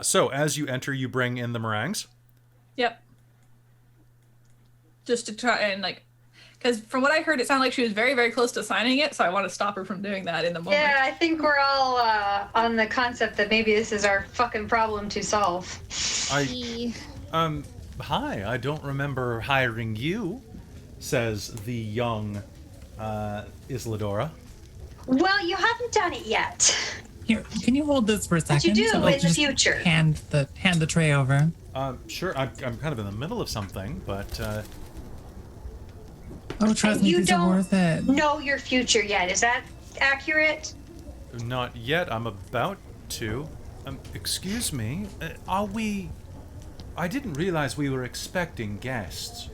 So as you enter, you bring in the meringues. Yep. Just to try and like, because from what I heard, it sounded like she was very, very close to signing it. So I want to stop her from doing that in the moment. Yeah, I think we're all on the concept that maybe this is our fucking problem to solve. Hi, I don't remember hiring you, says the young Isladora. Well, you haven't done it yet. Here, can you hold this for a second? But you do I'll in the just future. Hand the tray over. Sure, I'm kind of in the middle of something, but Oh, trust me, You these are don't worth it. know your future yet. Is that accurate? not yet. I'm about to. Excuse me, are we... I didn't realize we were expecting guests.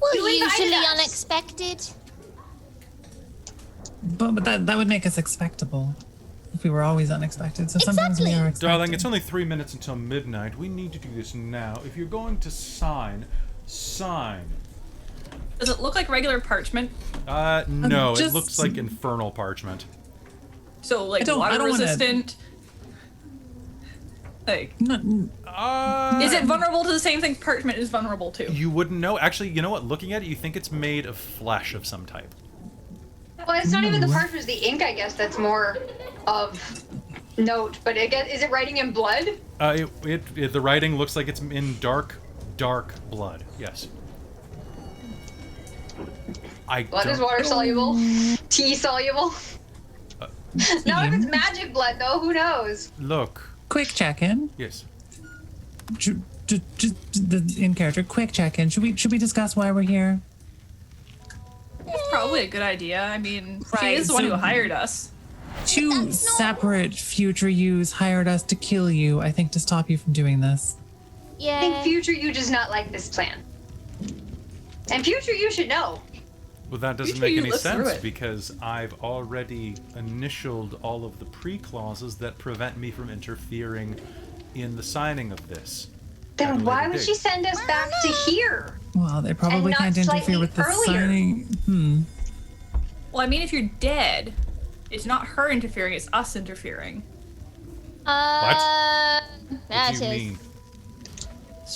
Well, You invited usually us. unexpected. But that would make us expectable if we were always unexpected. So sometimes we Exactly. are expected. Darling, it's only 3 minutes until midnight. We need to do this now. If you're going to sign. Does it look like regular parchment? No, it just- looks like infernal parchment. So like I don't water wanna- resistant? Like, No, is it vulnerable to the same thing parchment is vulnerable to? You wouldn't know. Actually, you know what? Looking at it, you think it's made of flesh of some type. Well, it's not even the Ooh. parchment, it's the ink, I guess, that's more of note. But is it writing in blood? The writing looks like it's in dark blood. Yes. Blood is water soluble. Tea soluble. Not if it's magic blood, though. Who knows? Look. quick check-in. Yes. Just in character, quick check-in. Should we discuss why we're here? It's probably a good idea. I mean, she Right, is the one so- who hired us. Two That's not- separate future yous hired us to kill you, I think, to stop you from doing this. I think Yeah. future you does not like this plan. And future you should know. Well, that doesn't Usually make you any look through sense it. because I've already initialed all of the pre-clauses that prevent me from interfering in the signing of this. at a Then why later would date. she send us back to here? Well, they probably not can't interfere slightly with the earlier. signing. Well, I mean, if you're dead, it's not her interfering, it's us interfering. That What do you is. mean?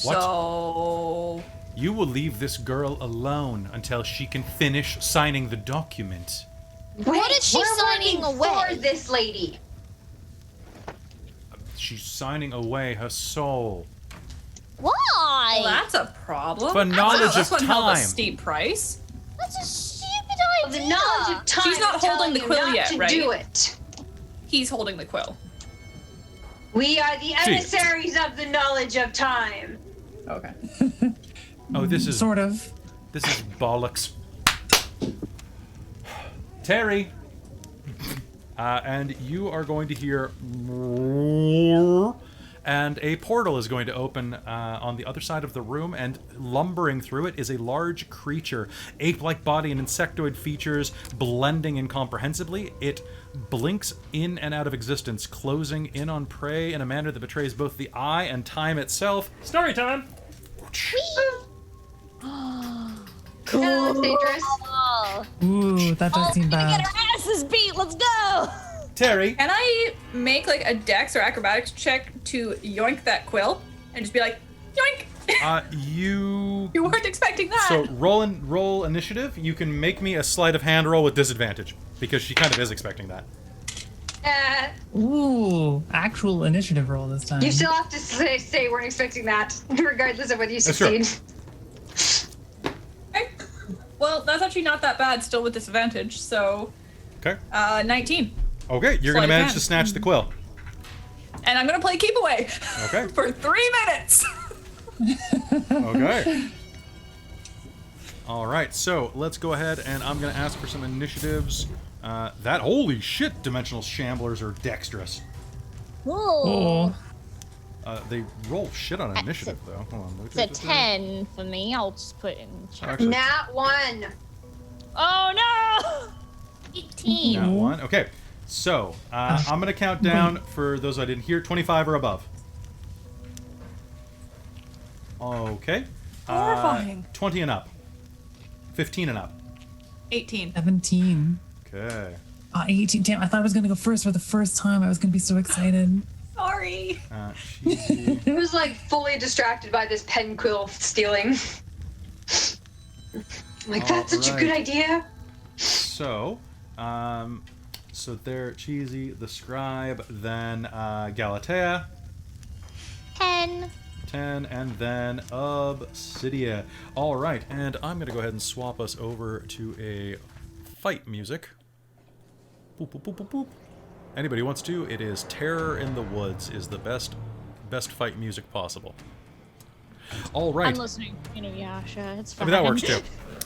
What? So... You will leave this girl alone until she can finish signing the document. What is she we're signing working away? for this lady. She's signing away her soul. Why? Well, that's a problem. For knowledge wow, of this one held a time. steep price. That's a stupid The idea. knowledge of time She's not is telling holding the you quill not yet, to right? do it. He's holding the quill. We are the emissaries of the knowledge of time. Okay. Oh, this is Sort of. this is bollocks. Terry. And you are going to hear and a portal is going to open on the other side of the room, and lumbering through it is a large creature, ape-like body and insectoid features blending incomprehensibly. It blinks in and out of existence, closing in on prey in a manner that betrays both the eye and time itself. Story time! Cool. That's dangerous. Oh, Ooh, that does seem we're gonna bad. get our asses beat. Let's go. Terry! Can I make like a dex or acrobatics check to yoink that quill and just be like, yoink? You You weren't expecting that. So roll initiative. You can make me a sleight of hand roll with disadvantage because she kind of is expecting that. Ooh, actual initiative roll this time. You still have to say we're expecting that, regardless of whether you That's right. succeed. Okay. Well, that's actually not that bad still with disadvantage, so Okay. 19. Okay, you're gonna Sleight of manage hand. to snatch the quill. And I'm gonna play keep away Okay. for 3 minutes. Okay. All right. So let's go ahead and I'm gonna ask for some initiatives Holy shit, dimensional shamblers are dexterous. Ooh. They roll shit on initiative, though. Hold on. It's a 10 for me. I'll just put it in chat. Actually, Nat 1. Oh, no! 18. Nat 1. Okay, so I'm going to count down for those I didn't hear. 25 or above. Okay. Horrifying. 20 and up. 15 and up. 18. 17. Okay. 18. Damn, I thought I was going to go first for the first time. I was going to be so excited. Sorry. Cheesy. I was like fully distracted by this pen quill stealing. Like, that's such a good idea. So, so there, Cheesy, the scribe, then Galatea. 10. 10, and then Obsidia. All right, and I'm going to go ahead and swap us over to a fight music. Boop, boop, boop, boop, boop. Anybody wants to? It is Terror in the Woods is the best fight music possible. All right. I'm listening. Yasha. It's fine. I mean, that works too.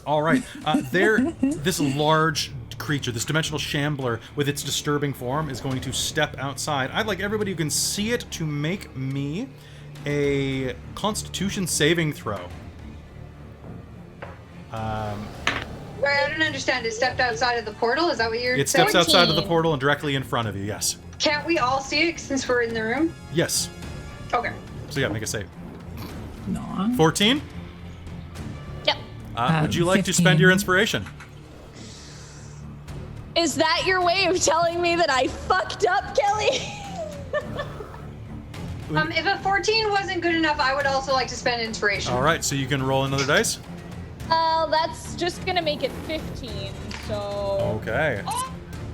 All right. This large creature, this dimensional shambler with its disturbing form is going to step outside. I'd like everybody who can see it to make me a Constitution saving throw. Wait, I don't understand. It stepped outside of the portal? Is that what you're saying? It steps outside of the 14. portal and directly in front of you, yes. Can't we all see it since we're in the room? Yes. Okay. So yeah, make a save. No. 14? Yep. Would you like to 15. spend your inspiration? Is that your way of telling me that I fucked up, Kelly? If a 14 wasn't good enough, I would also like to spend inspiration. All right, so you can roll another dice. That's just gonna make it 15. So. Okay.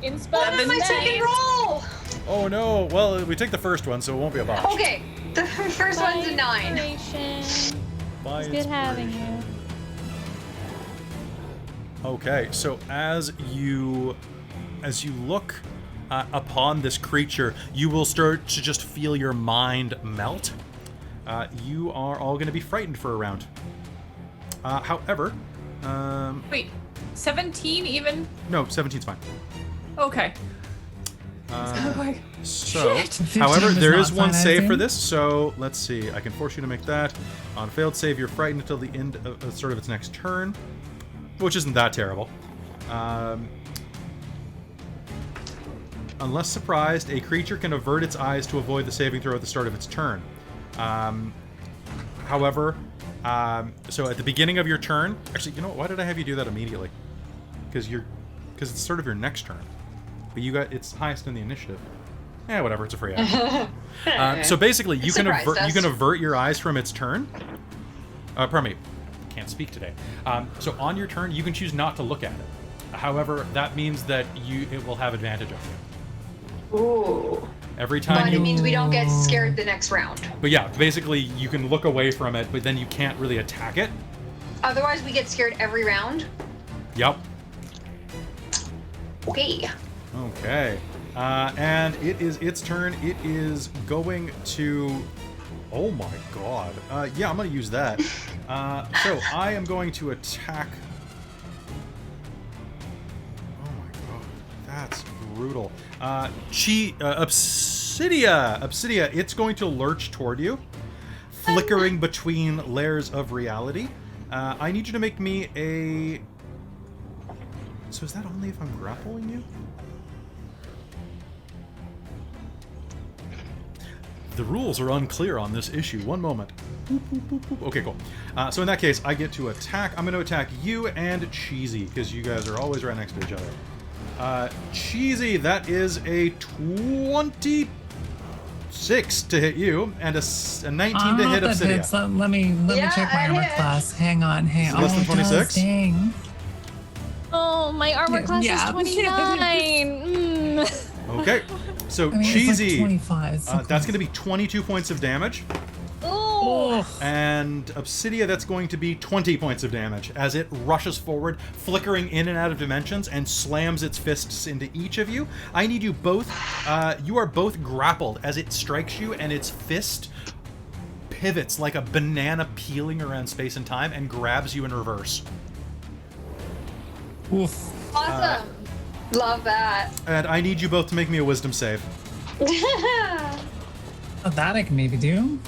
Inspire My second roll! Oh no. Well, we take the first one, so it won't be a botch. Okay, the first one's a 9. By It's good having inspiration. you. Okay, so as you look upon this creature, you will start to just feel your mind melt. You are all going to be frightened for a round. However, Wait, 17 even? no, 17's fine. Okay. So, Shit. 15 however, is there not is one fine, I save for assume? this. So let's see. I can force you to make that. On failed save, you're frightened until the end of sort of its next turn, which isn't that terrible. Unless surprised, a creature can avert its eyes to avoid the saving throw at the start of its turn. However, so at the beginning of your turn, actually, you know what? Why did I have you do that immediately? Because it's sort of your next turn, but it's highest in the initiative. Yeah, whatever. It's a free action. So basically, you can avert your eyes from its turn. Pardon me, can't speak today. So on your turn, you can choose not to look at it. However, that means that it will have advantage of you. Ooh. Every time But it means we don't get scared the next round. But yeah, basically you can look away from it, but then you can't really attack it. Otherwise, we get scared every round. Yep. Okay. Okay. And it is its turn. It is going to... Oh my god. Yeah, I'm going to use that. So I am going to attack... Oh my god. That's brutal. Obsidia, it's going to lurch toward you, flickering between layers of reality. I need you to make me a... So is that only if I'm grappling you? The rules are unclear on this issue. One moment. Boop, boop, boop, boop. Okay, cool. So in that case, I get to attack. I'm going to attack you and Cheesy, because you guys are always right next to each other. Cheesy, that is a 26 to hit you, and a 19 to hit that Obsidia. hits. Let me check my armor class. Hang on. Is it less than it does, 26? Dang. Oh, my armor class Yeah. is 29. Okay, so I mean, Cheesy, it's like 25. It's so that's close. going to be 22 points of damage. Oh. And Obsidia, that's going to be 20 points of damage as it rushes forward, flickering in and out of dimensions, and slams its fists into each of you. I need you both. You are both grappled as it strikes you, and its fist pivots like a banana peeling around space and time and grabs you in reverse. Oof. Awesome. Love that. And I need you both to make me a wisdom save. Oh, that I can maybe do.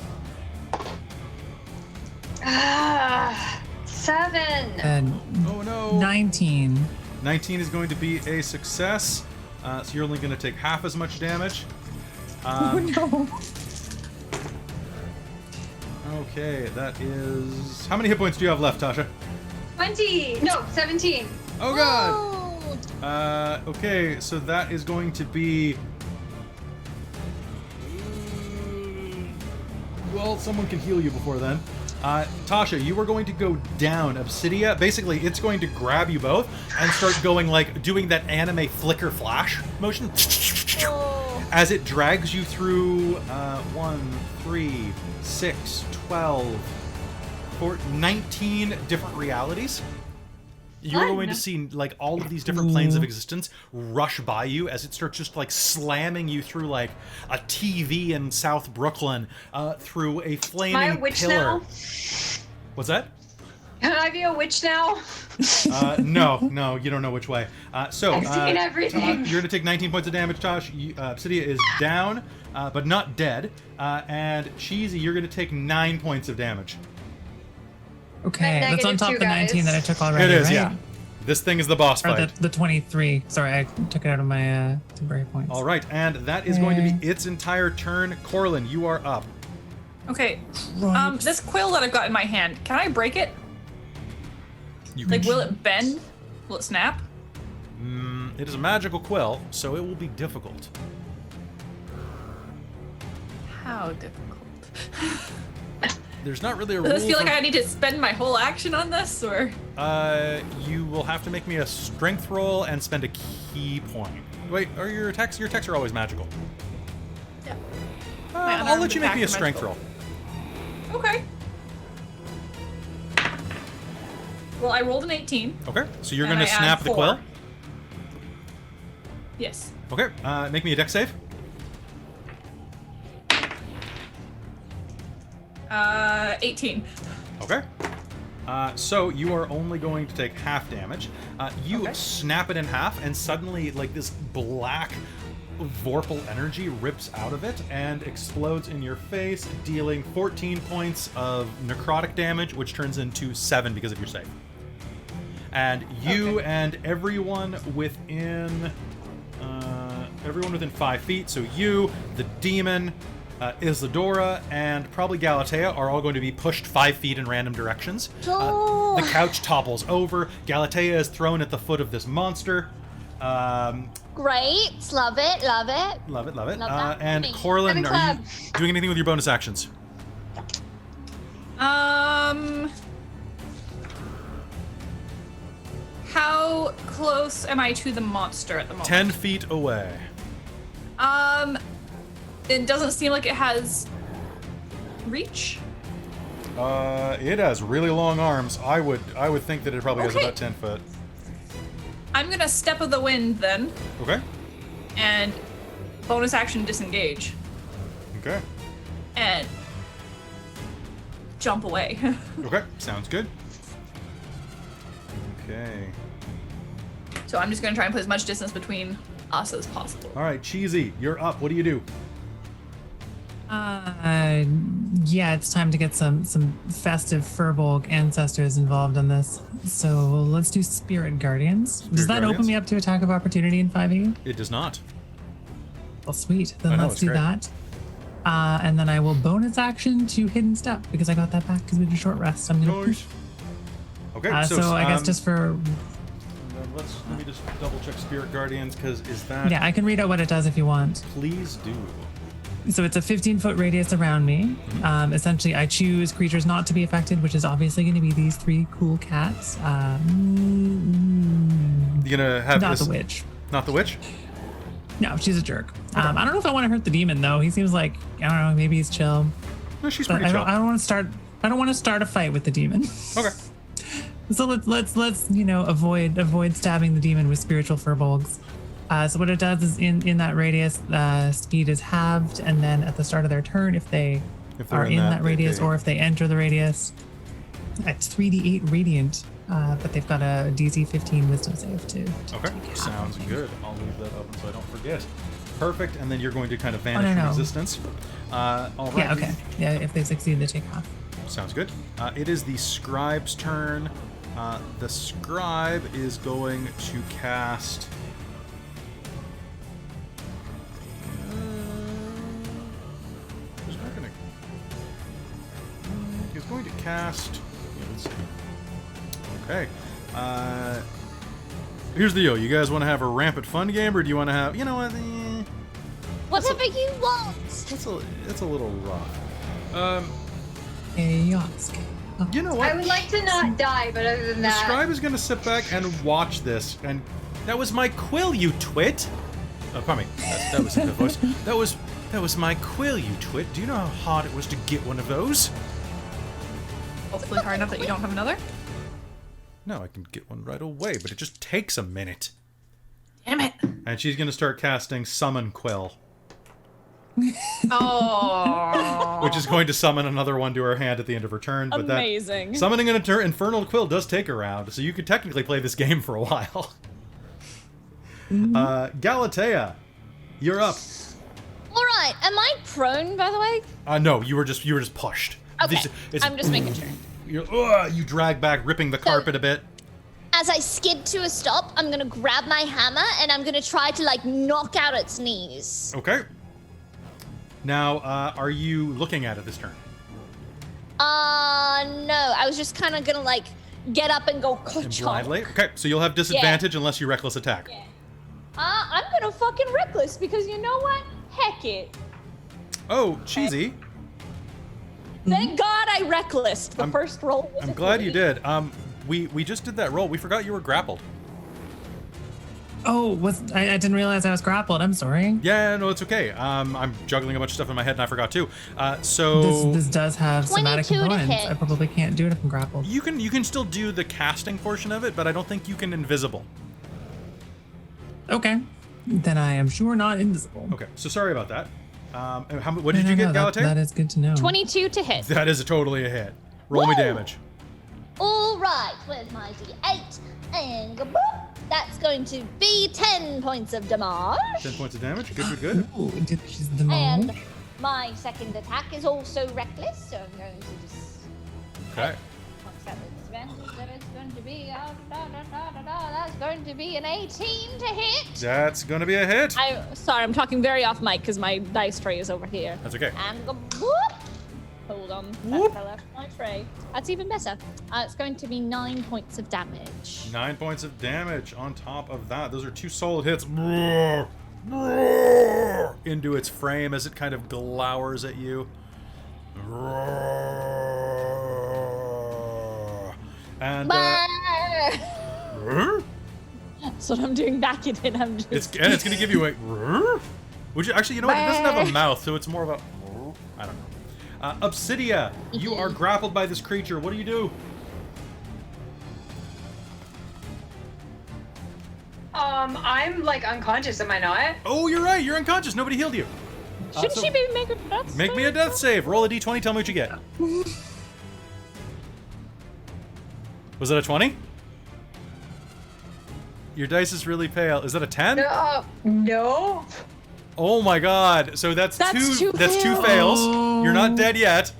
7. And Oh no. 19. 19 is going to be a success. So you're only going to take half as much damage. Oh no. Okay, that is... How many hit points do you have left, Tasha? 20. No, 17. Oh god! Okay, so that is going to be... Well, someone can heal you before then. Tasha, you are going to go down. Obsidia, basically, it's going to grab you both and start going, like, doing that anime flicker flash motion. As it drags you through 1, 3, 6, 12, 19 different realities. You're going to see, like, all of these different planes of existence rush by you as it starts just, like, slamming you through, like, a TV in South Brooklyn, through a flaming Am I a witch pillar. now? What's that? Can I be a witch now? No, you don't know which way. I've seen everything. You're going to take 19 points of damage, Tosh. Obsidia is down, but not dead. And Cheesy, you're going to take 9 points of damage. Okay, At that's on top of the 19 guys. that I took already, It is, right? yeah. This thing is the boss Or fight. the 23. Sorry, I took it out of my temporary points. All right, and that is going to be its entire turn. Corlin, you are up. Okay. Right. This quill that I've got in my hand, can I break it? You Like, will it bend? Will it snap? It is a magical quill, so it will be difficult. How difficult? There's not really a rule. Does this feel like for- I need to spend my whole action on this, or? You will have to make me a strength roll and spend a key point. Wait, are your attacks? Your attacks are always magical. Yeah. I'll let you make me a attacks are strength roll. magical. Okay. Well, I rolled an 18. Okay, so you're And going to I add snap the 4. quill. Yes. Okay, make me a dex save. 18. Okay. So you are only going to take half damage. You Okay. snap it in half, and suddenly, like, this black vorpal energy rips out of it and explodes in your face, dealing 14 points of necrotic damage, which turns into 7 because of your save. And you and everyone within 5 feet, so you, the demon, Isadora, and probably Galatea are all going to be pushed 5 feet in random directions. Oh. The couch topples over. Galatea is thrown at the foot of this monster. Great. Love it. Love it. Love it, love it. Love that. And Me. Corlin, Heavy are you clap. doing anything with your bonus actions? How close am I to the monster at the moment? 10 feet away. It doesn't seem like it has reach. It has really long arms. I would think that it probably has Okay. about 10 foot. I'm gonna step of the wind then, Okay. and bonus action disengage, Okay. and jump away. Okay. Sounds good. Okay. So I'm just gonna try and put as much distance between us as possible. All right, Cheesy, you're up. What do you do? Yeah, it's time to get some festive firbolg ancestors involved in this. So let's do Spirit Guardians. Does that Guardians? open me up to attack of opportunity in 5e? It does not. Well, sweet. I Then know, let's it's do great. that. And then I will bonus action to Hidden Step because I got that back because we did a short rest. I'm gonna. Nice. Okay, So I guess just for let me just double check Spirit Guardians, because is that? yeah, I can read out what it does if you want. Please do. So it's a 15-foot radius around me. Essentially, I choose creatures not to be affected, which is obviously going to be these 3 cool cats. You're gonna have Not this, the witch. Not the witch. No, she's a jerk. I don't know if I want to hurt the demon though. He seems like I don't know. Maybe he's chill. No, she's But pretty chill. I don't want to start. I don't want to start a fight with the demon. Okay. So let's avoid stabbing the demon with spiritual firbolgs. So what it does is in that radius, speed is halved, and then at the start of their turn, if they If they're are in in that, that radius they- or if they enter the radius, it's 3d8 radiant but they've got a DC 15 Wisdom save to Okay, take sounds half. good. I'll leave that open so I don't forget. Perfect, and then you're going to kind of vanish from no. existence. All right. Yeah, okay. Yeah, if they succeed, they take half. Sounds good. It is the scribe's turn. The scribe is going to cast... He's going to cast... Yeah, let's see. Okay. Here's the deal. You guys want to have a rampant fun game, or do you want to have... You know what? Whatever you want. It's a little rough. Yosk. Oh. You know what? I would like to not die, but other than The that, scribe is going to sit back and watch this, and that was my quill, you twit. Oh, pardon me. That was in the voice. That was my quill, you twit. Do you know how hard it was to get one of those? Hopefully hard enough that you don't have another. No, I can get one right away, but it just takes a minute. Damn it. And she's going to start casting Summon Quill, Oh. which is going to summon another one to her hand at the end of her turn. But Amazing. That summoning an Infernal Quill does take a round, so you could technically play this game for a while. Galatea, you're up. All right. Am I prone, by the way? No, you were just pushed. Okay. It's- I'm just making sure. You drag back, ripping the carpet a bit. As I skid to a stop, I'm gonna grab my hammer and I'm gonna try to like knock out its knees. Okay. Now, are you looking at it this turn? No. I was just kind of gonna like get up and go And blindly? Okay, so you'll have disadvantage unless you reckless attack. Yeah. I'm gonna fucking reckless because you know what? Heck it. Oh, cheesy. Thank God I reckless. The first roll was I'm a glad you 3. did. We just did that roll. We forgot you were grappled. Oh, I didn't realize I was grappled. I'm sorry. Yeah, no, it's okay. I'm juggling a bunch of stuff in my head and I forgot too. So This does have somatic 22 to components. hit. I probably can't do it if I'm grappled. you can still do the casting portion of it, but I don't think you can invisible. Okay. Then I am sure not invisible. Okay, so sorry about that. What did you get, Galatea? That is good to know. 22 to hit. That is totally a hit. Roll me Woo! damage. All right. Where's my D8? And boop. That's going to be 10 points of damage. 10 points of damage. Good, good, good. Ooh, she's the And mole. my second attack is also reckless, so I'm going to just. Okay. What's that disadvantage? That is going to be. That's going to be an 18 to hit. That's going to be a hit. Sorry, I'm talking very off mic because my dice tray is over here. That's okay. And whoop. Hold on. Whoop. That fell out of my tray. That's even better. It's going to be 9 points of damage. 9 points of damage on top of that. Those are 2 solid hits. Into its frame as it kind of glowers at you. And That's what I'm doing back it in. I'm just. it's going to give you a. Would you actually? You know what? It doesn't have a mouth, so it's more of a. I don't know. Obsidia, you are grappled by this creature. What do you do? I'm like unconscious, am I not? Oh, you're right. You're unconscious. Nobody healed you. Shouldn't so she maybe make a death Make save? me a death save. Roll a d20. Tell me what you get. Was it a 20? Your dice is really pale. Is that a 10? No. Oh my god. So that's two two fails. You're not dead yet.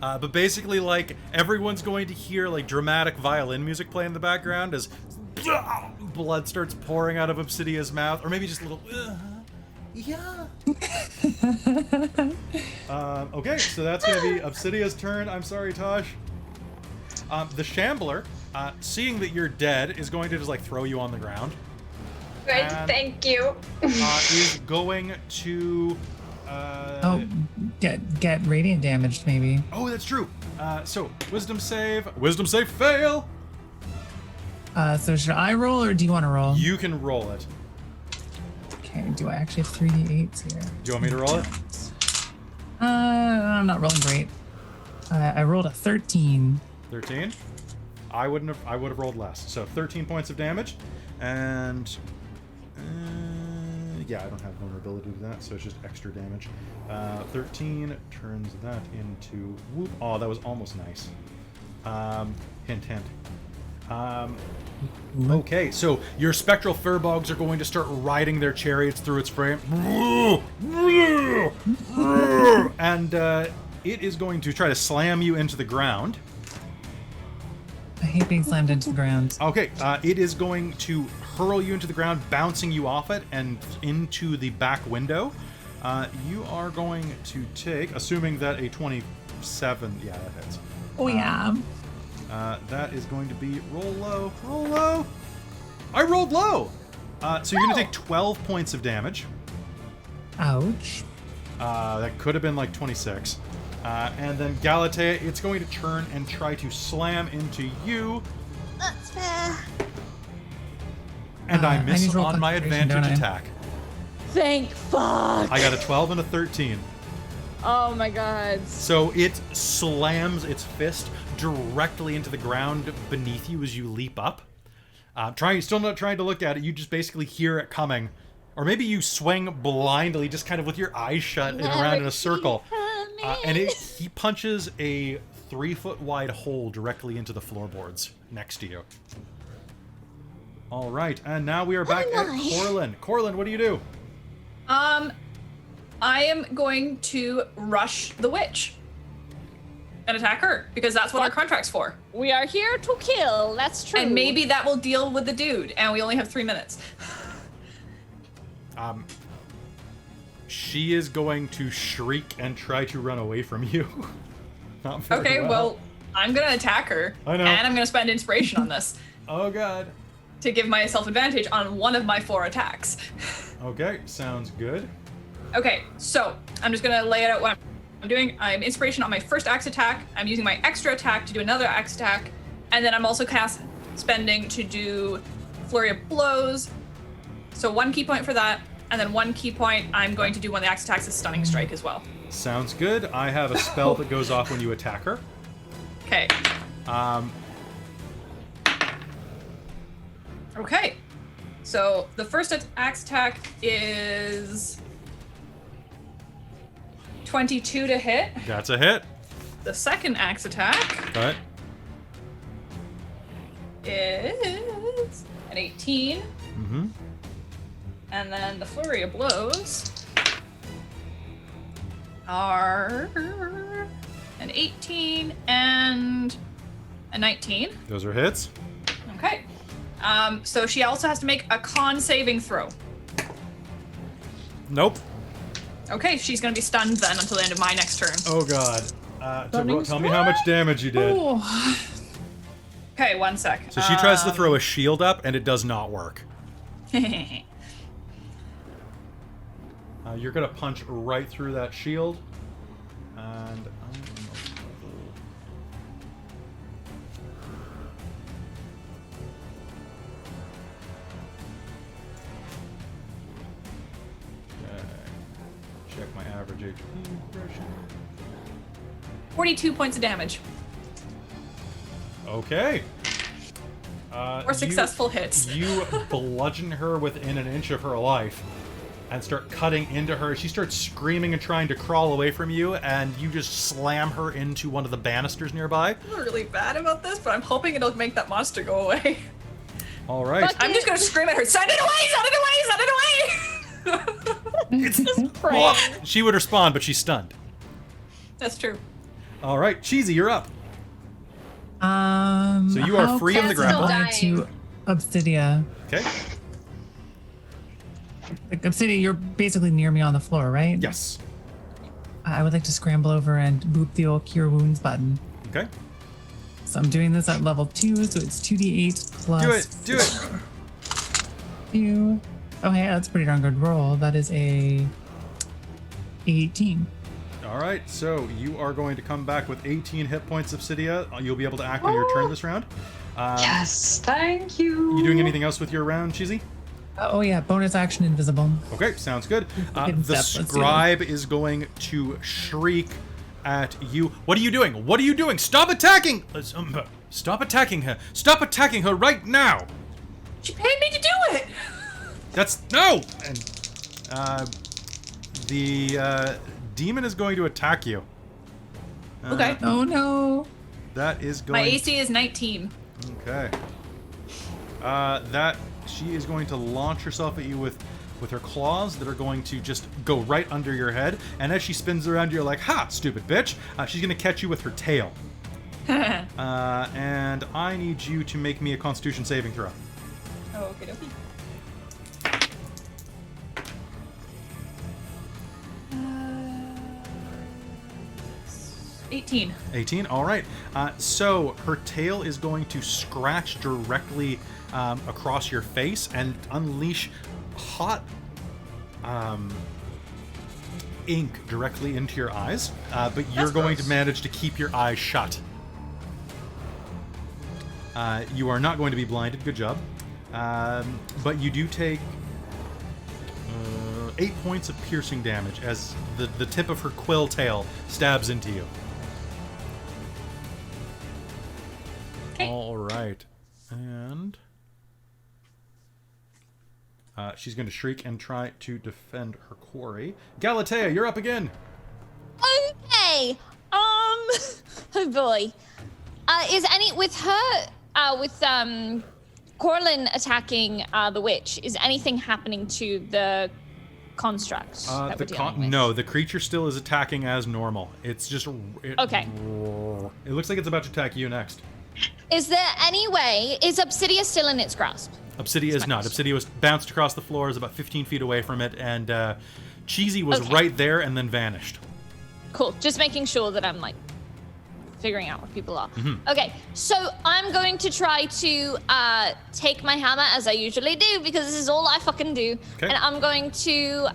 But basically, like, everyone's going to hear, like, dramatic violin music play in the background as blood starts pouring out of Obsidia's mouth. Or maybe just a little, yeah. Okay, so that's going to be Obsidia's turn. I'm sorry, Tosh. The Shambler, seeing that you're dead, is going to just, like, throw you on the ground. Great, And, thank you. Is going to... Get radiant damaged, maybe. Oh, that's true. So, wisdom save. Wisdom save fail. So should I roll or do you want to roll? You can roll it. Okay, do I actually have 3d8s here? Do you want me to roll it? I'm not rolling great. I rolled a 13. 13. I would have rolled less. So 13 points of damage, and yeah, I don't have vulnerability to that, so it's just extra damage. 13 turns that into whoop. Oh, that was almost nice. Hint, hint. Okay, so your spectral firbolgs are going to start riding their chariots through its frame. And it is going to try to slam you into the ground. I hate being slammed into the ground. Okay, it is going to hurl you into the ground, bouncing you off it and into the back window. You are going to take, assuming that a 27, yeah, that hits. Oh, yeah. That is going to be roll low. Roll low. I rolled low. So you're going to take 12 points of damage. Ouch. That could have been like 26. And then Galatea, it's going to turn and try to slam into you. That's fair. And I miss need to roll on my concentration, advantage don't I? attack. Thank fuck. I got a 12 and a 13. Oh my god. So it slams its fist directly into the ground beneath you as you leap up. Still not trying to look at it. You just basically hear it coming. Or maybe you swing blindly, just kind of with your eyes shut and around in a circle. And he punches a 3-foot wide hole directly into the floorboards next to you. All right, and now we are back at Corlin. Corlin, what do you do? I am going to rush the witch and attack her because that's what our contract's for. We are here to kill. That's true. And maybe that will deal with the dude, and we only have 3 minutes. She is going to shriek and try to run away from you. Not very Okay, well, I'm gonna attack her. I know. And I'm gonna spend inspiration on this Oh god. to give myself advantage on one of my 4 attacks. Okay, sounds good. Okay, so I'm just gonna lay it out what I'm doing. I'm inspiration on my first axe attack. I'm using my extra attack to do another axe attack, and then I'm also spending to do flurry of blows. So 1 key point for that, and then 1 key point I'm going to do when the axe attacks is stunning strike as well. Sounds good. I have a spell that goes off when you attack her. Okay. Okay. So the first axe attack is 22 to hit. That's a hit. The second axe attack Cut. is an 18. Mm-hmm. And then the flurry of blows are an 18 and a 19. Those are hits. Okay. So she also has to make a con saving throw. Nope. Okay, she's gonna be stunned then until the end of my next turn. Oh god. Tell me how much damage you did. Oh. Okay, 1 sec. So she tries to throw a shield up, and it does not work. You're gonna punch right through that shield, and check my average HP impression. 42 points of damage. Okay. Or successful hits. You bludgeon her within an inch of her life and start cutting into her. She starts screaming and trying to crawl away from you, and you just slam her into one of the banisters nearby. I'm really bad about this, but I'm hoping it'll make that monster go away. All right. I'm just gonna scream at her, send it away, send it away, send it away! Well, she would respond, but she's stunned. That's true. All right, Cheesy, you're up. So you are free of the grapple. To Obsidia. Okay. Like, Obsidia, you're basically near me on the floor, right? Yes. I would like to scramble over and boop the old Cure Wounds button. Okay. So I'm doing this at level 2, so it's 2d8 plus... Do it. 2. Okay, that's a pretty darn good roll. That is a 18. All right, so you are going to come back with 18 hit points, Obsidia. You'll be able to act on your turn this round. Yes, thank you. You doing anything else with your round, Cheesy? Oh yeah, bonus action invisible. Okay, sounds good. Hidden The step, let's do scribe is going to shriek at you. What are you doing? What are you doing? Stop attacking! Stop attacking her! Stop attacking her right now! She paid me to do it! That's no! And the demon is going to attack you. Okay. Oh no. That is My going. AC is 19. Okay. She is going to launch herself at you with her claws that are going to just go right under your head. And as she spins around, you're like, "Ha, stupid bitch!" She's going to catch you with her tail. And I need you to make me a Constitution saving throw. Oh, okay, dokie. 18. 18. All right. So her tail is going to scratch directly across your face and unleash hot ink directly into your eyes. But you're going to manage to keep your eyes shut. You are not going to be blinded. Good job. But you do take 8 points of piercing damage as the tip of her quill tail stabs into you. Okay. All right. And she's going to shriek and try to defend her quarry. Galatea, you're up again. Okay. Oh boy. Is any with her with Corlin attacking the witch? Is anything happening to the construct that we're dealing with? No, the creature still is attacking as normal. It's just Okay. It looks like it's about to attack you next. Is there any way? Is Obsidia still in its grasp? Obsidia is not. Obsidia was bounced across the floor, is about 15 feet away from it, and Cheesy was right there and then vanished. Cool. Just making sure that I'm like figuring out where people are. Mm-hmm. Okay, so I'm going to try to take my hammer as I usually do because this is all I fucking do. Okay. And I'm going to.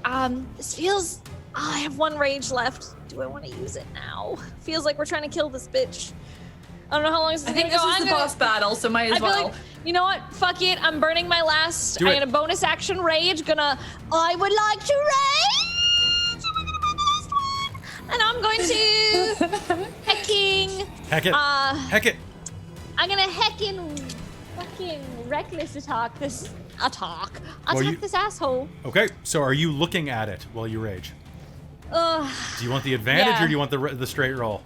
This feels. I have one rage left. Do I want to use it now? Feels like we're trying to kill this bitch. I don't know how long this is I going think to go. this is the boss battle, so might as I feel well. like, you know what? Fuck it. I'm burning my last. Do I it. get a bonus action rage. I would like to rage. I'm gonna burn the last one. And I'm going to hecking. Heck it. Heck it. I'm gonna heckin' fucking reckless attack this this asshole. Okay, so are you looking at it while you rage? Ugh. Do you want the advantage Yeah. or do you want the straight roll?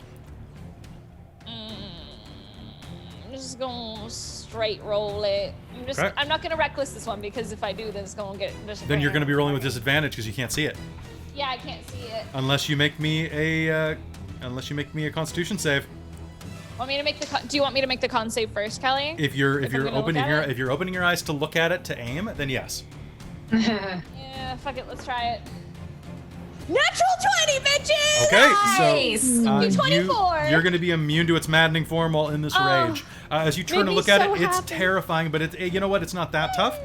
I'm just gonna straight roll it. Okay. I'm not gonna reckless this one because if I do, then it's gonna get. Then you're going to be rolling with disadvantage because you can't see it. Yeah, I can't see it. Unless you make me a Constitution save. Want me to make the? Do you want me to make the con save first, Kelly? If you're I'm gonna look at it? if you're opening your eyes to look at it to aim, then yes. Yeah, fuck it. Let's try it. Natural 20, bitches! Okay, Nice. so 24. you're going to be immune to its maddening form while in this rage. As you turn made to me look at so it, it's happy. terrifying, but you know what? It's not that tough.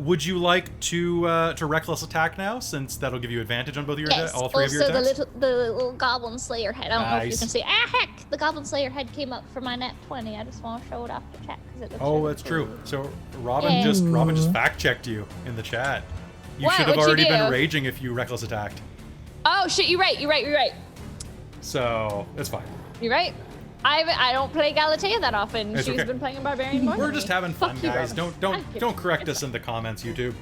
Would you like to reckless attack now, since that'll give you advantage on both of your Yes. all three of your Also, attacks? the little goblin slayer head. I don't know if you Nice. can see. Heck! The goblin slayer head came up for my nat 20. I just want to show it off the chat because it looks. Oh, really that's cool. true. So Robin Yeah. just fact checked you in the chat. You What? should have What'd you already been do? raging if you reckless attacked. Oh shit! You're right. So it's fine. You're right. I don't play Galatea that often. It's She's okay. been playing a barbarian more We're than just me. having fun, Fuck you, guys. Robin. Don't correct us in the comments, YouTube.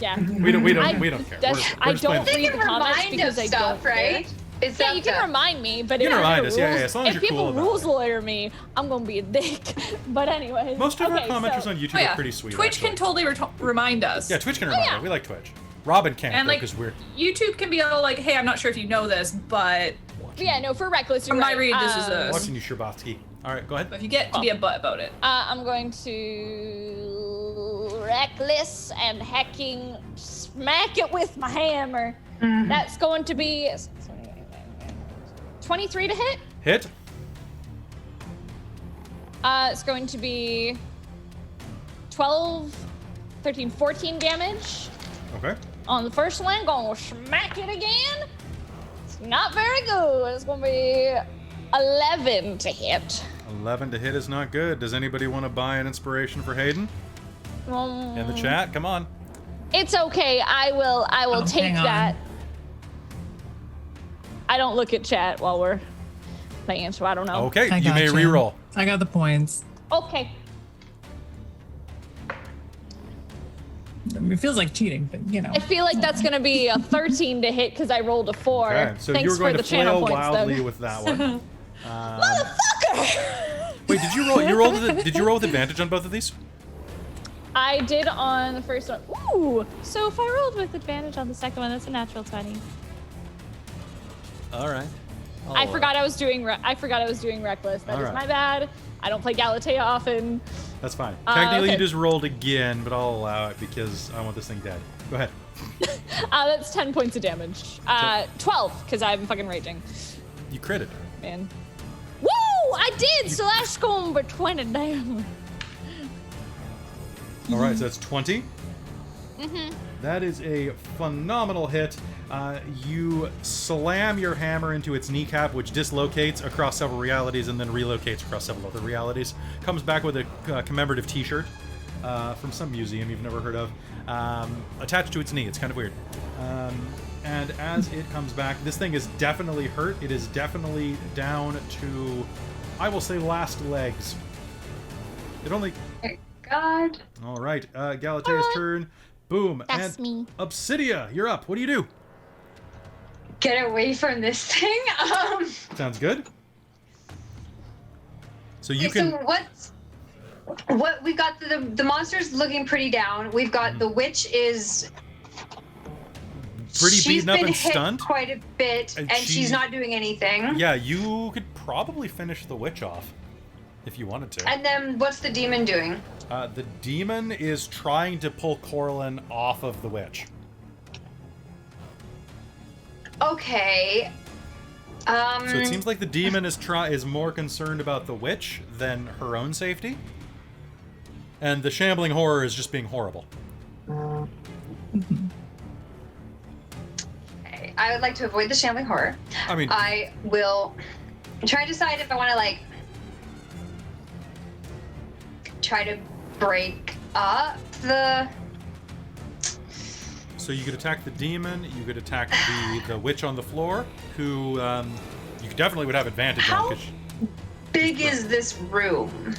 Yeah. We don't care. That's- We're I just don't playing- They read can the comments remind because of I stuff, don't care. right? It's Yeah, up you can to- remind me, but You if can remind rules, us, yeah, as long as if you're cool people about rules it. lawyer me, I'm gonna be a dick. But anyway. Most of our okay, commenters so, on YouTube Oh, yeah. are pretty sweet. Twitch actually. can totally remind us. Yeah, Twitch can remind yeah. us. We like Twitch. Robin can't And like, because we're. YouTube can be all like, "Hey, I'm not sure if you know this, but Yeah, no, for reckless, you're from my right. read, this is a." Watching you, Sherbatsky. All right, go ahead. If you get to be a butt about it. I'm going to reckless and hacking smack it with my hammer. That's going to be 23 to hit. Hit. It's going to be 12, 13, 14 damage Okay. on the first one. Going to smack it again. It's not very good. It's going to be 11 to hit. 11 to hit is not good. Does anybody want to buy an inspiration for Hayden in the chat? Come on. It's okay. I will Oh, take hang on. that. I don't look at chat while we're playing, so I don't know. Okay, I you may gotcha. reroll. I got the points. Okay. It feels like cheating, but you know. I feel like that's gonna be a 13 to hit because I rolled a 4. Okay, so Thanks you're going for to the channel flail points, wildly Doug. with that one. Motherfucker! Wait, did you roll? Did you roll with advantage on both of these? I did on the first one. Ooh! So if I rolled with advantage on the second one, that's a natural 20. All right. I forgot I was doing reckless. That is Alright. my bad. I don't play Galatea often. That's fine. Technically, okay. you just rolled again, but I'll allow it because I want this thing dead. Go ahead. That's 10 points of damage. 12, because I'm fucking raging. You critted. Man. Woo! I did! So that's going for 20 damage. All right, so that's 20. That is a phenomenal hit. You slam your hammer into its kneecap, which dislocates across several realities and then relocates across several other realities. Comes back with a commemorative T-shirt from some museum you've never heard of, attached to its knee. It's kind of weird. And as it comes back, this thing is definitely hurt. It is definitely down to, I will say, last legs. It only... God. All right, Galatea's turn. Boom. That's and me. Obsidia, you're up. What do you do? Get away from this thing. Sounds good. So you Okay, can... So what we've got the monster's looking pretty down. We've got the witch is pretty she's beaten up been and hit stunned. quite a bit, And and she- she's not doing anything. Yeah, you could probably finish the witch off if you wanted to. And then what's the demon doing? The demon is trying to pull Corlin off of the witch. Okay. So it seems like the demon is more concerned about the witch than her own safety. And the shambling horror is just being horrible. I would like to avoid the shambling horror. I mean, I will try to decide if I want to like try to break up the. so you could attack the demon, you could attack the witch on the floor, who you definitely would have advantage on. How 'cause big is this room?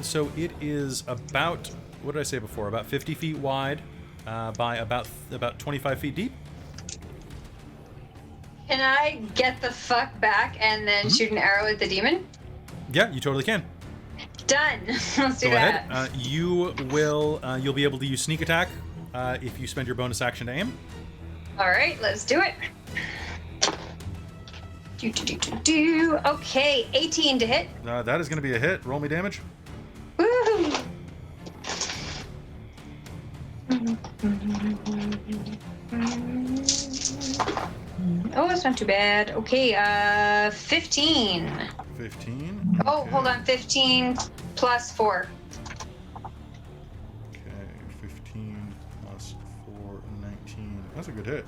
so it is about, what did I say before? About 50 feet wide, by about 25 feet deep. Can I get the fuck back and then shoot an arrow at the demon? Yeah, you totally can. Done. Let's do Go that. ahead. You'll be able to use sneak attack if you spend your bonus action to aim. All right, let's do it. Okay, 18 to hit. That is going to be a hit. Roll me damage. Woo! Oh, it's not too bad. Okay, 15. 15. Oh, Okay. hold on, 15 plus 4. Okay, 15 plus 4, 19. That's a good hit.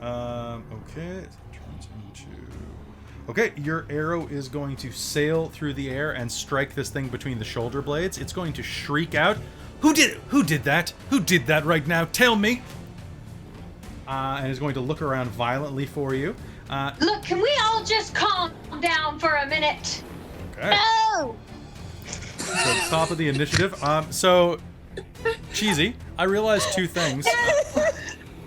Okay, it turns into... Okay, your arrow is going to sail through the air and strike this thing between the shoulder blades. It's going to shriek out, Who did that? Who did that right now? Tell me! And is going to look around violently for you. Look, can we all just calm down for a minute? Okay. No! So top of the initiative. So, Cheesy, I realized two things.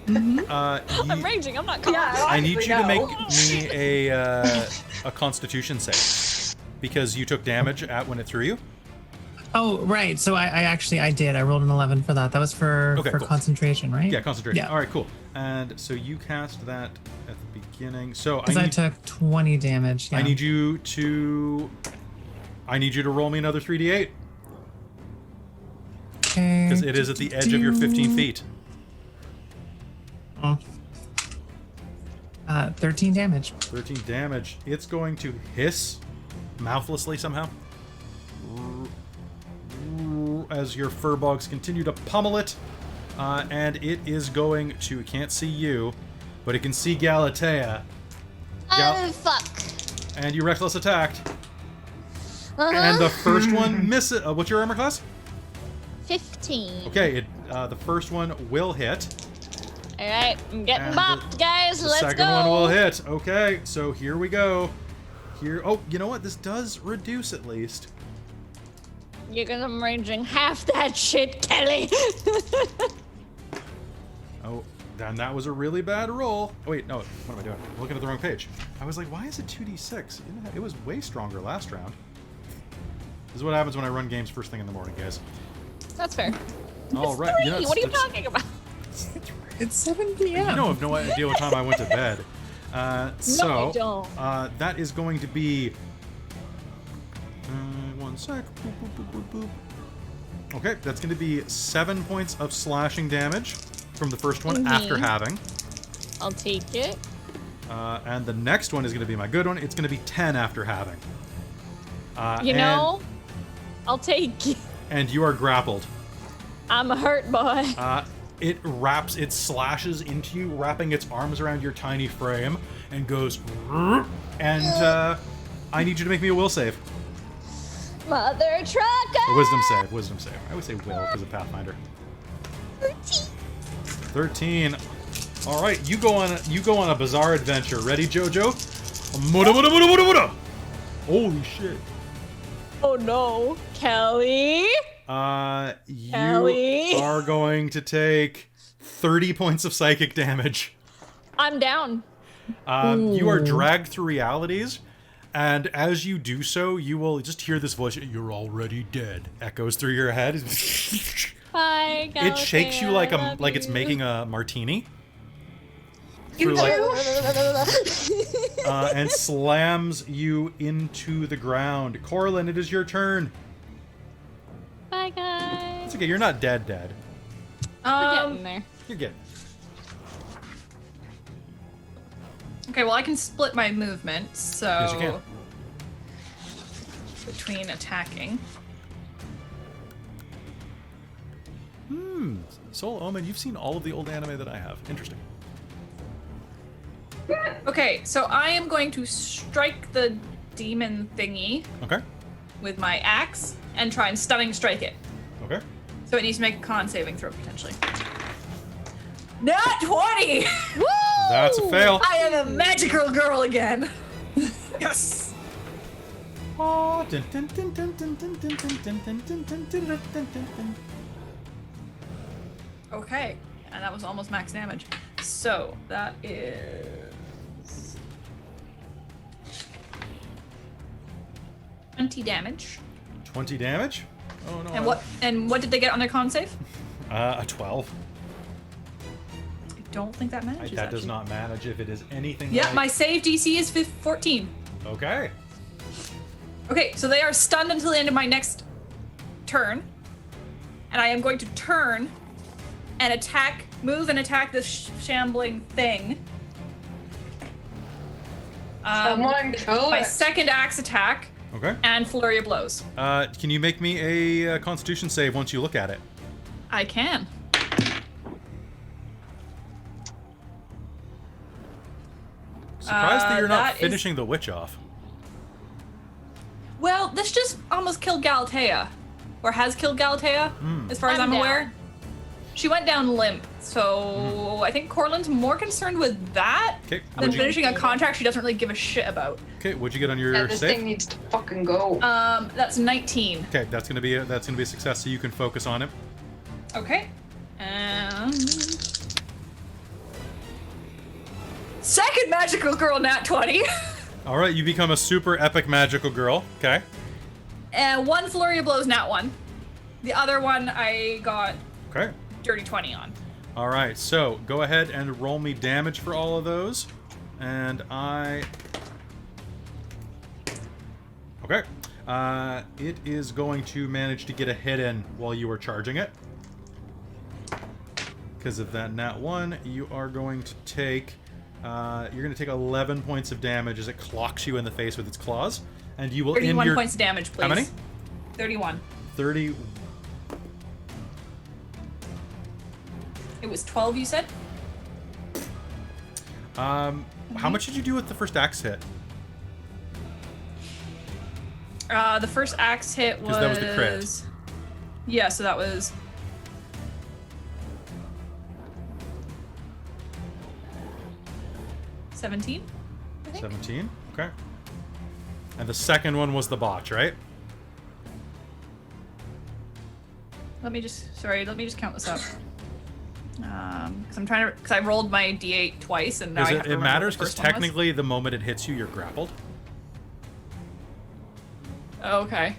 I'm raging. I'm not calm. Yeah, I need you to make obviously me a Constitution save because you took damage when it threw you. Oh, right. So I did. I rolled an 11 for that. That was for Okay, cool. concentration, right? Yeah, concentration. Yeah. All right, cool. And so you cast that at the beginning. So Because I took 20 damage. Yeah. I need you to roll me another 3d8 Okay. because it is at the edge of your 15 feet. 13 damage. 13 damage. It's going to hiss mouthlessly somehow as your furbolgs continue to pummel it, and it is going to, it can't see you, but it can see Galatea, Oh, fuck. and you reckless attacked, Uh-huh. and the first one misses. What's your armor class? 15. Okay, the first one will hit. All right, I'm getting And bopped, guys. The Let's go. second one will hit. Okay, so here we go. Here, oh, you know what? This does reduce at least. You're gonna raging half that shit, Kelly. Oh, Then that was a really bad roll. Oh, wait, no. What am I doing? I'm looking at the wrong page. I was like, why is it 2d6? It was way stronger last round. This is what happens when I run games first thing in the morning, guys. That's fair. All right. What are you talking about? It's 7 p.m. You know, I have no idea what time I went to bed. So, I don't. that is going to be... one sec. Boop, boop, boop, boop, boop. Okay, that's going to be 7 points of slashing damage from the first one after halving. I'll take it. And the next one is going to be my good one. It's going to be 10 after halving. I'll take it. And you are grappled. I'm a hurt boy. It slashes into you, wrapping its arms around your tiny frame, and goes... And I need you to make me a will save. Mother trucker. Wisdom save. I would say will because of Pathfinder. 13. All right, you go on a bizarre adventure. Ready, Jojo? Muda, muda, muda, muda, muda. Holy shit. Oh no, Kelly. You are going to take 30 points of psychic damage. I'm down. You are dragged through realities. And as you do so, you will just hear this voice, "You're already dead," echoes through your head. Bye, Galatea, It shakes you like it's making a martini. And slams you into the ground. Corlin, it is your turn. Bye, guys. It's okay, you're not dead. We're getting there. You're good. Okay, well I can split my movement, so Yes, you can. Between attacking. Soul Omen, you've seen all of the old anime that I have. Interesting. Okay, so I am going to strike the demon thingy Okay. with my axe and try and stunning strike it. Okay. So it needs to make a con saving throw potentially. Nat 20! Woo! That's a fail. I am a magical girl again. Yes. Okay, and that was almost max damage. So that is 20 damage. 20 damage? Oh no. And what did they get on their con save? A 12. I don't think that manages. That does actually. not manage if it is anything Yep, like... my save DC is 14. Okay. Okay, so they are stunned until the end of my next turn. And I am going to turn and move and attack this shambling thing. Someone kill My it. second axe attack Okay. and flurry of blows. Can you make me a Constitution save once you look at it? I can. Surprised that you're not that is- finishing the witch off. Well, this just almost killed Galatea. Or has killed Galatea, as far as I'm I'm down. aware. She went down limp, so I think Corlin's more concerned with that Okay. than finishing a contract she doesn't really give a shit about. Okay, what'd you get on your Yeah, this save? thing needs to fucking go. That's 19. Okay, that's gonna be a success, so you can focus on it. Okay. And second magical girl nat 20. All right, you become a super epic magical girl. Okay. And one flurry of blows nat 1. The other one I got Okay. dirty 20 on. All right, so go ahead and roll me damage for all of those, and Okay. It is going to manage to get a hit in while you are charging it. Because of that nat 1, you are going to take... you're going to take 11 points of damage as it clocks you in the face with its claws. And you will end 31 your... points of damage, please. How many? 31. 30... It was 12, you said? How much did you do with the first axe hit? The first axe hit was... 'Cause that was the crit. Yeah, so that was... $17? 17? Okay. And the second one was the botch, right? Let me just count this up. Because I'm trying to. Because I rolled my d8 twice, and now I have to It remember matters what the because first one was. technically the moment it hits you, you're grappled. Oh, okay.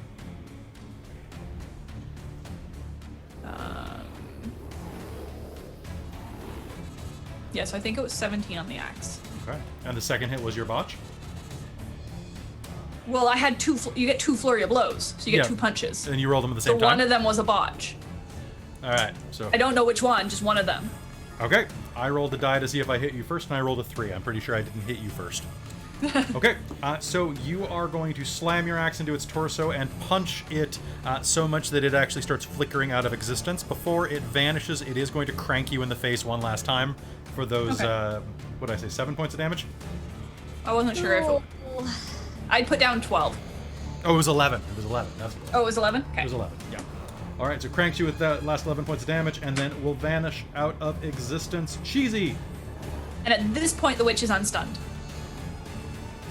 Yeah, so I think it was 17 on the axe. Okay. And the second hit was your botch? Well, I had two. You get 2 flurry of blows, so you get Yeah. 2 punches. And you rolled them at the So same time? one of them was a botch. All right. So I don't know which one, just one of them. Okay. I rolled a die to see if I hit you first, and I rolled a 3. I'm pretty sure I didn't hit you first. Okay. So you are going to slam your axe into its torso and punch it so much that it actually starts flickering out of existence. Before it vanishes, it is going to crank you in the face one last time for those, Okay. what did I say, 7 points of damage? I wasn't sure if it, I'd put down 12. Oh, it was 11. It was 11. That's what it was. Oh, it was 11? It Okay. was 11, yeah. All right, so cranks you with that last 11 points of damage, and then will vanish out of existence. Cheesy! And at this point, the witch is unstunned.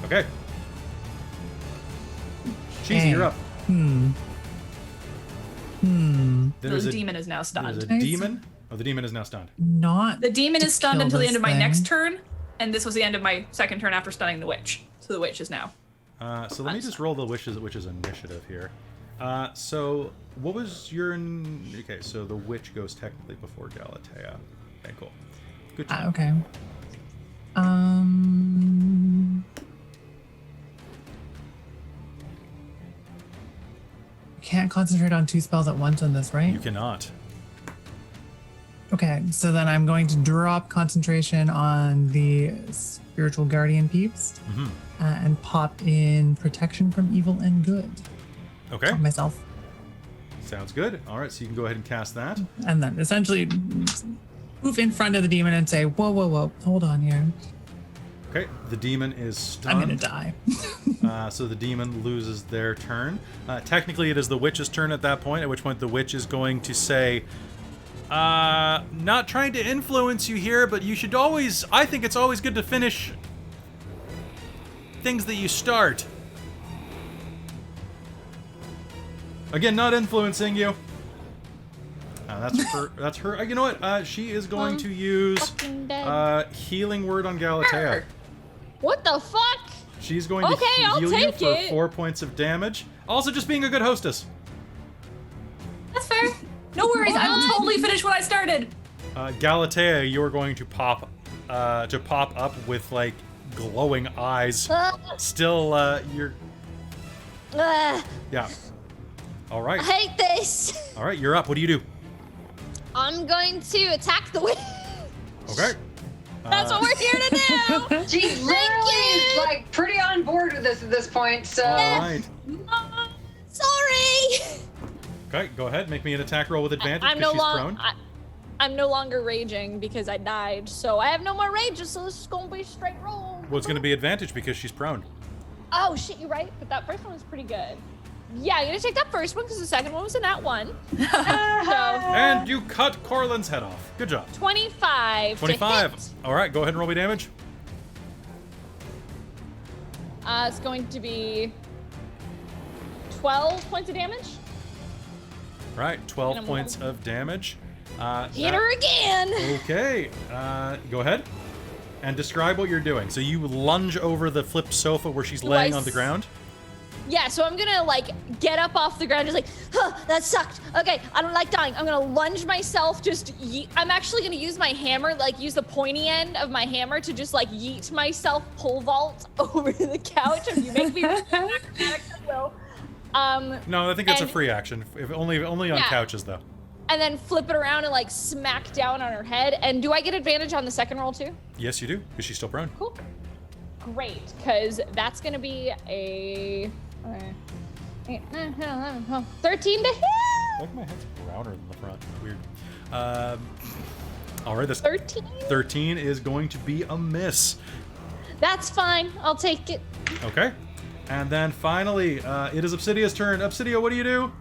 Okay. Cheesy, you're up. There's The a demon is now There's stunned. a demon. Oh, the demon is now stunned. Not. The demon to is stunned kill until the this end of my thing. next turn, and this was the end of my second turn after stunning the witch. So the witch is now. So let me just roll the witch's initiative here. So what was your... Okay, so the witch goes technically before Galatea. Okay, cool. Good job. Okay. You can't concentrate on 2 spells at once on this, right? You cannot. Okay, so then I'm going to drop concentration on the spiritual guardian peeps and pop in protection from evil and good Okay, on myself. sounds good. All right, so you can go ahead and cast that. And then essentially move in front of the demon and say, whoa, whoa, whoa, hold on here. Okay, the demon is I'm gonna stunned. die. So the demon loses their turn. Technically, it is the witch's turn at that point, at which point the witch is going to say, not trying to influence you here, but you should always, I think it's always good to finish things that you start. Again, not influencing you. That's her. You know what? She is going to use Fucking dead. healing word on Galatea. What the fuck? She's going Okay, to I'll heal you take for it. 4 points of damage. Also, just being a good hostess. That's fair. No worries. I will totally finish what I started. Galatea, you're going to pop up with like glowing eyes. Still, you're Ugh, yeah. All right, I hate this. all right, you're up. What do you do? I'm going to attack the witch. Okay. That's what we're here to do. She literally is like pretty on board with this at this point. So All right. Sorry. Okay, go ahead. Make me an attack roll with advantage I'm because no she's longer. prone. I'm no longer raging because I died, so I have no more rages. So this is gonna be a straight roll. Well, it's going to be advantage because she's prone. Oh shit, you're right. But that first one was pretty good. Yeah, I'm gonna take that first one because the second one was a nat 1. So And you cut Corlin's head off. Good job. 25. to 25. hit. All right, go ahead and roll me damage. It's going to be 12 points of damage. Right, 12 And I'm points of damage. Hit her again. Okay, go ahead and describe what you're doing. So you lunge over the flipped sofa where she's laying on the ground. Yeah, so I'm gonna like get up off the ground, just like, huh, that sucked. Okay, I don't like dying. I'm gonna lunge myself, just I'm actually gonna use my hammer, like use the pointy end of my hammer to just like yeet myself pole vault over the couch. If you make me acrobatics, I will. No, I think it's a and- free action. If only on Yeah. couches though. And then flip it around and like smack down on her head. And do I get advantage on the second roll too? Yes, you do, because she's still prone. Cool. Great, because that's gonna be a 13 to hit. Like my head's browner than the front. Weird. All right, this 13. 13 is going to be a miss. That's fine. I'll take it. Okay. And then finally, it is Obsidia's turn. Obsidia, what do you do?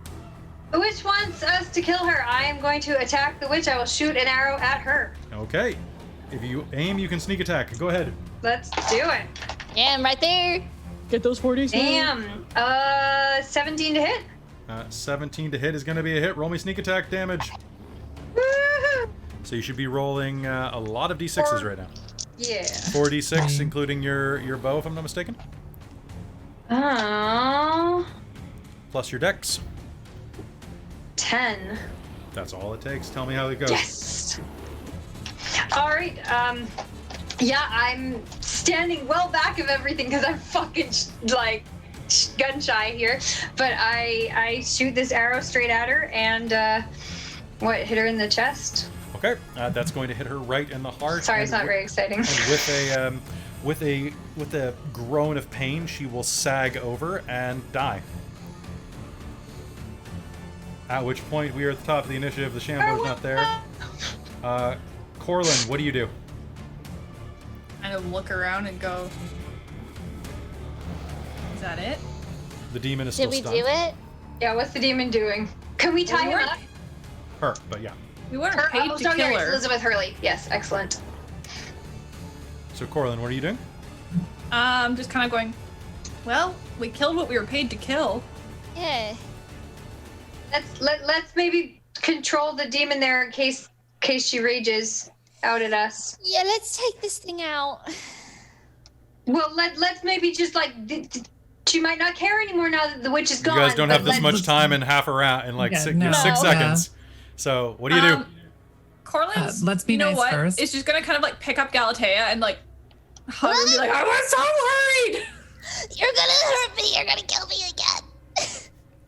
the witch wants us to kill her. I am going to attack the witch. I will shoot an arrow at her. Okay. If you aim, you can sneak attack. Go ahead. Let's do it. Yeah, I'm right there. Get those 40s. Damn. 17 to hit. 17 to hit is going to be a hit. Roll me sneak attack damage. Woohoo! So you should be rolling a lot of d6s right now. Yeah. 4d6, including your bow, if I'm not mistaken. Plus your dex. 10. That's all it takes. Tell me how it goes. Yes. All right. Yeah, I'm standing well back of everything because I'm fucking gun shy here. But I shoot this arrow straight at her and hit her in the chest. Okay, that's going to hit her right in the heart. Sorry, it's not very exciting. And with a groan of pain, she will sag over and die. At which point we are at the top of the initiative. The Shambo's not there. Corlin, what do you do? Kind of look around and go, is that it? The demon is still Did we stunned. do it? Yeah, what's the demon doing? Can we tie him up? Her, but yeah. We weren't Her, paid to kill no, her. Elizabeth Hurley. Yes, excellent. So Corlin, what are you doing? Just kind of going, well, we killed what we were paid to kill. Yeah. Let's maybe control the demon there in case she rages out at us. Yeah, let's take this thing out. Well, let's maybe just she might not care anymore now that the witch is gone. You guys don't have this let's- much time in half a round in Yeah, 6 no. 6 No. seconds. So what do you do? Corlin's, let's be you know nice what? first. It's just gonna kind of pick up Galatea and hug her and be like, I was so worried. You're gonna hurt me. You're gonna kill me again.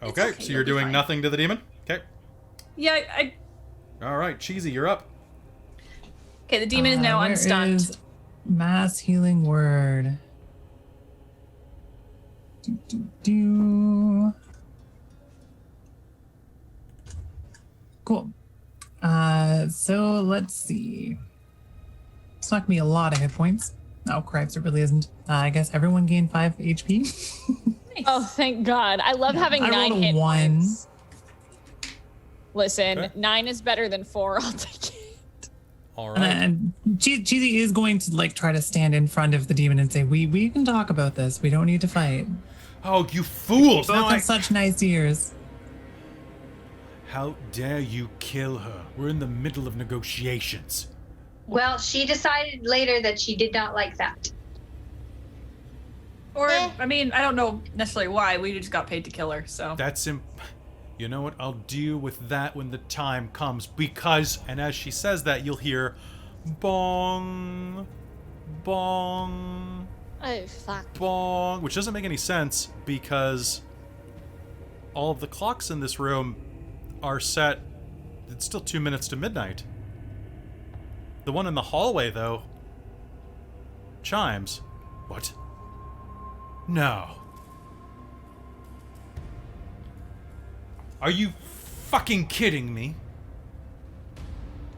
Okay, so you're you'll be doing fine. nothing to the demon? Okay. Yeah, All right, Cheesy, you're up. okay, the demon is now Where unstunned. is mass healing word? Do. Cool. So let's see. It's not gonna be a lot of hit points. Oh, cripes, it really isn't. I guess everyone gained 5 HP. Oh, thank God. I love having I 9 rolled a hit 1. points. Listen, Okay. 9 is better than 4. I'll take it. All right. And Cheesy is going to try to stand in front of the demon and say, "We can talk about this. We don't need to fight." Oh, you fools! Both Now have such nice ears. How dare you kill her? We're in the middle of negotiations. Well, she decided later that she did not like that. Or, I mean, I don't know necessarily why. We just got paid to kill her, so. You know what? I'll deal with that when the time comes. Because, and as she says that, you'll hear bong, bong, Oh, fuck. bong, which doesn't make any sense because all of the clocks in this room are set. It's still 2 minutes to midnight. The one in the hallway, though, chimes. What? No. Are you fucking kidding me?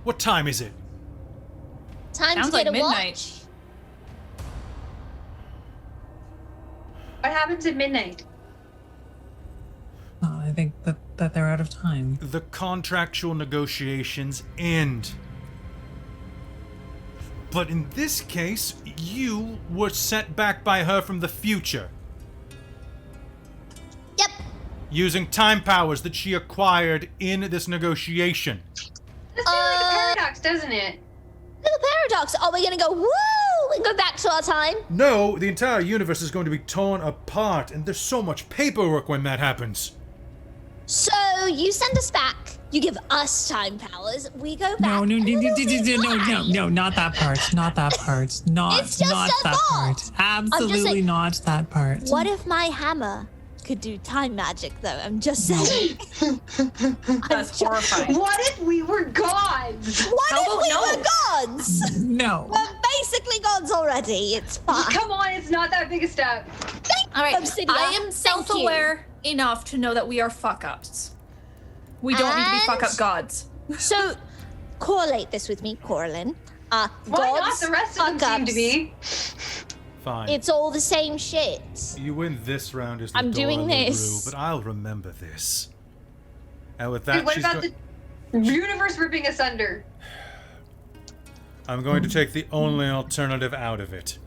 What time is it? Time Sounds to get like a midnight. watch. What happens at midnight? I think that they're out of time. The contractual negotiations end. But in this case, you were sent back by her from the future, Yep. using time powers that she acquired in this negotiation. This feels like a paradox, doesn't it? Little paradox. Are we gonna go woo and go back to our time? No, the entire universe is going to be torn apart, and there's so much paperwork when that happens. So you send us back. You give us time powers. We go back. No, and we'll be fine. no, not that part. Not that part. Not It's just not a that thought. part. Absolutely saying- not that part. What if my hammer could do time magic, though? I'm just saying. That's horrifying. What if we were gods? What How if about we no? were gods? No. We're basically gods already. It's fine. Come on, it's not that big a step. All right, Obsidian. I am Thank self-aware enough to know that we are fuck-ups. We don't need to be And- fuck-up gods. So, correlate this with me, Corlin. Why not? Gods, The rest of them seem to fuck-ups. be. Fine. It's all the same shit. You win this round as the I'm door doing LaRue, this. but I'll remember this. And with that, Wait, what she's about the universe ripping asunder? I'm going to take the only alternative out of it.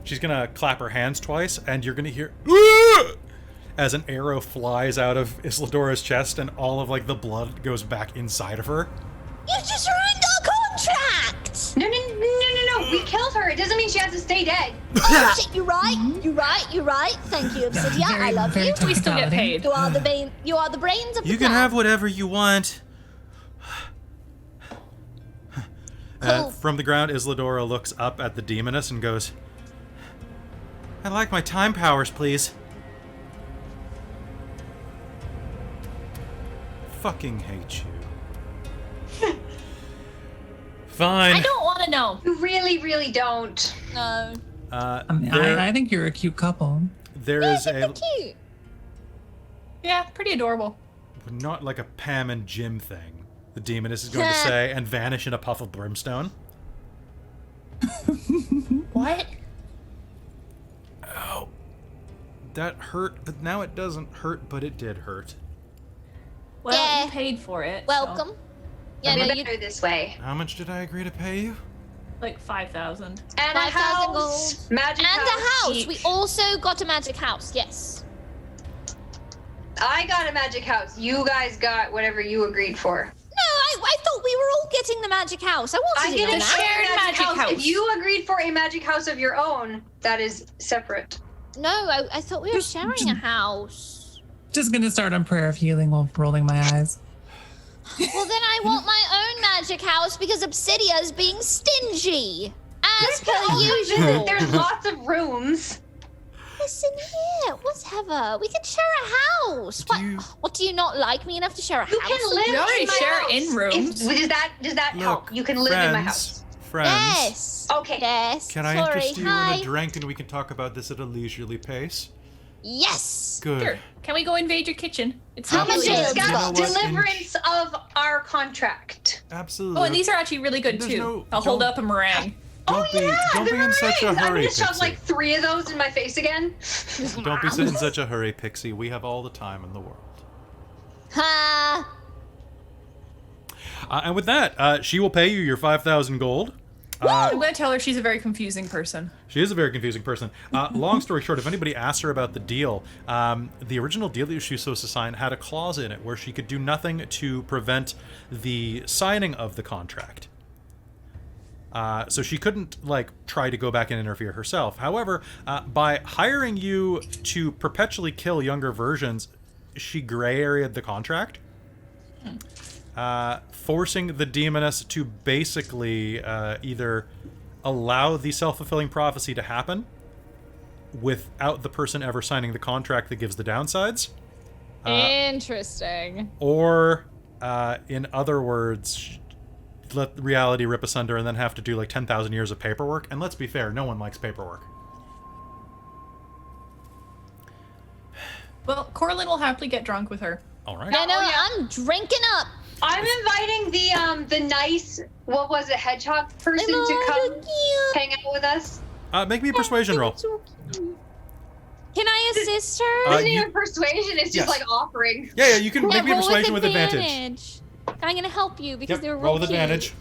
She's gonna clap her hands twice, and you're gonna hear "Ah!" as an arrow flies out of Isidora's chest, and all of the blood goes back inside of her. You just ruined our contract! No. We killed her. It doesn't mean she has to stay dead. Oh shit, you're right. You're right. Thank you, Obsidia. I love you. We still get paid. You are the brains of the You can plan. have whatever you want. Cool. From the ground, Isladora looks up at the demoness and goes, I'd like my time powers, please. Fucking hate you. Fine. I don't want to know. You really, really don't. No. I think you're a cute couple. There Yeah, is they're a cute. Yeah, pretty adorable. not like a Pam and Jim thing, the demoness is going to say, and vanish in a puff of brimstone. What? Oh, that hurt, but now it doesn't hurt, but it did hurt. Well, Yeah. you paid for it. so- Welcome. Yeah, It'll no, be you better this way. How much did I agree to pay you? Like 5,000. And a 5,000 house. gold. Magic and a house. each. We also got a magic house. Yes. I got a magic house. You guys got whatever you agreed for. No, I thought we were all getting the magic house. I I wanted get it a now. shared magic house. house. If you agreed for a magic house of your own, that is separate. No, I thought we were sharing a house. Just gonna start on prayer of healing while rolling my eyes. Well, then I want my own magic house because Obsidia is being stingy. As per usual. There's lots of rooms. Listen here, whatever. We can share a house. What do you not like me enough to share a You house? can live We already in my share house. in rooms. Does that help? You can live in my house. Friends, Yes. Okay. Yes. can I Sorry. interest you Hi. in a drink and we can talk about this at a leisurely pace? Yes. Good. Sure. Can we go invade your kitchen? It's How much really is good. it? You know Discuss what? deliverance of our contract. Absolutely. Oh, and these are actually really good There's too. no- I'll hold don't- up a meringue. Don't be the in such a meringues. I'm hurry, gonna shove Pixie. like 3 of those in my face again. Don't be in such a hurry, Pixie. We have all the time in the world. Ha. And with that, she will pay you your 5,000 gold. I'm gonna tell her she's a very confusing person. She is a very confusing person. Long story short, if anybody asks her about the deal, the original deal that she was supposed to sign had a clause in it where she could do nothing to prevent the signing of the contract. So she couldn't, like, try to go back and interfere herself. However, by hiring you to perpetually kill younger versions, she gray areaed the contract. Forcing the demoness to basically either allow the self-fulfilling prophecy to happen without the person ever signing the contract that gives the downsides, Interesting. or in other words, let reality rip asunder and then have to do like 10,000 years of paperwork. And let's be fair, no one likes paperwork. Well, Corlin will happily get drunk with her. All right. I know. yeah. I'm drinking up. I'm inviting the nice, what was it, hedgehog person to come hang out with us. Make me a persuasion roll. Can I assist her? Isn't you- even persuasion, it's yes. just like offering. Yeah, you can Yeah, make me a roll persuasion with advantage. I'm gonna help you because Yep, they're roll with real cute. advantage.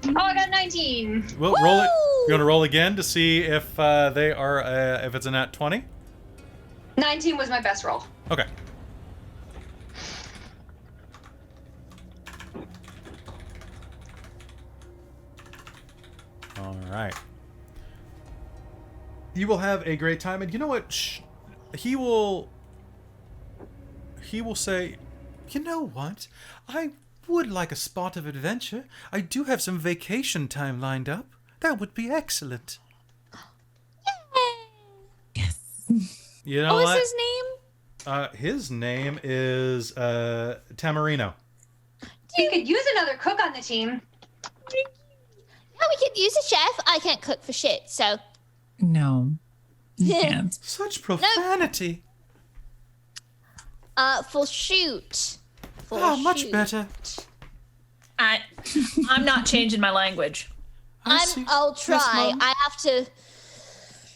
Oh, I got 19. Well, roll it. Woo! You want to roll again to see if they are if it's a nat 20? 19 was my best roll. Okay. All right. You will have a great time, and you know what? He will say, you know what? I would like a spot of adventure. I do have some vacation time lined up. That would be excellent. Yes. You know What what? was his name? His name is Tamarino. We could use another cook on the team. Yeah, we could use a chef. I can't cook for shit, so. No. You can't. Such profanity. For shoot. For Oh, much shoot. better. I'm not changing my language. I'll try. Mom. I have to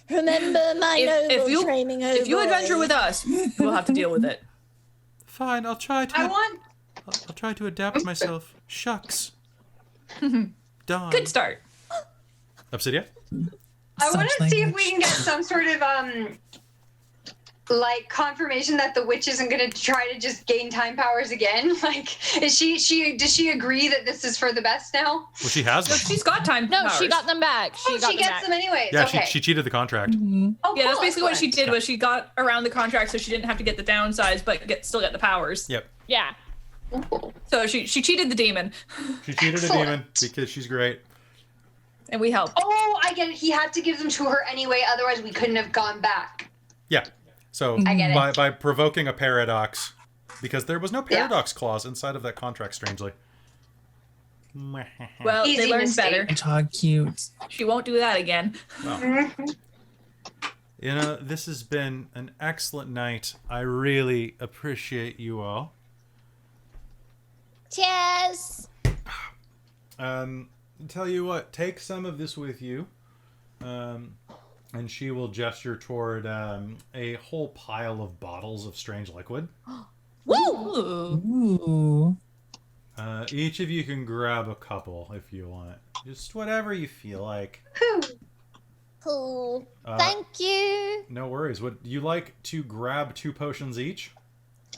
remember my noble training. If you adventure with us, we'll have to deal with it. Fine, I'll try to. I I'll try to adapt myself. Shucks. Darn. Good start. Obsidia? want to Such see if language. we can get some sort of like confirmation that the witch isn't going to try to just gain time powers again? Like, does she agree that this is for the best now? Well, she has No, them. she's got time No, powers. she got them back. She gets them anyways. Yeah, Okay. she cheated the contract. Oh, Yeah, that's cool, basically what she excellent. did. Was she got around the contract so she didn't have to get the downsize, but still get the powers. Yep. Yeah. So she cheated the demon, She cheated a Excellent. demon because she's great. and we helped. Oh, I get it. He had to give them to her anyway, otherwise we couldn't have gone back. Yeah. So I get it. by provoking a paradox, because there was no paradox clause inside of that contract, strangely. Well, Easy they learned mistake. better. Dog cute. She won't do that again. You know, this has been an excellent night. I really appreciate you all. Cheers. Tell you what, take some of this with you. And she will gesture toward a whole pile of bottles of strange liquid. Woo! Ooh. Each of you can grab a couple if you want. Just whatever you feel like. Cool. Thank you. No worries. Would you like to grab 2 potions each?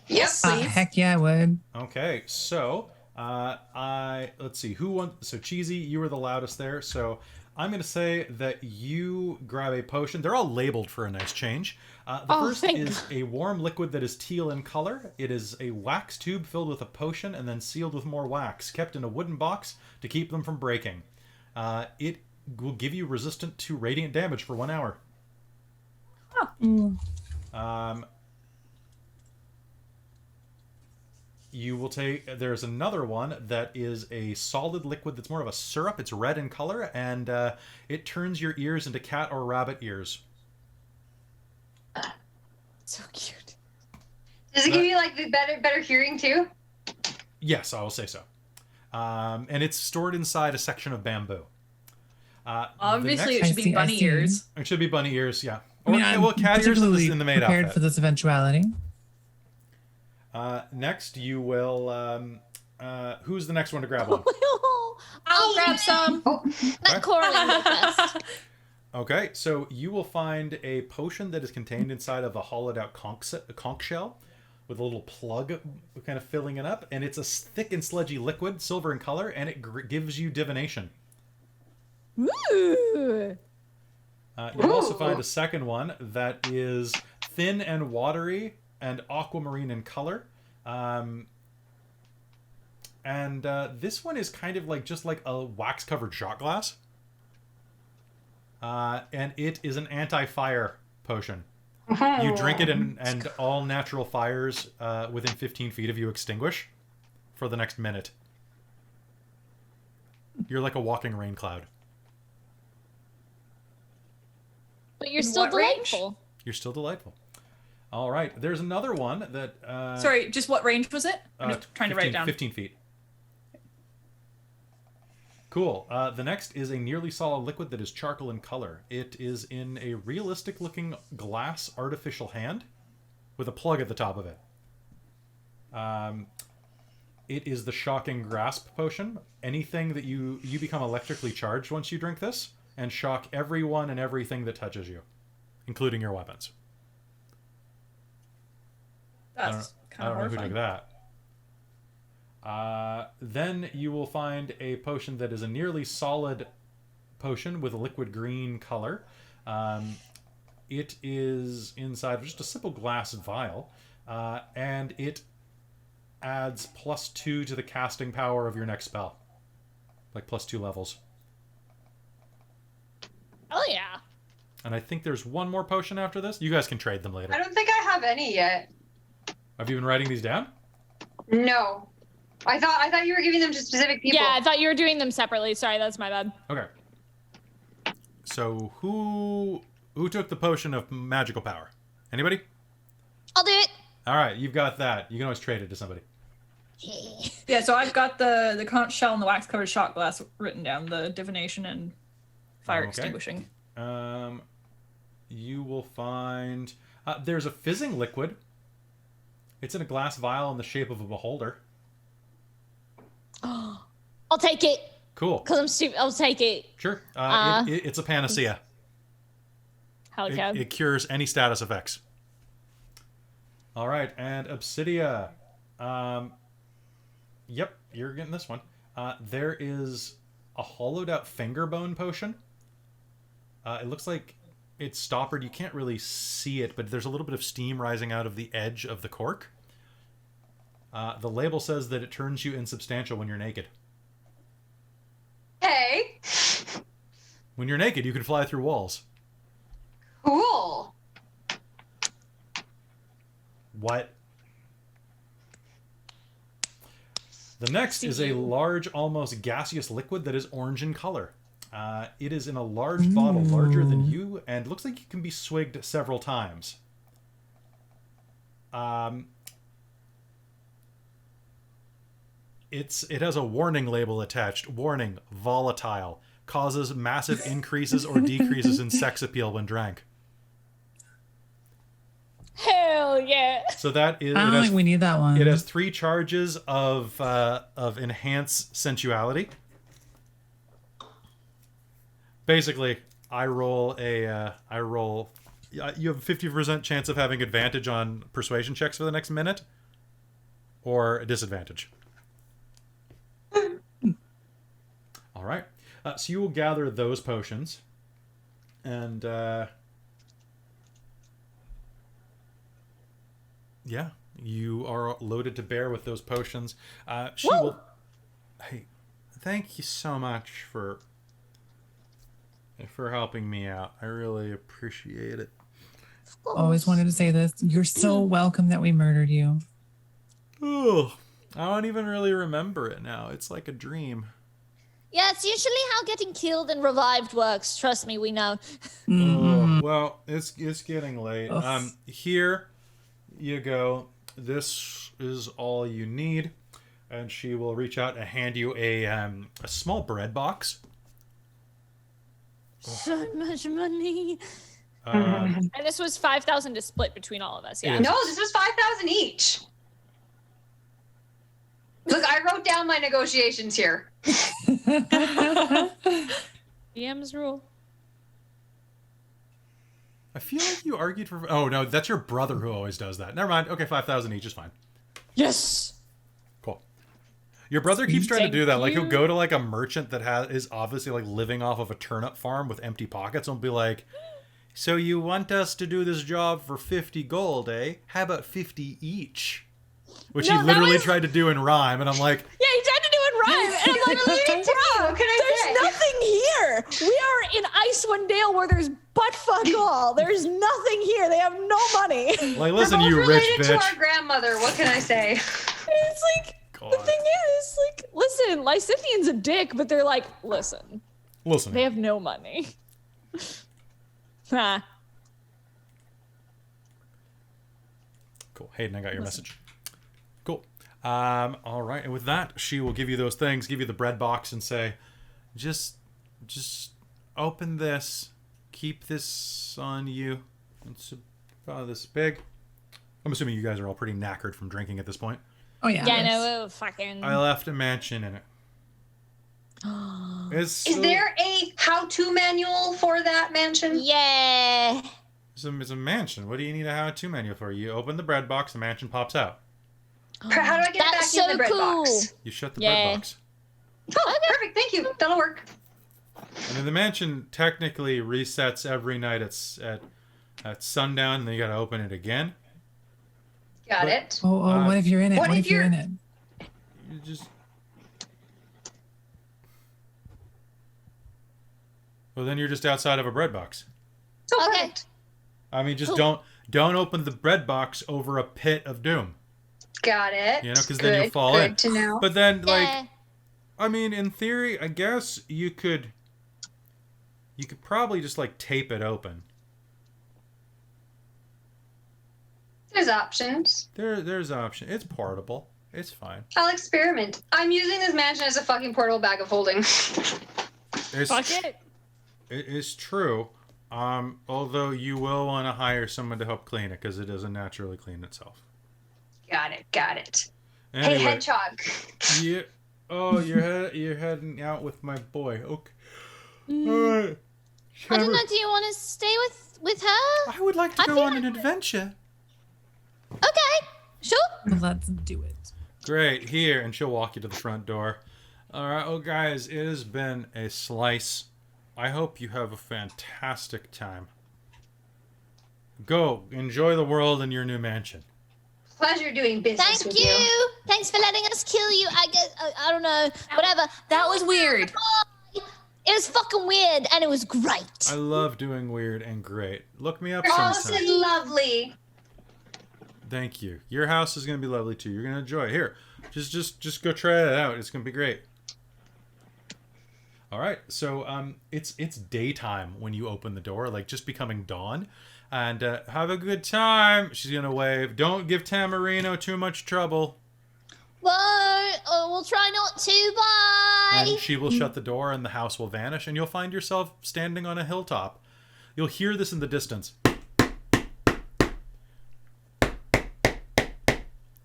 Yep. Heck yeah, I would. Okay, so let's see who wants. So Cheesy, you were the loudest there. So I'm going to say that you grab a potion. They're all labeled for a nice change. The first thank is a warm liquid that is teal in color. It is a wax tube filled with a potion and then sealed with more wax, kept in a wooden box to keep them from breaking. It will give you resistant to radiant damage for 1 hour. You will take. There's another one that is a solid liquid that's more of a syrup. It's red in color, and it turns your ears into cat or rabbit ears. So cute. Does it give you like the better hearing too? Yes, I will say so. And it's stored inside a section of bamboo. Obviously, the it should be bunny ears. it should be bunny ears. Yeah. I mean, Or, well, cat ears particularly in the maid prepared outfit. for this eventuality. Next, you will. Who's the next one to grab one? I'll grab some. Let Coraline go first. Okay, so you will find a potion that is contained inside of a hollowed out conch shell with a little plug kind of filling it up, and it's a thick and sludgy liquid, silver in color, and it gives you divination. Ooh. You'll also find a second one that is thin and watery and aquamarine in color. This one is kind of like just like a wax covered shot glass. And it is an anti-fire potion. You drink it and all natural fires within 15 feet of you extinguish for the next minute. You're like a walking rain cloud. But you're still What range? delightful. You're still delightful. All right. There's another one that... Sorry, just what range was it? I'm just trying to write it down. 15 feet. Cool. The next is a nearly solid liquid that is charcoal in color. It is in a realistic-looking glass artificial hand with a plug at the top of it. It is the Shocking Grasp potion. Anything that you become electrically charged once you drink this, and shock everyone and everything that touches you, including your weapons. That's I kind don't of know who horrifying. took that. Then you will find a potion that is a nearly solid potion with a liquid green color. It is inside of just a simple glass vial, and it adds +2 to the casting power of your next spell. Like +2 levels. Oh yeah. And I think there's one more potion after this. You guys can trade them later. I don't think I have any yet. Have you been writing these down? No. I thought you were giving them to specific people. Yeah, I thought you were doing them separately. Sorry, that's my bad. Okay. So who took the potion of magical power? Anybody? I'll do it. All right, you've got that. You can always trade it to somebody. Yeah, so I've got the conch shell and the wax covered shot glass written down, the divination and fire Okay. extinguishing. You will find there's a fizzing liquid. It's in a glass vial in the shape of a beholder. I'll take it. Cool. Because I'm stupid. I'll take it. Sure. It's a panacea. Hell yeah. It cures any status effects. All right, and Obsidia. Yep, you're getting this one. There is a hollowed out finger bone potion. It looks like it's stoppered. You can't really see it, but there's a little bit of steam rising out of the edge of the cork. The label says that it turns you insubstantial when you're naked. Hey. When you're naked, you can fly through walls. Cool. What? The next is a large, almost gaseous liquid that is orange in color. It is in a large bottle, larger than you, and looks like it can be swigged several times. It has a warning label attached. Warning, volatile. Causes massive increases or decreases in sex appeal when drank. Hell yeah. So that is. I don't think we need that one. It has 3 charges of enhance sensuality. Basically, you have a 50% chance of having advantage on persuasion checks for the next minute, or a disadvantage. All right. So you will gather those potions, and yeah, you are loaded to bear with those potions. She will. Hey, thank you so much for helping me out. I really appreciate it. Always wanted to say this. You're so welcome that we murdered you. Oh, I don't even really remember it now. It's like a dream. Yeah, it's usually how getting killed and revived works. Trust me, we know. Oh, well, it's getting late. Here you go. This is all you need. And she will reach out and hand you a small bread box. So much money. And this was 5,000 to split between all of us, yeah? It is. No, this was 5,000 each. Look, I wrote down my negotiations here. DM's rule. I feel like you argued for... Oh, no, that's your brother who always does that. Never mind. Okay, 5,000 each is fine. Yes! Cool. Your brother keeps trying to do that. Like, he'll you. go to, like, a merchant that is obviously, like, living off of a turnip farm with empty pockets and be like, so you want us to do this job for 50 gold, eh? How about 50 each? Which No, he that literally was- tried to do in rhyme, and I'm like, Yeah, he tried to do it rhyme, and I'm like, bro, What can I there's say? nothing here. We are in Icewind Dale where there's butt fuck all. There's nothing here. They have no money. like, listen, We're you both rich related to bitch. our grandmother. What can I say? It's like, God. the thing is, like, listen, Lysithian's a dick, but they're like, listen, Listen. they have no money. Nah. Cool. Hayden, I got your message. Cool. All right. And with that, she will give you those things, give you the bread box, and say, just open this. Keep this on you. It's about this big. I'm assuming you guys are all pretty knackered from drinking at this point. Oh, yeah. Yeah, no, fucking. I left a mansion in it. Is there a how-to manual for that mansion? Yeah. It's a mansion. What do you need a how-to manual for? You open the bread box, the mansion pops out. How do I get it That's back in the so bread cool. box? You shut the Yeah. bread box. Oh, perfect. Thank you. That'll work. And then the mansion technically resets every night at sundown, and then you gotta open it again. Got But- it. Oh, what if you're in it? what What if if you're you're- in it? You just... Well, then you're just outside of a bread box. So Okay. perfect. I mean, just don't open the bread box over a pit of doom. Got it. You know, 'cause then you'll fall good in. to know. But then, like, Yeah. I mean, in theory, I guess you could probably just like tape it open. There's options. There's an option. It's portable. It's fine. I'll experiment. I'm using this mansion as a fucking portable bag of holding. It's Fuck it. It is true. Although you will want to hire someone to help clean it because it doesn't naturally clean itself. Got it. Anyway, Hey, hedgehog. yeah. Oh, you're heading out with my boy. Okay. All right. I don't know. Do you want to stay with her? I would like to I go feel on an like- adventure. Okay, sure. Let's do it. Great, here, and she'll walk you to the front door. All right, well, guys, it has been a slice. I hope you have a fantastic time. Go, enjoy the world in your new mansion. Pleasure doing business Thank with you. Thanks for letting us kill you. I guess I don't know. Whatever. That was weird. It was fucking weird, and it was great. I love doing weird and great. Look me up Your house sometime. is lovely. Thank you. Your house is gonna be lovely too. You're gonna enjoy it. Here, just go try it out. It's gonna be great. All right. So it's daytime when you open the door, like just becoming dawn. And have a good time. She's gonna wave. Don't give Tamarino too much trouble. We'll try not to. Bye. And she will shut the door, and the house will vanish, and you'll find yourself standing on a hilltop. You'll hear this in the distance.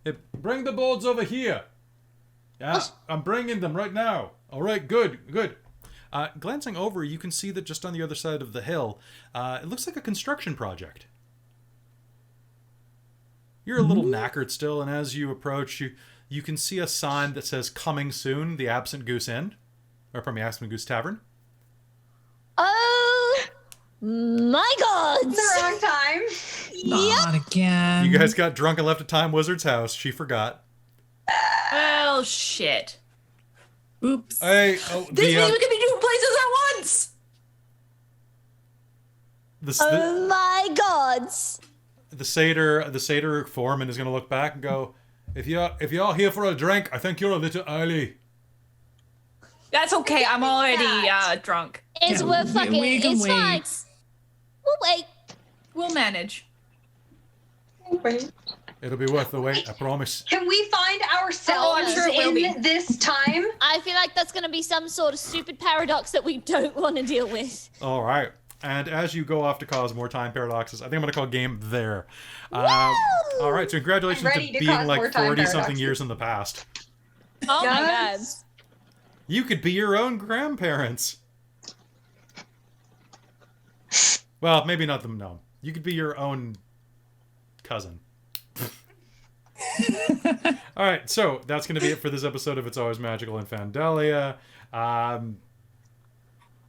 Hey, bring the boards over here. Yeah, I'm bringing them right now. All right, good. Glancing over, you can see that just on the other side of the hill, it looks like a construction project. You're a little knackered still, and as you approach, you can see a sign that says "Coming soon, the Absent Goose Inn," or from the Absent Goose Tavern. Oh my God! The wrong time. Not again. You guys got drunk and left at Time Wizard's house. She forgot. Well, shit. Oops. Hey, This means we can be two places at once. Oh my God! The satyr foreman is going to look back and go, if you're here for a drink, I think you're a little early. That's okay. I'm already drunk. It's Yeah, we're fucking. we can It's wait. fine. We'll wait. We'll manage. Wait. It'll be worth the wait, I promise. Can we find ourselves Oh, I'm sure it will in be. this time? I feel like that's gonna be some sort of stupid paradox that we don't want to deal with. All right. And as you go off to cause more time paradoxes, I think I'm going to call game there. Woo! All right, so congratulations I'm to ready to being cause more like time 40-something paradoxes. years in the past. Oh my God. Yes. You could be your own grandparents. Well, maybe not them, no. You could be your own cousin. All right, so that's going to be it for this episode of It's Always Magical in Fandelia.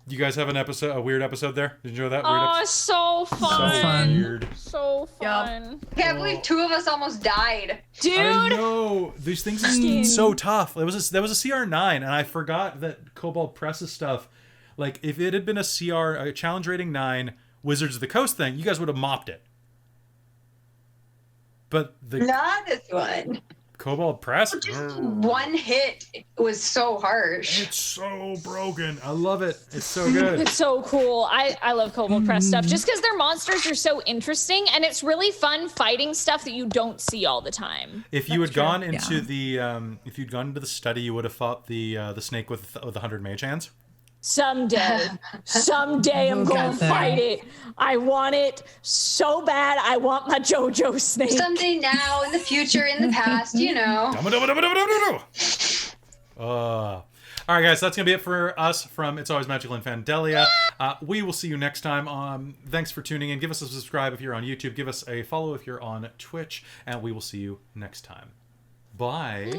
You guys have a weird episode there? Did you enjoy that? Weird Oh, episode? so fun. fun. Weird. So fun. I can't believe two of us almost died. Dude. I know. These things are so tough. There was a CR9, and I forgot that Kobold Press's stuff, like, if it had been a challenge rating 9 Wizards of the Coast thing, you guys would have mopped it. But the Not this one. Kobold Press, One hit was so harsh. it's so broken. I love it. It's so good. It's so cool. I love Kobold Press stuff just because their monsters are so interesting and it's really fun fighting stuff that you don't see all the time. If you had gone Yeah. into if you'd gone into the study, you would have fought the snake with the 100 mage hands. Someday I'm We'll gonna get there. fight it. I want it so bad. I want my JoJo snake. Someday now, in the future, in the past, you know. All right, guys, that's going to be it for us from It's Always Magical in Fandelia. We will see you next time. Thanks for tuning in. Give us a subscribe if you're on YouTube. Give us a follow if you're on Twitch. And we will see you next time. Bye.